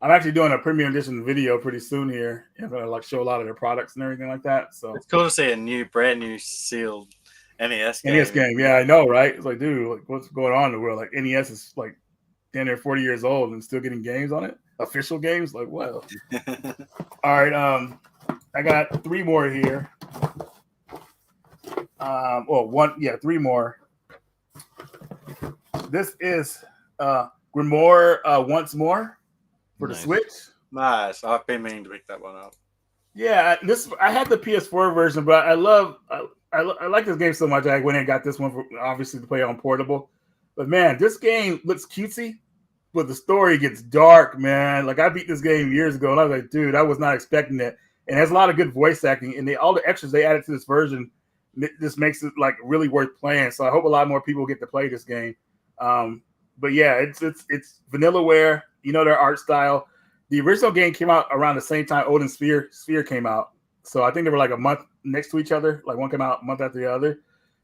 S4: I'm actually doing a premium edition video pretty soon here. I'm gonna like show a lot of their products and everything like that. So
S3: It's cool to see a brand new sealed NES game.
S4: NES game, yeah, I know, right? It's like, dude, like what's going on in the world? Like NES is like 10 or 40 years old and still getting games on it, official games. Like, wow. All right, I got 3 more here. Three more. This is Grimoire Once More for the
S2: Nice.
S4: Switch.
S3: Nice. I've been meaning to pick that one up.
S4: Yeah, I had the PS4 version, but I like this game so much. I went and got this one for obviously to play on portable. But man, this game looks cutesy, but the story gets dark, man. Like I beat this game years ago, and I was like, dude, I was not expecting it. And it has a lot of good voice acting, and all the extras they added to this version, this makes it like really worth playing. So I hope a lot more people get to play this game. But yeah, it's Vanillaware. You know their art style. The original game came out around the same time Odin Sphere came out. So I think they were like a month next to each other. Like one came out a month after the other.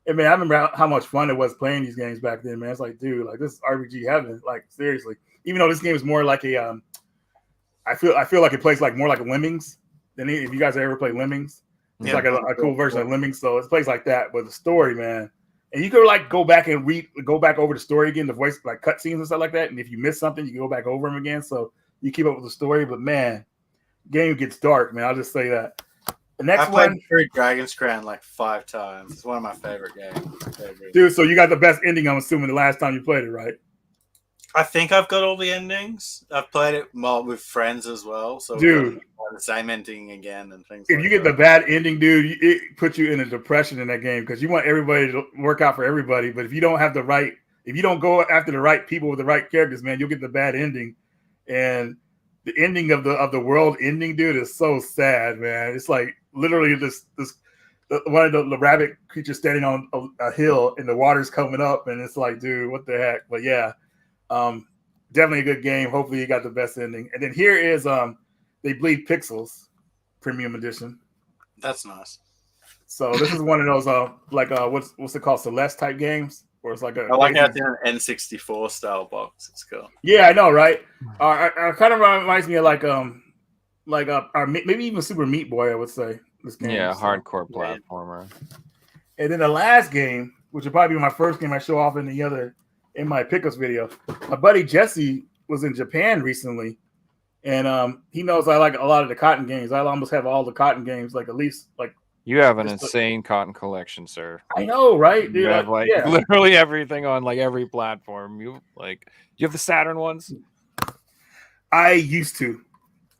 S4: And man, I remember how much fun it was playing these games back then, man. It's like, dude, like this is RPG heaven. Like seriously. Even though this game is more like a I feel like it plays like more like Lemmings than if you guys ever played Lemmings. It's
S3: Yeah.
S4: like a cool version of Lemmings. So it plays like that. But the story, man. And you could like go back over the story again, the voice like cutscenes and stuff like that. And if you miss something, you can go back over them again. So you keep up with the story, but man, game gets dark, man. I'll just say that. The next
S3: I played
S4: one,
S3: through Dragon's Crown like 5 times. It's one of my favorite games.
S4: dude. So you got the best ending, I'm assuming, the last time you played it, right?
S3: I think I've got all the endings. I've played it with friends as well, so
S4: Dude,
S3: we've got the same ending again and things.
S4: if
S3: like
S4: you get
S3: that.
S4: the bad ending, dude, it puts you in a depression in that game because you want everybody to work out for everybody. But if you don't go after the right people with the right characters, man, you'll get the bad ending. And the ending of the world ending, dude, is so sad, man. It's like literally one of the rabbit creatures standing on a hill and the water's coming up, and it's like, dude, what the heck? But yeah, definitely a good game. Hopefully, you got the best ending. And then here is They Bleed Pixels Premium Edition.
S3: That's nice.
S4: So this is one of those what's it called, Celeste type games, where it's like
S3: I like how it's in an N64 style box. It's cool.
S4: Yeah, I know, right? Kind of reminds me of maybe even Super Meat Boy, I would say. This game,
S2: Yeah,
S4: so.
S2: hardcore platformer.
S4: And then the last game, which will probably be my first game I show off in my pickups video. My buddy Jesse was in Japan recently, and he knows I like a lot of the Cotton games. I almost have all the Cotton games, like at least like.
S2: You have an insane cotton collection, sir.
S4: I know, right? Dude,
S2: You have like
S4: yeah.
S2: literally everything on like every platform. You have the Saturn ones?
S4: I used to,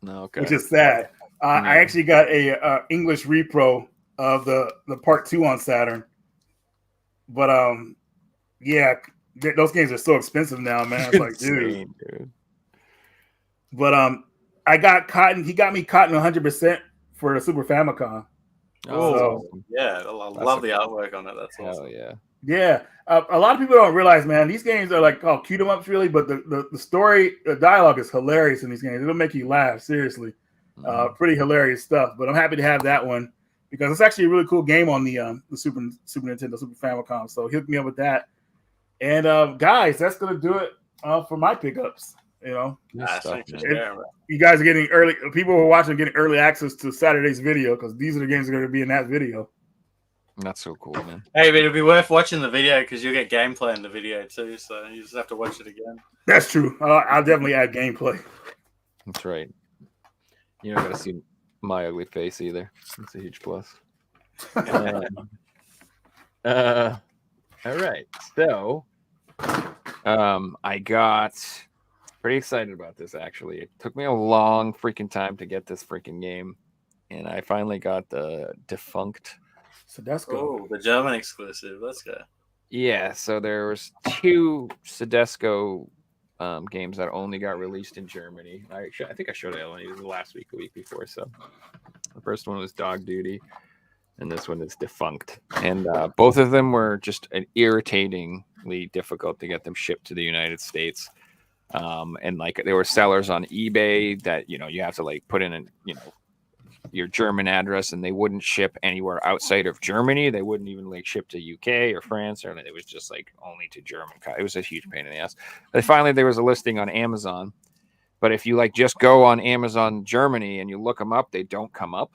S2: No, okay.
S4: which is sad. I actually got a English repro of the part 2 on Saturn, but yeah, those games are so expensive now, man. It's like, dude. But I got Cotton. He got me Cotton 100% for the Super Famicom.
S2: Oh,
S3: Yeah, I love the artwork on it. That's awesome.
S2: hell yeah.
S4: Yeah, a lot of people don't realize, man, these games are like cute 'em ups, really, but the story, the dialogue is hilarious in these games. It'll make you laugh, seriously. Pretty hilarious stuff. But I'm happy to have that one because it's actually a really cool game on the Super Nintendo, Super Famicom. So hook me up with that. And guys, that's gonna do it for my pickups. You know, you guys are getting early. People who are watching are getting early access to Saturday's video because these are the games that are going to be in that video.
S2: That's so cool, man.
S3: Hey, but it'll be worth watching the video because you'll get gameplay in the video too. So you just have to watch it again.
S4: That's true. I'll definitely add gameplay.
S2: That's right. You don't got to see my ugly face either. That's a huge plus. All right. So, I got pretty excited about this, actually. It took me a long freaking time to get this freaking game, and I finally got the Defunct.
S4: Sedesco.
S3: Oh, the German exclusive. Let's go.
S2: Yeah, so there was 2 Sedesco games that only got released in Germany. I think I showed it last week, the week before. So the first one was Dog Duty, and this one is Defunct. And both of them were just irritatingly difficult to get them shipped to the United States. And like there were sellers on eBay that you have to like put in your German address, and they wouldn't ship anywhere outside of Germany. They wouldn't even like ship to UK or France, or anything. It was just like only to German. It was a huge pain in the ass. But finally, there was a listing on Amazon. But if you like just go on Amazon Germany and you look them up, they don't come up.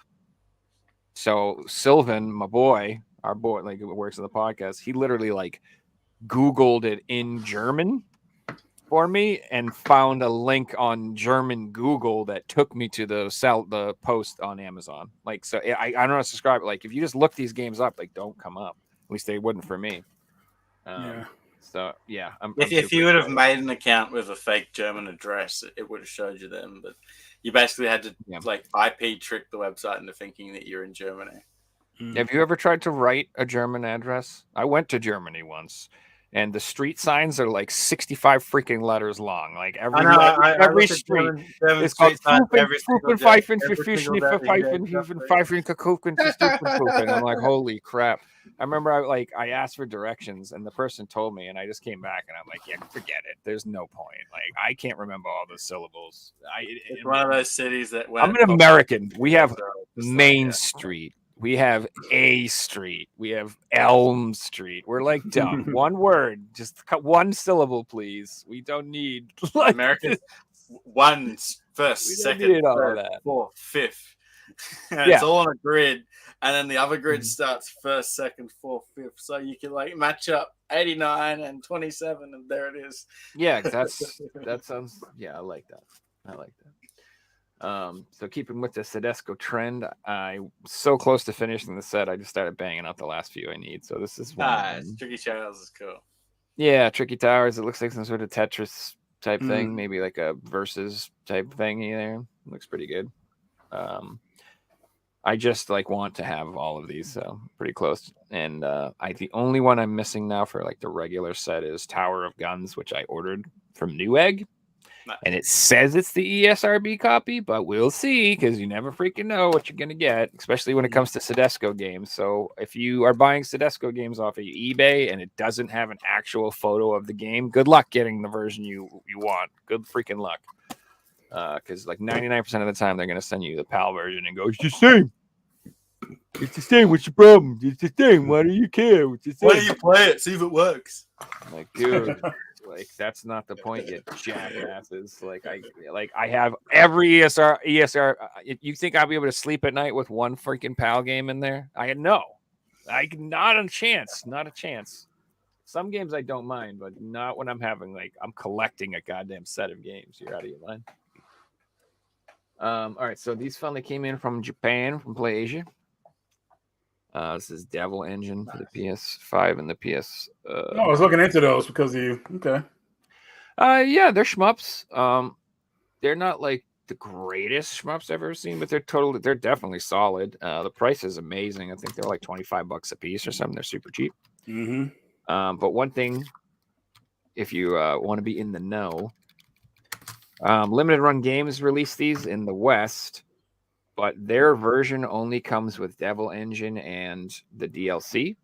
S2: So Sylvan, my boy, our boy, like who works on the podcast, he literally like Googled it in German for me and found a link on German Google that took me to the post on Amazon. Like, so I don't know how to describe it. Like, if you just look these games up, like, don't come up. At least they wouldn't for me.
S4: Yeah.
S2: So yeah,
S3: If you would have made an account with a fake German address, it would have showed you them. But you basically had to like IP trick the website into thinking that you're in Germany.
S2: Have you ever tried to write a German address? I went to Germany once, and the street signs are like 65 freaking letters long. Like every street is called and I'm like, holy crap. I remember I asked for directions and the person told me, and I just came back and I'm like, yeah, forget it. There's no point. Like, I can't remember all the syllables.
S3: It's one of those cities that
S2: I'm an American. We have Main Street. We have A Street. We have Elm Street. We're like dumb. One word, just cut one syllable, please. We don't need like
S3: American. One, first, second, third, fourth, fifth. It's all on a grid, and then the other grid starts first, second, fourth, fifth. So you can like match up 89 and 27, and there it is.
S2: Yeah, that sounds. Yeah, I like that. So keeping with the Sedesco trend, I'm so close to finishing the set. I just started banging out the last few I need. So this is one.
S3: Tricky Towers is cool.
S2: Yeah, Tricky Towers. It looks like some sort of Tetris type thing, maybe like a versus type thing either. Looks pretty good. I just like want to have all of these, so pretty close. And the only one I'm missing now for like the regular set is Tower of Guns, which I ordered from Newegg. And it says it's the ESRB copy, but we'll see, because you never freaking know what you're going to get, especially when it comes to Sedesco games. So if you are buying Sedesco games off of eBay and it doesn't have an actual photo of the game, good luck getting the version you want. Good freaking luck. Because like 99% of the time, they're going to send you the PAL version and go, it's the same. It's the same. What's your problem? It's the same. Why do you care? It's the same.
S3: Why don't you play it? See if it works.
S2: Like, dude. Like, that's not the point yet, jackasses. Like I have every ESR. You think I'll be able to sleep at night with one freaking PAL game in there? Not a chance. Some games I don't mind, but not when I'm collecting a goddamn set of games. You're out of your mind. All right, so these finally came in from Japan, from PlayAsia. This is Devil Engine for the PS5 and the PS.
S4: I was looking into those because of you. Okay.
S2: Yeah, they're shmups. They're not like the greatest shmups I've ever seen, but they're definitely solid. The price is amazing. I think they're like $25 a piece or something. They're super cheap.
S4: Mm-hmm.
S2: But one thing, if you want to be in the know, Limited Run Games released these in the West. But their version only comes with Devil Engine and the DLC.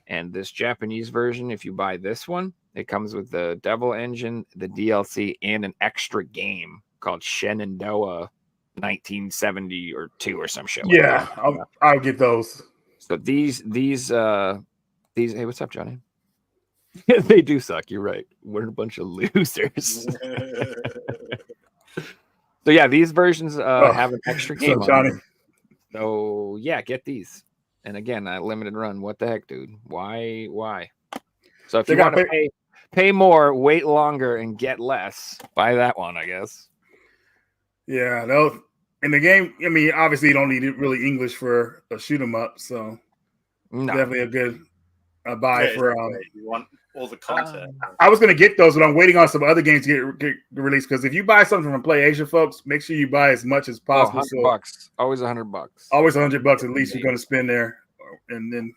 S2: And this Japanese version, if you buy this one, it comes with the Devil Engine, the DLC, and an extra game called Shenandoah 1970 or 2 or some shit.
S4: Yeah, I'll get those.
S2: So these hey, what's up, Johnny? They do suck. You're right. We're a bunch of losers. So yeah, these versions have an extra game on them. So yeah, get these. And again, limited run. What the heck, dude? Why? So if you want to pay more, wait longer, and get less, buy that one, I guess.
S4: Yeah, in the game. I mean, obviously, you don't need really English for a shoot 'em up, so definitely a good buy for.
S3: You want all the content.
S4: I was going to get those, but I'm waiting on some other games to get released. Because if you buy something from PlayAsia, folks, make sure you buy as much as possible.
S2: $100. Always $100.
S4: Always $100 at least you're going to spend there, and then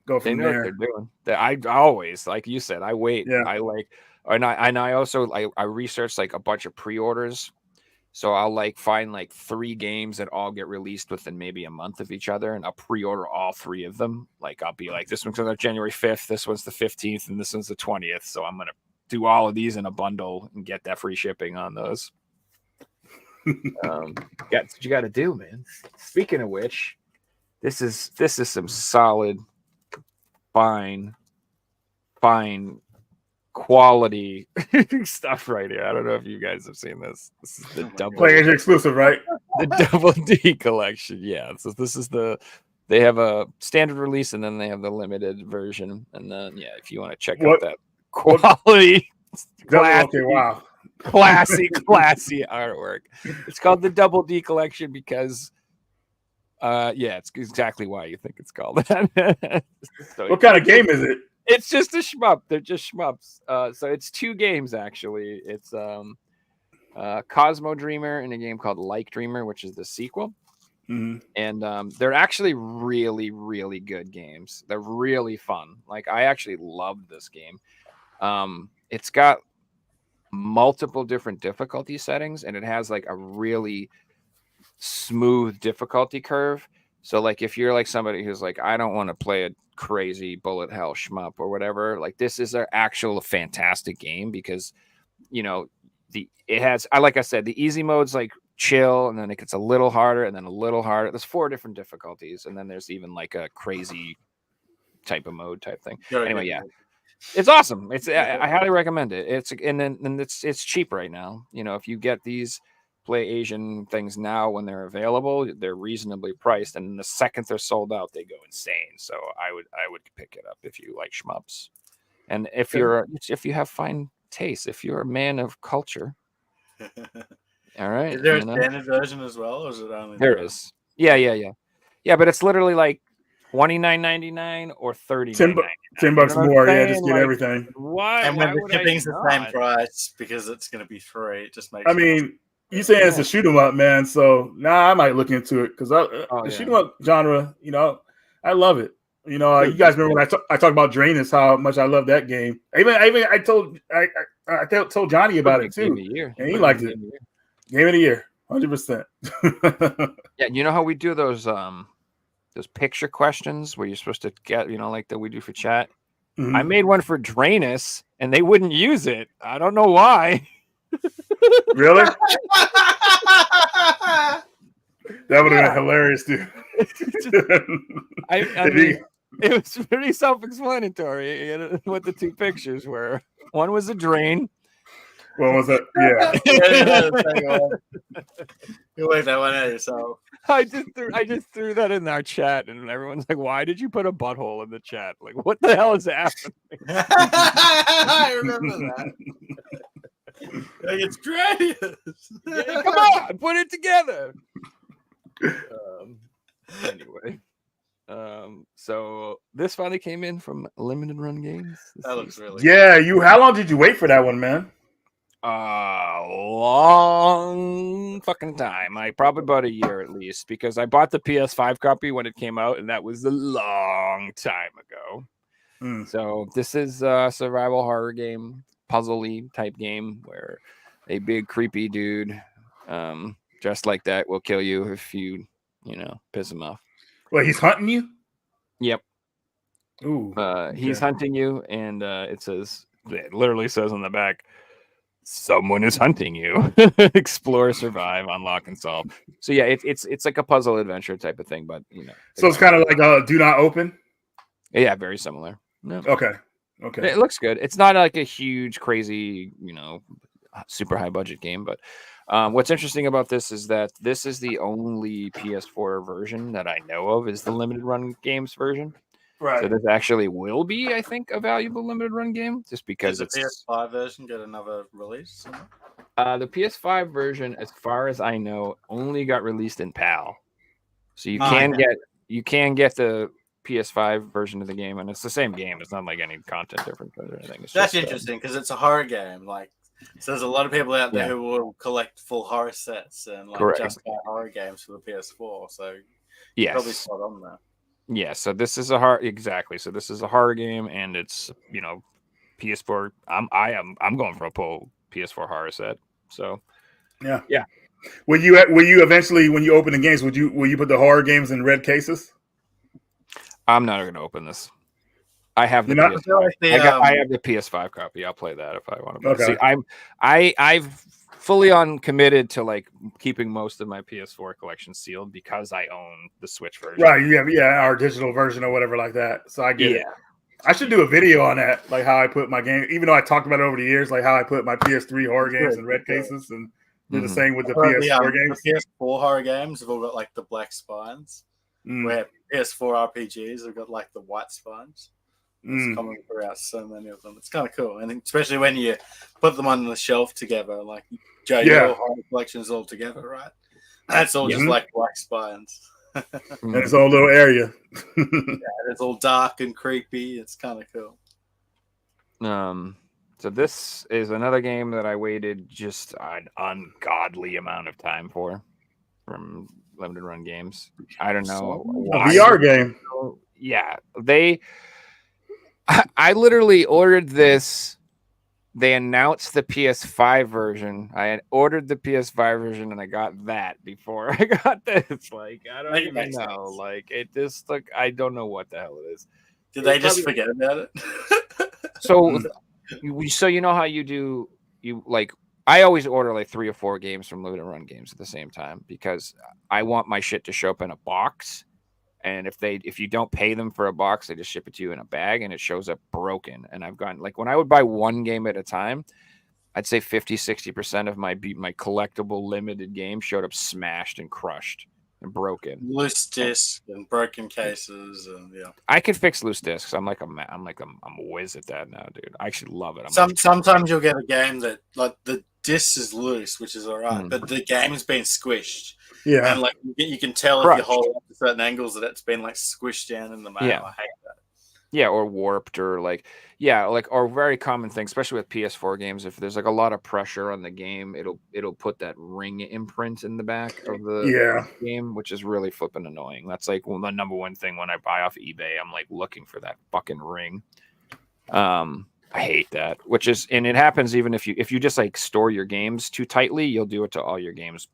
S4: go from there.
S2: What they're doing. I always, like you said, I wait.
S4: Yeah.
S2: I also I researched like a bunch of pre-orders. So I'll find 3 games that all get released within maybe a month of each other, and I'll pre-order all 3 of them. I'll be like, this one's on January 5th, this one's the 15th, and this one's the 20th. So I'm gonna do all of these in a bundle and get that free shipping on those. That's what you got to do, man. Speaking of which, this is some solid, fine quality stuff right here. I don't know if you guys have seen this. This is the
S4: PlayStation exclusive, right?
S2: the Double D collection. Yeah. So this is they have a standard release and then they have the limited version. And then if you want to check out that quality,
S4: Okay, wow.
S2: classy artwork. It's called the Double D collection because it's exactly why you think it's called that. So
S4: what kind of game is it?
S2: It's just a shmup. They're just shmups. So it's 2 games actually. It's Cosmo Dreamer and a game called Like Dreamer, which is the sequel.
S4: Mm-hmm.
S2: And they're actually really, really good games. They're really fun. Like I actually loved this game. It's got multiple different difficulty settings, and it has like a really smooth difficulty curve. So like if you're like somebody who's like, I don't want to play a crazy bullet hell shmup or whatever, like this is an actual fantastic game because it has, like I said, the easy mode's like chill, and then it gets a little harder and then a little harder. There's 4 different difficulties, and then there's even like a crazy type of mode type thing. Anyway, it's awesome. I highly recommend it. It's cheap right now. If you get these Play Asian things now when they're available, they're reasonably priced, and the second they're sold out, they go insane. So I would pick it up if you like shmups, and if you have fine taste, if you're a man of culture. All right.
S3: Is there a standard version as well, or is it only
S2: there is? Yeah, but it's literally like $29.99 or $39.99.
S4: $10 more. Yeah, just get everything.
S2: Why?
S3: And when the shipping's the same price because it's going to be free, it just makes.
S4: I mean, you saying it's a shoot 'em up, man. So now I might look into it because the shoot 'em up genre, I love it. You guys remember when I talked about Drainus, how much I love that game. I told Johnny about it too, and he liked it. Game of the year, 100%.
S2: Yeah, you know how we do those picture questions where you're supposed to get, like that we do for chat.
S4: Mm-hmm.
S2: I made one for Drainus, and they wouldn't use it. I don't know why.
S4: Really? That would have been hilarious, dude.
S2: I mean, it was pretty self-explanatory what the 2 pictures were. One was a drain.
S4: What was that? Yeah.
S3: You wait that one out yourself.
S2: I just threw that in our chat, and everyone's like, "Why did you put a butthole in the chat? Like, what the hell is happening?"
S3: I remember that. Like, it's great.
S2: Yeah, come on, put it together. Anyway, so this finally came in from Limited Run Games.
S3: That looks really
S4: good. How long did you wait for that one, man?
S2: Long fucking time. Probably about a year at least, because I bought the PS5 copy when it came out, and that was a long time ago. So this is a survival horror game, puzzle-y type game where a big creepy dude dressed like that will kill you if you piss him off.
S4: Well, he's hunting you?
S2: Yep.
S4: Ooh.
S2: He's hunting you, and it literally says on the back, someone is hunting you. Explore, survive, unlock, and solve. So yeah, it's like a puzzle adventure type of thing, but
S4: so it's kind of like Do Not Open.
S2: Yeah, very similar. No.
S4: Okay.
S2: It looks good. It's not like a huge, crazy, super high budget game, but what's interesting about this is that this is the only PS4 version that I know of is the Limited Run Games version.
S4: Right.
S2: So this actually will be, I think, a valuable Limited Run game, just because
S3: Does the PS5 version get another release?
S2: The PS5 version, as far as I know, only got released in PAL. So you can get the PS5 version of the game, and it's the same game. It's not like any content difference or anything.
S3: That's interesting because it's a horror game. So there's a lot of people out there who will collect full horror sets and just buy horror games for the PS4. So probably spot on there.
S2: Yeah, so this is a horror So this is a horror game, and it's PS4. I'm going for a full PS4 horror set. So
S4: yeah. Will you eventually, when you open the games, will you put the horror games in red cases?
S2: I'm not going to open this. I have the
S4: You're not-
S2: PS5.
S3: I feel like the,
S2: I have the PS5 copy. I'll play that if I want to.
S4: Okay.
S2: See, I've fully committed to like keeping most of my PS4 collection sealed because I own the Switch version.
S4: Right, you have our digital version or whatever like that. So I get it. I should do a video on that, like how I put my game. Even though I talked about it over the years, like how I put my PS3 horror games in red cases, and do the same with the PS4 games.
S3: The PS4 horror games have all got like the black spines, where PS4 RPGs have got like the white spines. It's common throughout so many of them. It's kind of cool, and especially when you put them on the shelf together, like your horror collection is all together, right? That's all just like black spines.
S4: And its own little area.
S3: It's all dark and creepy. It's kind of cool.
S2: So this is another game that I waited just an ungodly amount of time for from Limited Run Games. I don't know why.
S4: A VR game.
S2: Yeah, I literally ordered this. They announced the PS5 version. I had ordered the PS5 version and I got that before I got this. Like, I don't even know. Like, it just like I don't know what the hell it is.
S3: Did they just forget about it?
S2: So you know how you like I always order like 3 or 4 games from Limited Run Games at the same time because I want my shit to show up in a box. And if you don't pay them for a box, they just ship it to you in a bag and it shows up broken. And I've gotten like when I would buy one game at a time, I'd say 50-60% of my collectible limited game showed up smashed and crushed and broken.
S3: Loose discs and broken cases, and
S2: I could fix loose discs. I'm a whiz at that now, dude. I actually love it.
S3: Sometimes you'll get a game that like the disc is loose, which is all right, but the game's been squished.
S4: Yeah,
S3: and like you can tell if you hold it at certain angles that it's been like squished down in the mail.
S2: Yeah.
S3: I hate that.
S2: Yeah, or warped, or or very common thing, especially with PS4 games. If there's like a lot of pressure on the game, it'll put that ring imprint in the back of the game, which is really flipping annoying. That's like the number one thing when I buy off eBay. I'm like looking for that fucking ring. I hate that. And it happens even if you just like store your games too tightly, you'll do it to all your games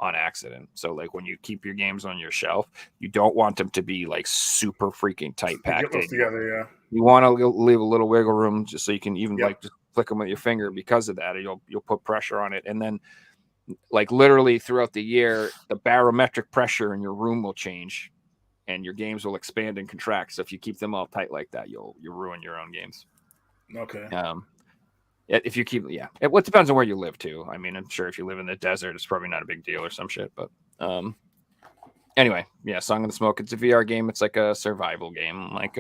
S2: on accident. So like when you keep your games on your shelf, you don't want them to be like super freaking tight packed
S4: together.
S2: You want to leave a little wiggle room just so you can even like just flick them with your finger. Because of that, you'll put pressure on it, and then like literally throughout the year, the barometric pressure in your room will change, and your games will expand and contract. So if you keep them all tight like that, you'll ruin your own games.
S4: Okay.
S2: If you keep, it depends on where you live too. I mean, I'm sure if you live in the desert, it's probably not a big deal or some shit. But anyway, Song in the Smoke. It's a VR game. It's like a survival game, like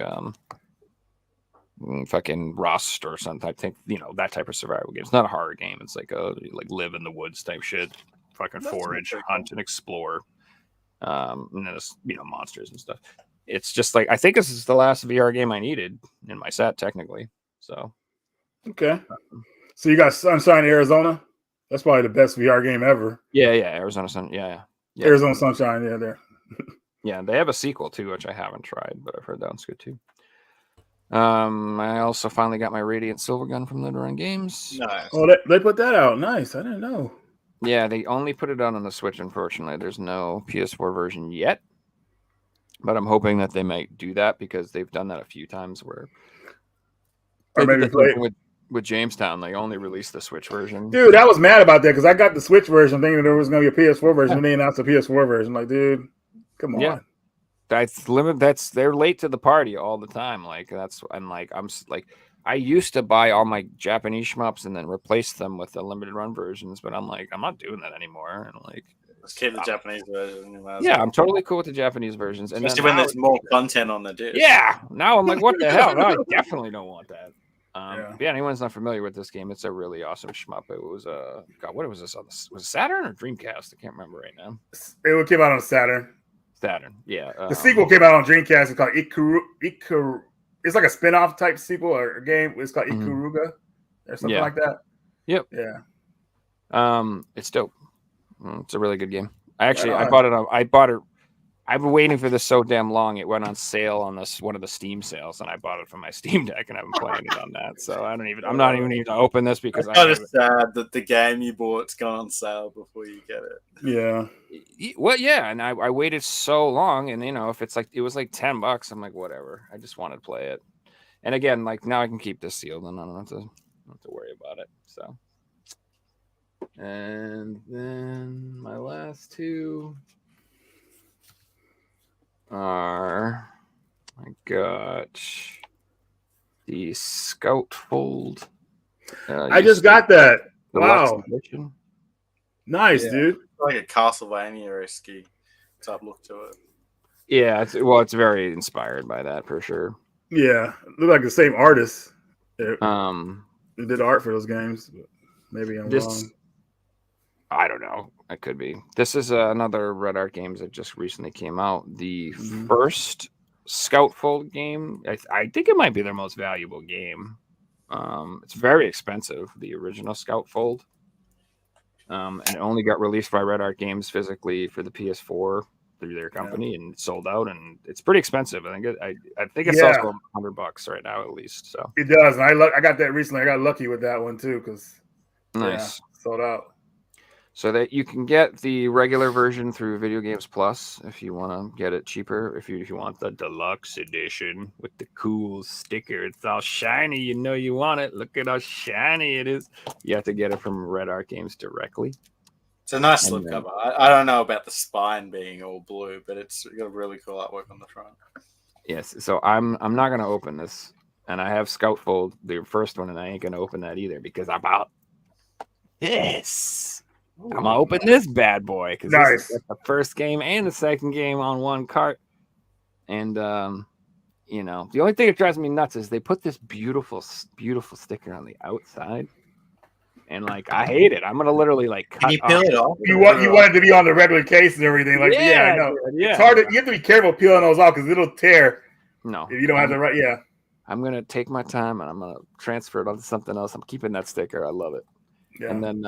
S2: fucking Rust or something. I think that type of survival game. It's not a horror game. It's like live in the woods type shit. Fucking forage, hunt, and explore. And then there's monsters and stuff. It's just like I think this is the last VR game I needed in my set technically. So.
S4: Okay. So you got Sunshine, Arizona. That's probably the best VR game ever.
S2: Yeah, Arizona Sun. Yeah.
S4: Arizona Sunshine. Yeah, there.
S2: Yeah, they have a sequel too, which I haven't tried, but I've heard that one's good too. I also finally got my Radiant Silver Gun from Limited Run Games.
S3: Nice.
S4: Oh, they put that out. Nice. I didn't know.
S2: Yeah, they only put it out on the Switch. Unfortunately, there's no PS4 version yet, but I'm hoping that they might do that because they've done that a few times where.
S4: Or maybe play
S2: with Jamestown, they only released the Switch version.
S4: Dude, I was mad about that because I got the Switch version thinking there was going to be a PS4 version, and they announced a PS4 version. Like, dude, come on.
S2: Yeah, they're late to the party all the time. Like I used to buy all my Japanese shmups and then replace them with the limited run versions, but I'm like, I'm not doing that anymore. And like,
S3: let's keep the Japanese version.
S2: Yeah, I'm totally cool with the Japanese versions, and
S3: especially when there's more content on the disc.
S2: Yeah, now I'm like, what the hell? No, I definitely don't want that. Anyone's not familiar with this game, it's a really awesome shmup. It was what was this on? Was it Saturn or Dreamcast? I can't remember right now.
S4: It came out on Saturn.
S2: Yeah.
S4: The sequel came out on Dreamcast. It's called Ikaru. It's like a spin-off type sequel or a game. It's called Ikaruga or something like that.
S2: Yep.
S4: Yeah.
S2: It's dope. It's a really good game. I bought it. I've been waiting for this so damn long. It went on sale on one of the Steam sales, and I bought it from my Steam Deck, and I've been playing it on that. So I'm not even to open this because
S3: I'm kind of sad that the game you bought's gone on sale before you get it.
S4: Yeah.
S2: Well, yeah, and I waited so long, and if it's like it was like $10, I'm like whatever. I just wanted to play it, And again, like now I can keep this sealed, and I don't have to worry about it. So, and then my last two are I got the Scout Fold.
S4: I just got that. Wow.
S2: Edition.
S4: Nice,
S3: Yeah.
S4: dude.
S3: Like a Castlevania-esque type look to it.
S2: Yeah, it's very inspired by that for sure.
S4: Yeah, look like the same artist.
S2: Um,
S4: Who did art for those games? Maybe I'm wrong.
S2: I don't know. It could be. This is another Red Art Games that just recently came out. The first Scout Fold game. I think it might be their most valuable game. It's very expensive. The original Scout Fold. And it only got released by Red Art Games physically for the PS4 through their company and sold out. And it's pretty expensive. I think it sells for $100 right now at least. So
S4: it does. And I got that recently. I got lucky with that one too because
S2: nice
S4: sold out.
S2: So that you can get the regular version through Video Games Plus if you want to get it cheaper. If you want the deluxe edition with the cool sticker, it's all shiny. You know you want it. Look at how shiny it is. You have to get it from Red Art Games directly.
S3: It's a nice slipcover. I don't know about the spine being all blue, but it's got a really cool artwork on the front.
S2: Yes. So I'm not gonna open this, and I have Scout Fold, the first one, and I ain't gonna open that either because I bought this. I'm gonna open this bad boy because this is the first game and the second game on one cart. And you know, the only thing that drives me nuts is they put this beautiful sticker on the outside, and like I hate it. I'm gonna literally like cut.
S3: Can you peel it off?
S4: You want it to be on the regular case and everything. Like I know.
S2: Yeah.
S4: It's hard. You have to be careful peeling those off because it'll tear.
S2: No,
S4: if you don't have the right. Yeah.
S2: I'm gonna take my time and I'm gonna transfer it onto something else. I'm keeping that sticker. I love it. Yeah. And then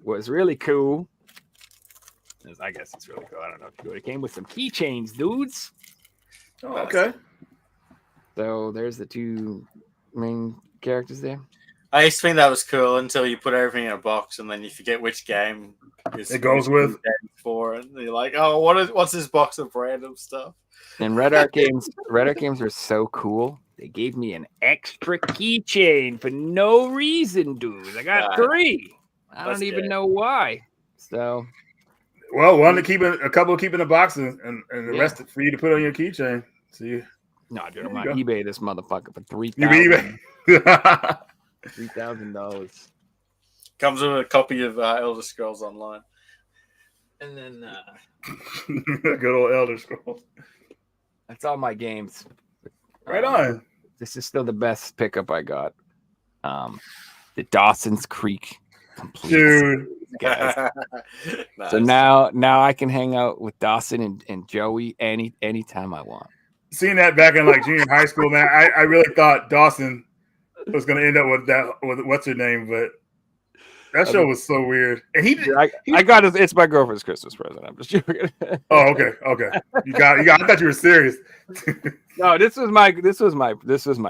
S2: what's really cool is, I guess it's really cool. I don't know if you it came with some keychains, dudes.
S4: Oh, okay.
S2: So there's the two main characters there.
S3: I used to think that was cool until you put everything in a box and then you forget which game
S4: it goes with
S3: for it. And you're like, oh, what's this box of random stuff?
S2: And Red Art Games are so cool. They gave me an extra keychain for no reason, dude. I got 3. I don't even know why. So,
S4: well, one to keep it, a couple keep in the box, and the rest for you to put on your keychain. So
S2: no, dude, I'm on eBay this motherfucker for
S4: $3,000.
S2: $3,000.
S3: Comes with a copy of Elder Scrolls Online,
S2: and then
S4: good old Elder Scrolls.
S2: That's all my games.
S4: Right on.
S2: This is still the best pickup I got. The Dawson's Creek complete.
S4: Dude.
S2: Nice. So now I can hang out with Dawson and Joey anytime I want.
S4: Seeing that back in like junior high school, man, I really thought Dawson was going to end up with what's her name, but that show was so weird. And
S2: I got it. It's my girlfriend's Christmas present. I'm just joking.
S4: Oh, okay. You got. I thought you were serious.
S2: No, this was my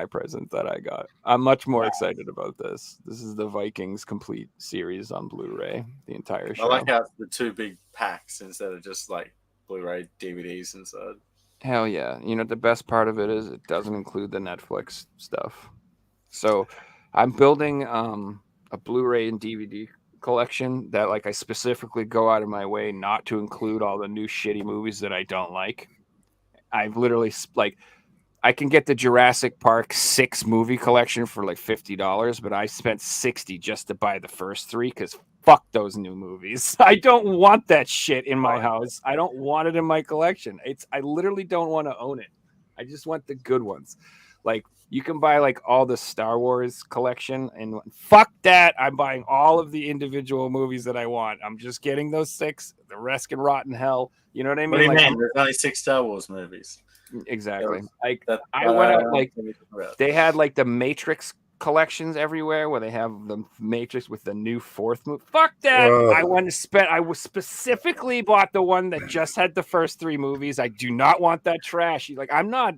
S2: present that I got. I'm much more excited about this. This is the Vikings complete series on Blu-ray, the entire show.
S3: I like how it's the 2 big packs instead of just like Blu-ray DVDs inside.
S2: Hell yeah. You know, the best part of it is it doesn't include the Netflix stuff. So I'm building a Blu-ray and DVD collection that like I specifically go out of my way not to include all the new shitty movies that I don't like. I've literally like I can get the Jurassic Park 6 movie collection for like $50, but I spent $60 just to buy the first 3 because fuck those new movies. I don't want that shit in my house. I don't want it in my collection. I literally don't want to own it. I just want the good ones. Like you can buy like all the Star Wars collection and fuck that. I'm buying all of the individual movies that I want. I'm just getting those 6. The rest can rot in hell. You know what I mean?
S3: What do you mean? There's only 6 Star Wars movies.
S2: Exactly. Like I went out like they had like the Matrix collections everywhere where they have the Matrix with the new 4th movie. Fuck that. I was specifically bought the one that just had the first 3 movies. I do not want that trash. Like I'm not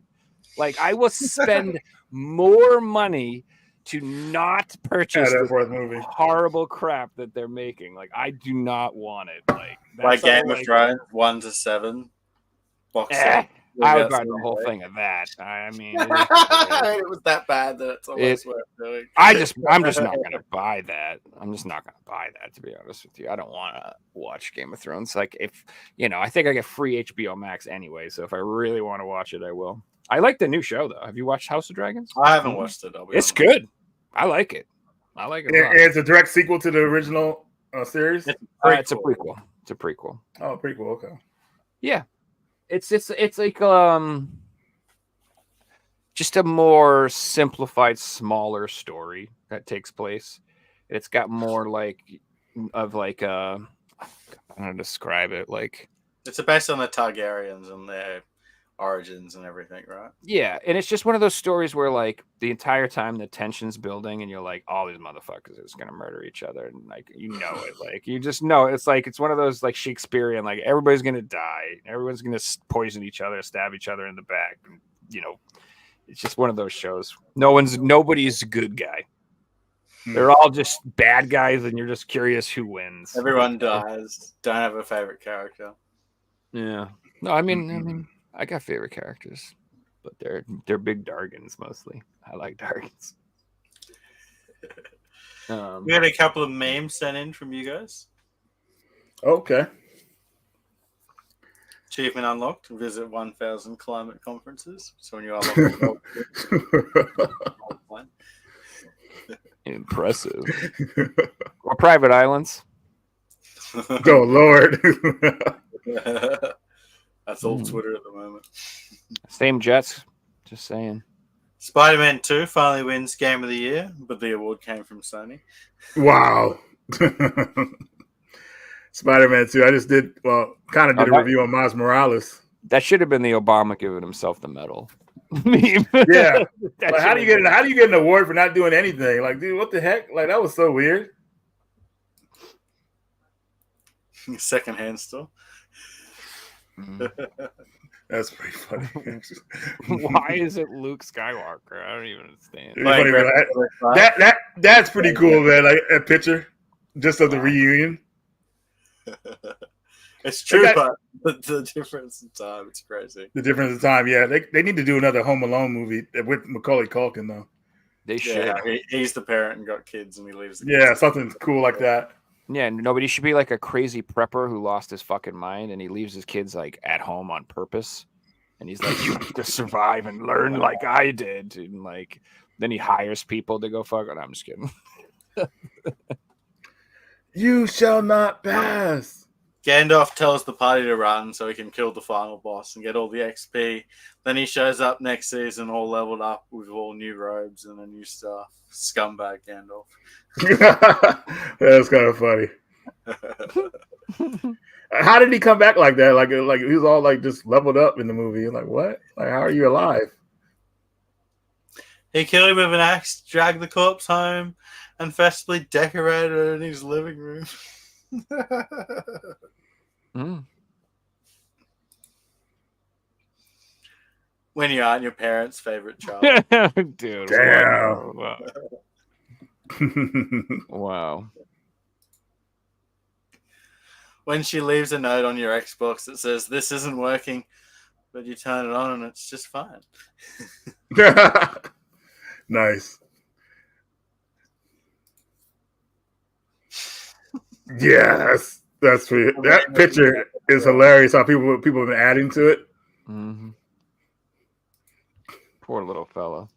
S2: like I will spend more money to not purchase the
S4: 4th movie.
S2: Horrible crap that they're making. Like I do not want it. Like
S3: Game of Thrones 1 to 7 box set.
S2: I would buy the whole thing of that. I mean, it is,
S3: It was that bad that it's almost worth doing.
S2: I'm just not gonna buy that. I'm just not gonna buy that, to be honest with you. I don't want to watch Game of Thrones. Like, if I think I get free HBO Max anyway. So if I really want to watch it, I will. I like the new show though. Have you watched House of Dragons?
S3: I haven't watched it.
S2: It's good. I like it. I like it.
S4: It's a direct sequel to the original series.
S2: It's a prequel. It's a prequel.
S4: Oh, prequel. Okay.
S2: Yeah, it's like just a more simplified, smaller story that takes place. It's got more I don't know how to describe it. Like,
S3: it's based on the Targaryens and their origins and everything, right?
S2: Yeah, and it's just one of those stories where like the entire time the tension's building and you're like, all these motherfuckers are just gonna murder each other, and like it, like you just know it's one of those like Shakespearean, like everybody's gonna die, everyone's gonna poison each other, stab each other in the back, and, it's just one of those shows. Nobody's a good guy. They're all just bad guys, and you're just curious who wins.
S3: Everyone dies. Don't have a favorite character.
S2: Yeah. No, I mean, I got favorite characters, but they're big Dargans mostly. I like Dargans.
S3: We had a couple of memes sent in from you guys.
S4: Okay.
S3: Achievement unlocked. Visit 1,000 climate conferences. So when you unlock
S2: Impressive. Or private islands.
S4: Oh Lord.
S3: That's all Twitter at the moment.
S2: Same Jets. Just saying.
S3: Spider-Man 2 finally wins Game of the Year, but the award came from Sony.
S4: Wow. Spider-Man 2. I just did a review on Miles Morales.
S2: That should have been the Obama giving himself the medal. Meme.
S4: Yeah. Like, how do you get an award for not doing anything? Like, dude, what the heck? Like, that was so weird.
S3: Secondhand still.
S4: That's pretty funny.
S2: Why is it Luke Skywalker? I don't even understand.
S4: That's pretty cool, man. Like a picture just of the reunion.
S3: It's true, but the difference in time, it's crazy.
S4: The difference in time, yeah. They need to do another Home Alone movie with Macaulay Culkin, though.
S2: They should.
S3: Yeah, he's the parent and got kids, and he leaves the
S4: kids. Something cool like that.
S2: Yeah, nobody should be like a crazy prepper who lost his fucking mind and he leaves his kids like at home on purpose. And he's like, you need to survive and learn like I did. And like, then he hires people to go fuck it. I'm just kidding.
S4: You shall not pass.
S3: Gandalf tells the party to run so he can kill the final boss and get all the XP. Then he shows up next season all leveled up with all new robes and a new stuff. Scumbag Gandalf.
S4: That's kind of funny. How did he come back like that? Like he was all like just leveled up in the movie. Like, what? Like, how are you alive?
S3: He killed him with an axe, dragged the corpse home, and festively decorated it in his living room. When you aren't your parents' favorite child.
S2: Dude.
S4: Damn.
S2: Wow.
S3: When she leaves a note on your Xbox that says, this isn't working, but you turn it on and it's just fine.
S4: Nice. Yes, that's sweet. That picture is hilarious. How people have been adding to it.
S2: Mm-hmm. Poor little fella.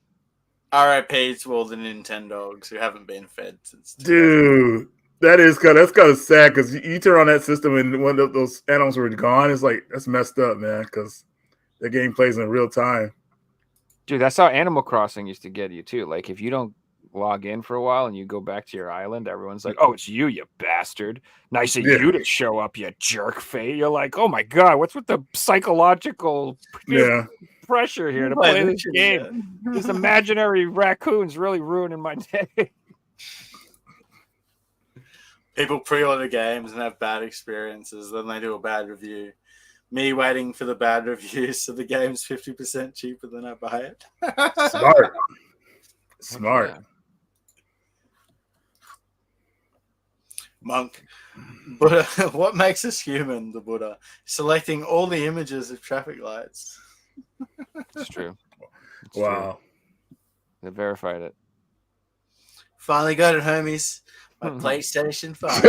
S3: R.I.P. to all the Nintendogs who haven't been fed since.
S4: Dude, that's kind of sad because you turn on that system and one of those animals were gone. It's like, that's messed up, man, because the game plays in real time.
S2: Dude, that's how Animal Crossing used to get you too. Like, if you don't log in for a while and you go back to your island, everyone's like, oh, it's you bastard. Nice of you to show up, you jerk face. You're like, oh my God, what's with the psychological pressure here to play this game? These imaginary raccoons really ruining my day.
S3: People pre-order games and have bad experiences, then they do a bad review. Me waiting for the bad reviews so the game's 50% cheaper than I buy it.
S4: Smart.
S2: Yeah.
S3: Monk. Buddha. What makes us human, the Buddha? Selecting all the images of traffic lights.
S2: It's true. It's
S4: Wow.
S2: True. They verified it.
S3: Finally got it, homies. My PlayStation 5.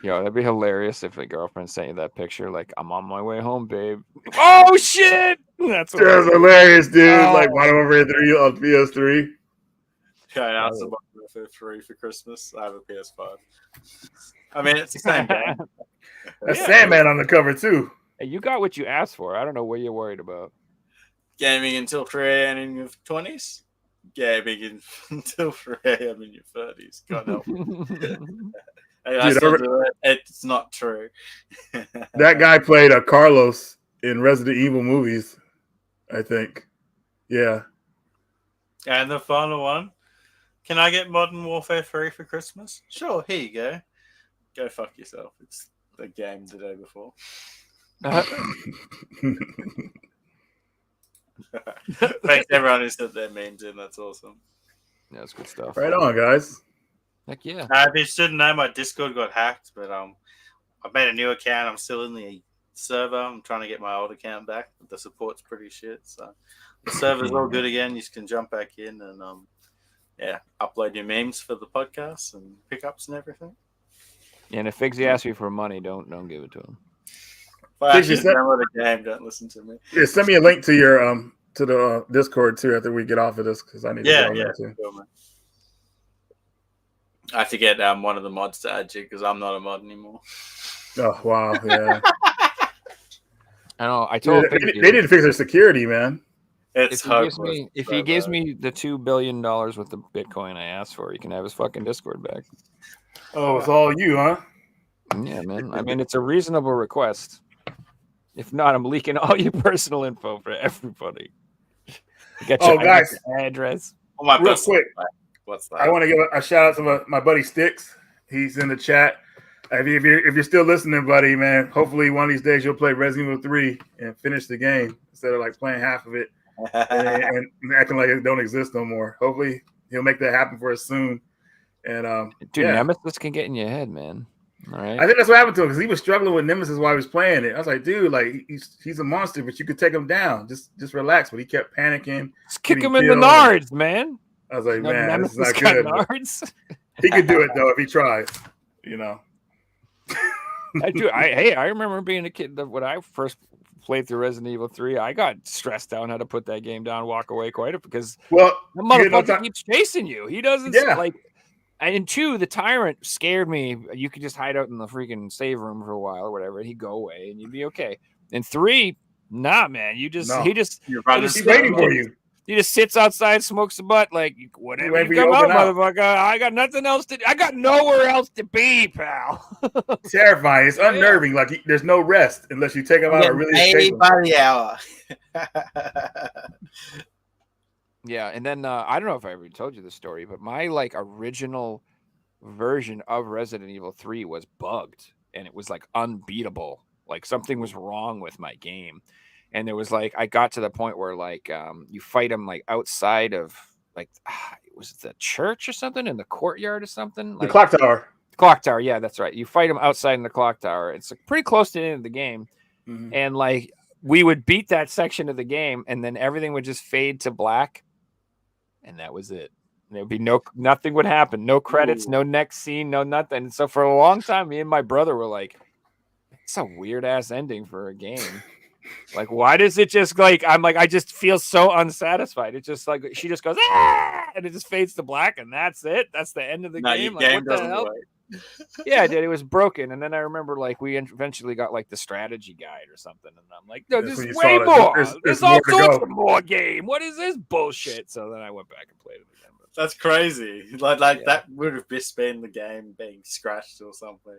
S2: Yo, that'd be hilarious if a girlfriend sent you that picture. Like, I'm on my way home, babe. Oh shit! That's
S4: That's hilarious, dude.
S2: Oh.
S4: Like Modern Warfare 3 on PS3.
S3: Yeah, I announced Modern Warfare 3 for Christmas. I have a PS5. I mean, it's the same game.
S4: That's Sandman on the cover too.
S2: Hey, you got what you asked for. I don't know what you're worried about.
S3: Gaming until 3 a.m. in your 20s. Gaming until 3 a.m. in your 30s. God help me. I still do it. It's not true.
S4: That guy played a Carlos in Resident Evil movies, I think. Yeah.
S3: And the final one. Can I get Modern Warfare 3 for Christmas? Sure, here you go. Go fuck yourself. It's the game the day before. Thanks everyone who said their memes in. That's awesome.
S2: Yeah, that's good stuff.
S4: Right on, guys.
S2: Heck yeah.
S3: If you didn't know, my Discord got hacked, but I made a new account. I'm still in the server. I'm trying to get my old account back, but the support's pretty shit. So the server's all good again. You can jump back in and upload your memes for the podcast and pickups and everything.
S2: And if Figsy asks you for money, don't give it to him.
S3: Well, actually, download the game. Don't listen to me.
S4: Yeah, send me a link to your to the Discord too after we get off of this because I need to go there too.
S3: Sure, I have to get one of the mods to add you because I'm not a mod anymore.
S4: Oh wow, yeah.
S2: I know. I told
S4: they need to fix their security, man.
S3: It's
S2: if he gives me the $2 billion worth of Bitcoin I asked for, he can have his fucking Discord back.
S4: Oh, it's all you, huh?
S2: Yeah, man. I mean, it's a reasonable request. If not, I'm leaking all your personal info for everybody. Get your
S4: guys,
S2: address.
S3: Oh, my
S4: real quick.
S3: What's that?
S4: I want to give a shout out to my buddy Sticks. He's in the chat. If you're still listening, buddy, man, hopefully one of these days you'll play Resident Evil 3 and finish the game instead of like playing half of it and acting like it don't exist no more. Hopefully he'll make that happen for us soon. And
S2: dude, Nemesis can get in your head, man. All right.
S4: I think that's what happened to him because he was struggling with Nemesis while he was playing it. I was like, dude, like he's a monster, but you could take him down. Just relax. But he kept panicking.
S2: Just kick him in the nards, man.
S4: I was like, man,
S2: Nemesis
S4: this is not good.
S2: Nards.
S4: He could do it though if he tries. You know.
S2: I remember being a kid when I first played through Resident Evil 3. I got stressed out how to put that game down, walk away quite a bit because the motherfucker keeps chasing you. He doesn't like. And 2, the tyrant scared me. You could just hide out in the freaking save room for a while or whatever. He'd go away and you'd be okay. And 3, nah, man. He's
S4: waiting for you.
S2: He just sits outside, smokes a butt, like whatever you come out, motherfucker. I got nothing else to. I got nowhere else to be, pal.
S4: Terrifying. It's unnerving. Like there's no rest unless you take him out or really
S3: paid by the hour.
S2: Yeah, and then I don't know if I ever told you the story, but my original version of Resident Evil 3 was bugged, and it was unbeatable. Like something was wrong with my game. And there was I got to the point where you fight him outside of was it the church or something in the courtyard or something?
S4: The clock tower.
S2: Clock tower, yeah, that's right. You fight him outside in the clock tower. It's pretty close to the end of the game. Mm-hmm. And we would beat that section of the game and then everything would just fade to black. And that was it. There would be nothing would happen. No credits, no next scene, no nothing. And so for a long time, me and my brother were like, it's a weird ass ending for a game. Why does it just I just feel so unsatisfied. It's just she just goes, and it just fades to black, and that's it. That's the end of the game. What the hell? Yeah, dude, it was broken. And then I remember we eventually got the strategy guide or something, and I'm like, no, there's way more. There's all sorts of more game. What is this bullshit? So then I went back and played it again.
S3: That's crazy. That would have just been the game being scratched or something.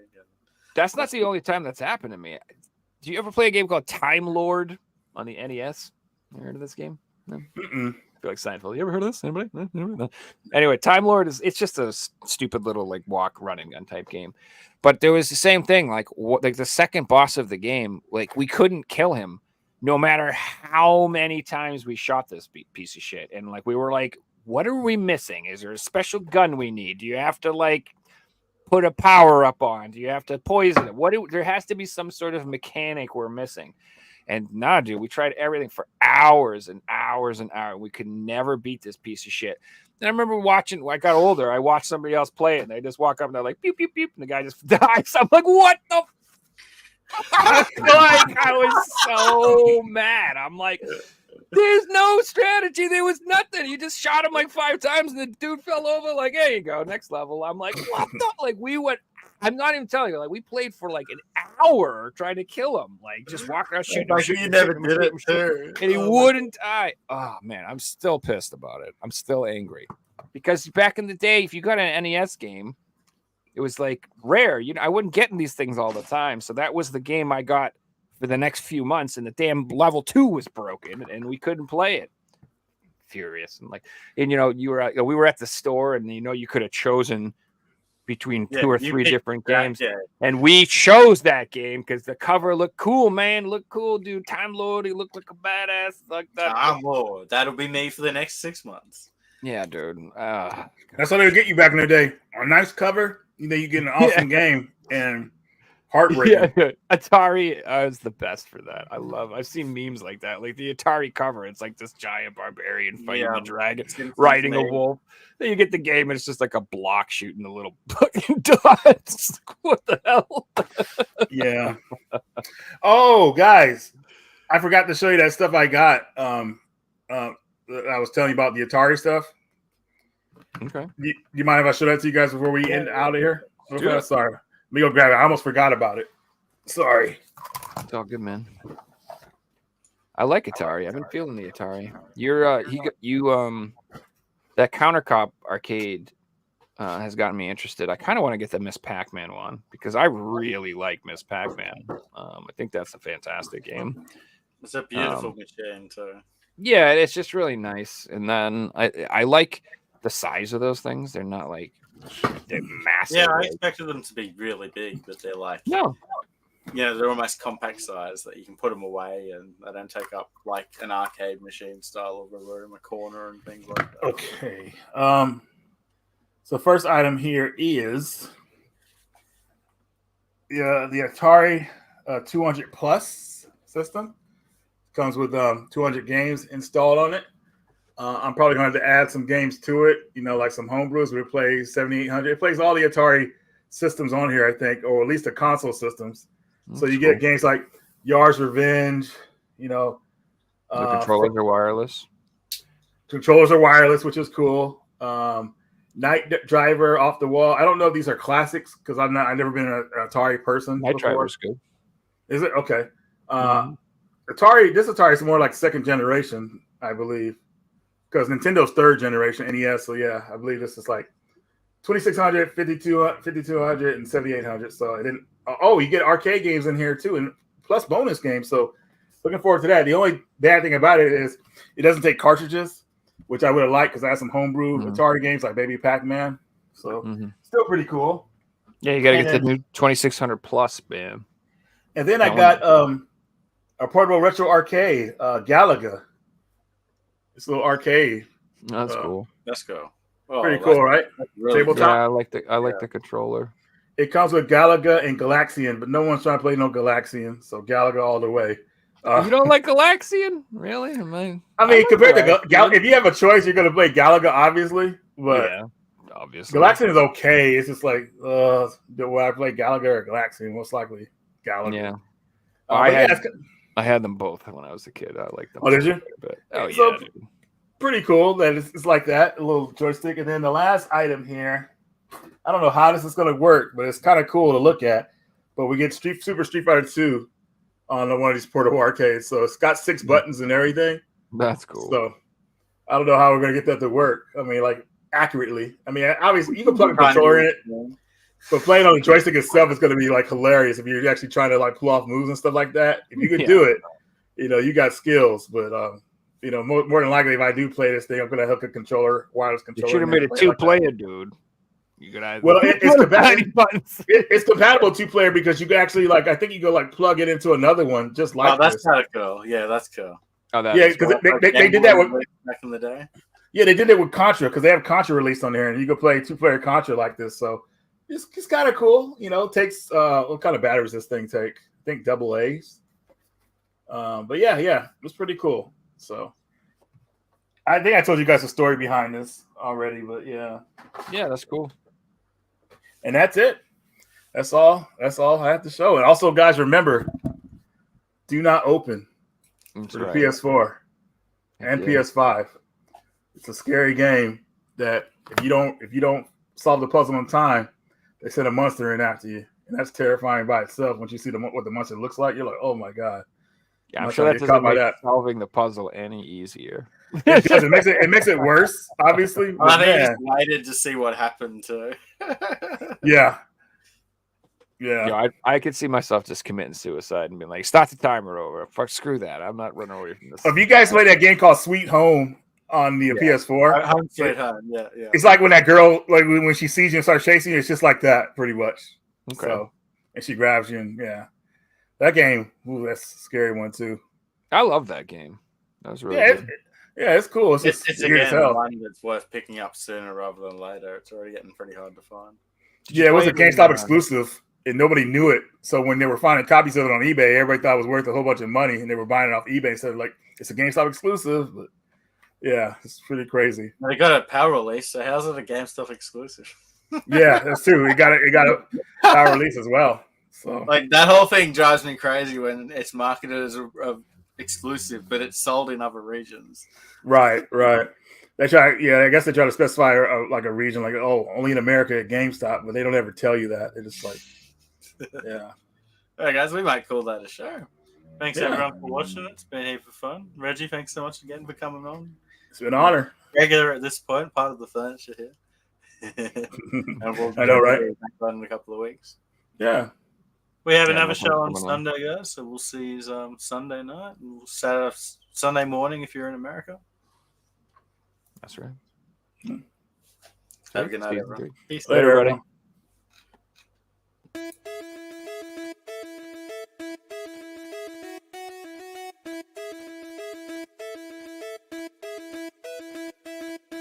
S2: That's not the only time that's happened to me. Do you ever play a game called Time Lord on the NES? You heard of this game? No? I feel like Seinfeld. You ever heard of this? Anybody? No? Anyway, Time Lord it's just a stupid little walk running gun type game. But there was the same thing. The second boss of the game, we couldn't kill him no matter how many times we shot this piece of shit. And we were what are we missing? Is there a special gun we need? Do you have to put a power up on? Do you have to poison it? There has to be some sort of mechanic we're missing. And nah, dude, we tried everything for hours and hours and hours. We could never beat this piece of shit. And I remember watching, when I got older, I watched somebody else play it, and they just walk up and they're like, pew, pew, pew, and the guy just dies. I'm like, what the I was so mad. I'm like, there's no strategy. There was nothing. You just shot him like 5 times, and the dude fell over. Like, there you go, next level. I'm like, what the? Like, we went. I'm not even telling you. Like, we played for like an hour trying to kill him. Like, just walking around shooting.
S3: You never did it too.
S2: And he wouldn't die. Oh man, I'm still pissed about it. I'm still angry because back in the day, if you got an NES game, it was like rare. I wasn't getting these things all the time. So that was the game I got for the next few months. And the damn level 2 was broken and we couldn't play it. Furious. And we were at the store and you could have chosen between 2 or 3 different games.
S3: Yeah.
S2: And we chose that game because the cover looked cool, man. Looked cool, dude. Time Lord, he looked like a badass. Like that.
S3: Time Lord. That'll be me for the next 6 months.
S2: Yeah, dude.
S4: That's what they would get you back in the day. A nice cover, you get an awesome game and heartbreaking.
S2: Yeah, Atari is the best for that. I've seen memes like that. Like the Atari cover, it's like this giant barbarian fighting the dragon, riding a wolf. Then you get the game and it's just like a block shooting the little fucking dots. What the hell?
S4: Yeah. Oh, guys, I forgot to show you that stuff I got. I was telling you about the Atari stuff.
S2: Okay.
S4: Do you mind if I show that to you guys before we end out of here? Okay, sorry. Let me go grab it. I almost forgot about it. Sorry.
S2: It's all good, man. I like Atari. I've been feeling the Atari. That Countercop arcade has gotten me interested. I kind of want to get the Miss Pac-Man one because I really like Miss Pac-Man. I think that's a fantastic game.
S3: It's a beautiful machine too.
S2: Yeah, it's just really nice. And then I like the size of those things. They're not like they're massive.
S3: Yeah, I expected them to be really big, but they're like they're almost compact size that you can put them away and they don't take up like an arcade machine style of a room, a corner, and things like that.
S4: Okay. So first item here is the Atari 200 Plus system. Comes with 200 games installed on it. I'm probably going to have to add some games to it, like some homebrews. We play 7800. It plays all the Atari systems on here, I think, or at least the console systems. So you get games like Yar's Revenge, The
S2: controllers are wireless.
S4: Controllers are wireless, which is cool. Night Driver, Off the Wall. I don't know if these are classics because I've never been an Atari person.
S2: Night Driver's good.
S4: Is it? Okay. This Atari is more like second generation, I believe. Because Nintendo's third generation NES, so yeah, I believe this is like 2600, 5200, and 7800. So it didn't. Oh, you get arcade games in here too, and plus bonus games. So looking forward to that. The only bad thing about it is it doesn't take cartridges, which I would have liked because I had some homebrew Atari games like Baby Pac-Man. So still pretty cool.
S2: Yeah, you got to get the new 2600 plus, man.
S4: And then I got a portable retro arcade, Galaga. It's a little arcade.
S2: That's cool.
S3: Let's go.
S4: Pretty cool, right?
S3: Really
S4: Tabletop.
S2: Yeah, I like the controller.
S4: It comes with Galaga and Galaxian, but no one's trying to play no Galaxian, so Galaga all the way.
S2: You don't like Galaxian? Really?
S4: I mean, compared to Galaga, if you have a choice, you're going to play Galaga, obviously. But
S2: yeah, obviously.
S4: Galaxian is okay. It's just like, do I play Galaga or Galaxian? Most likely Galaga.
S2: Yeah. I had them both when I was a kid. I liked them.
S4: Oh, did you?
S2: Yeah, dude.
S4: Pretty cool that it's like that, a little joystick. And then the last item here, I don't know how this is going to work, but it's kind of cool to look at. But we get Super Street Fighter 2 on one of these portable arcades. So it's got 6 buttons and everything.
S2: That's cool.
S4: So I don't know how we're going to get that to work. I mean, like accurately. I mean, obviously you can plug a controller in it, but playing on the joystick itself is going to be like hilarious if you're actually trying to like pull off moves and stuff like that. If you could do it, you got skills. But more than likely, if I do play this thing, I'm going to hook a wireless controller.
S2: You should have made it 2-player, dude. You could either
S4: it's compatible 2-player because you can actually I think you go plug it into another one just like
S3: that's kind of cool. Yeah, that's cool.
S2: Oh,
S4: because they did that with
S3: back in the day.
S4: Yeah, they did it with Contra because they have Contra released on there, and you can play 2-player Contra like this. So it's kind of cool. You know, it takes what kind of batteries this thing take? I think double A's. But yeah, it's pretty cool. So I think I told you guys the story behind this already, but yeah,
S2: that's cool.
S4: and that's it. That's all I have to show. And also, guys, remember, do not open
S2: That's
S4: for the
S2: right.
S4: PS4 and
S2: Yeah.
S4: PS5. It's a scary game that if you don't solve the puzzle on time, they send a monster in after you, and that's terrifying by itself. Once you see what the monster looks like, you're like, oh my god.
S2: Yeah, I'm
S4: Unless
S2: sure
S4: I
S2: that
S4: get caught
S2: doesn't
S4: by
S2: make
S4: that.
S2: solving the puzzle any easier.
S4: It does. It makes it worse, obviously. But
S3: I think
S4: man,
S3: just waited to see what happened to.
S4: yeah.
S2: I could see myself just committing suicide and being like, start the timer over. Fuck, screw that. I'm not running away from this.
S4: If you guys play that game called Sweet Home on the PS4,
S3: Home Sweet Home. Yeah.
S4: it's like when that girl, like when she sees you and starts chasing you, it's just like that, pretty much.
S2: Okay.
S4: So, and she grabs you, and that game. Ooh, that's a scary one too.
S2: I love that game. That was really
S4: Yeah,
S2: good.
S4: it's cool. It's just
S3: It's
S4: weird as
S3: again
S4: hell.
S3: one that's worth picking up sooner rather than later. It's already getting pretty hard to find.
S4: Yeah, it was a
S2: play it
S4: GameStop
S2: in,
S4: exclusive, and nobody knew it. So when they were finding copies of it on eBay, everybody thought it was worth a whole bunch of money, and they were buying it off eBay. So like, it's a GameStop exclusive, but yeah, it's pretty crazy.
S3: They got a power release, so how's it a GameStop exclusive?
S4: Yeah, that's true. It got a power release as well. So
S3: Like that whole thing drives me crazy when it's marketed as a exclusive, but it's sold in other regions.
S4: right. They try, I guess they try to specify like a region, like only in America at GameStop, but they don't ever tell you that. They're just like, yeah.
S3: All right, guys, we might call that a show. Thanks
S4: Yeah.
S3: everyone for watching. It's been a heap of fun. Reggie, thanks so much again for coming on.
S4: It's been an honor.
S3: Regular at this point, part of the furniture here. And we'll
S4: I know, right?
S3: be back on in a couple of weeks.
S4: Yeah.
S3: We have
S2: Yeah,
S3: another
S2: no
S3: show on
S2: problem.
S3: Sunday, guys. So we'll see you Sunday night, and we'll Saturday, Sunday morning if you're in America.
S2: That's right.
S3: Have a good night,
S2: Season
S3: everyone.
S2: three.
S3: Peace.
S4: Later,
S2: everybody.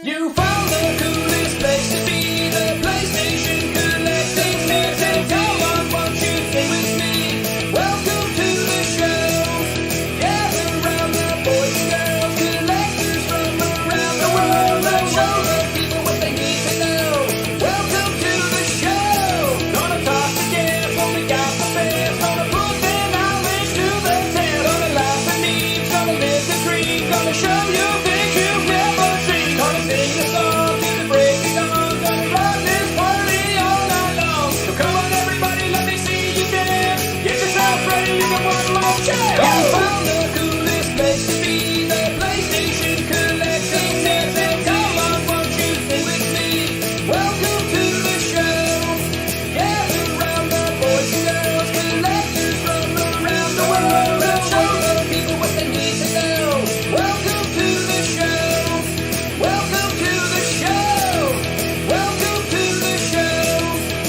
S1: You found the coolest place to be, the PlayStation collecting nerds, and come on, won't you sing with me? Welcome to the show. Gather round the boys and girls, collectors from around the world. Let's show the people what they need to know. Welcome to the show. Gonna talk to guests when we got the best. Gonna put their knowledge to the test. Gonna laugh and memes, gonna live the dream. Gonna show you things you've never seen. Gonna sing the song to the break of dawn. Gonna rock this party all night long. So come on everybody, let me see you dance. Get yourself ready, you got one more chance. You found the coolest place to be.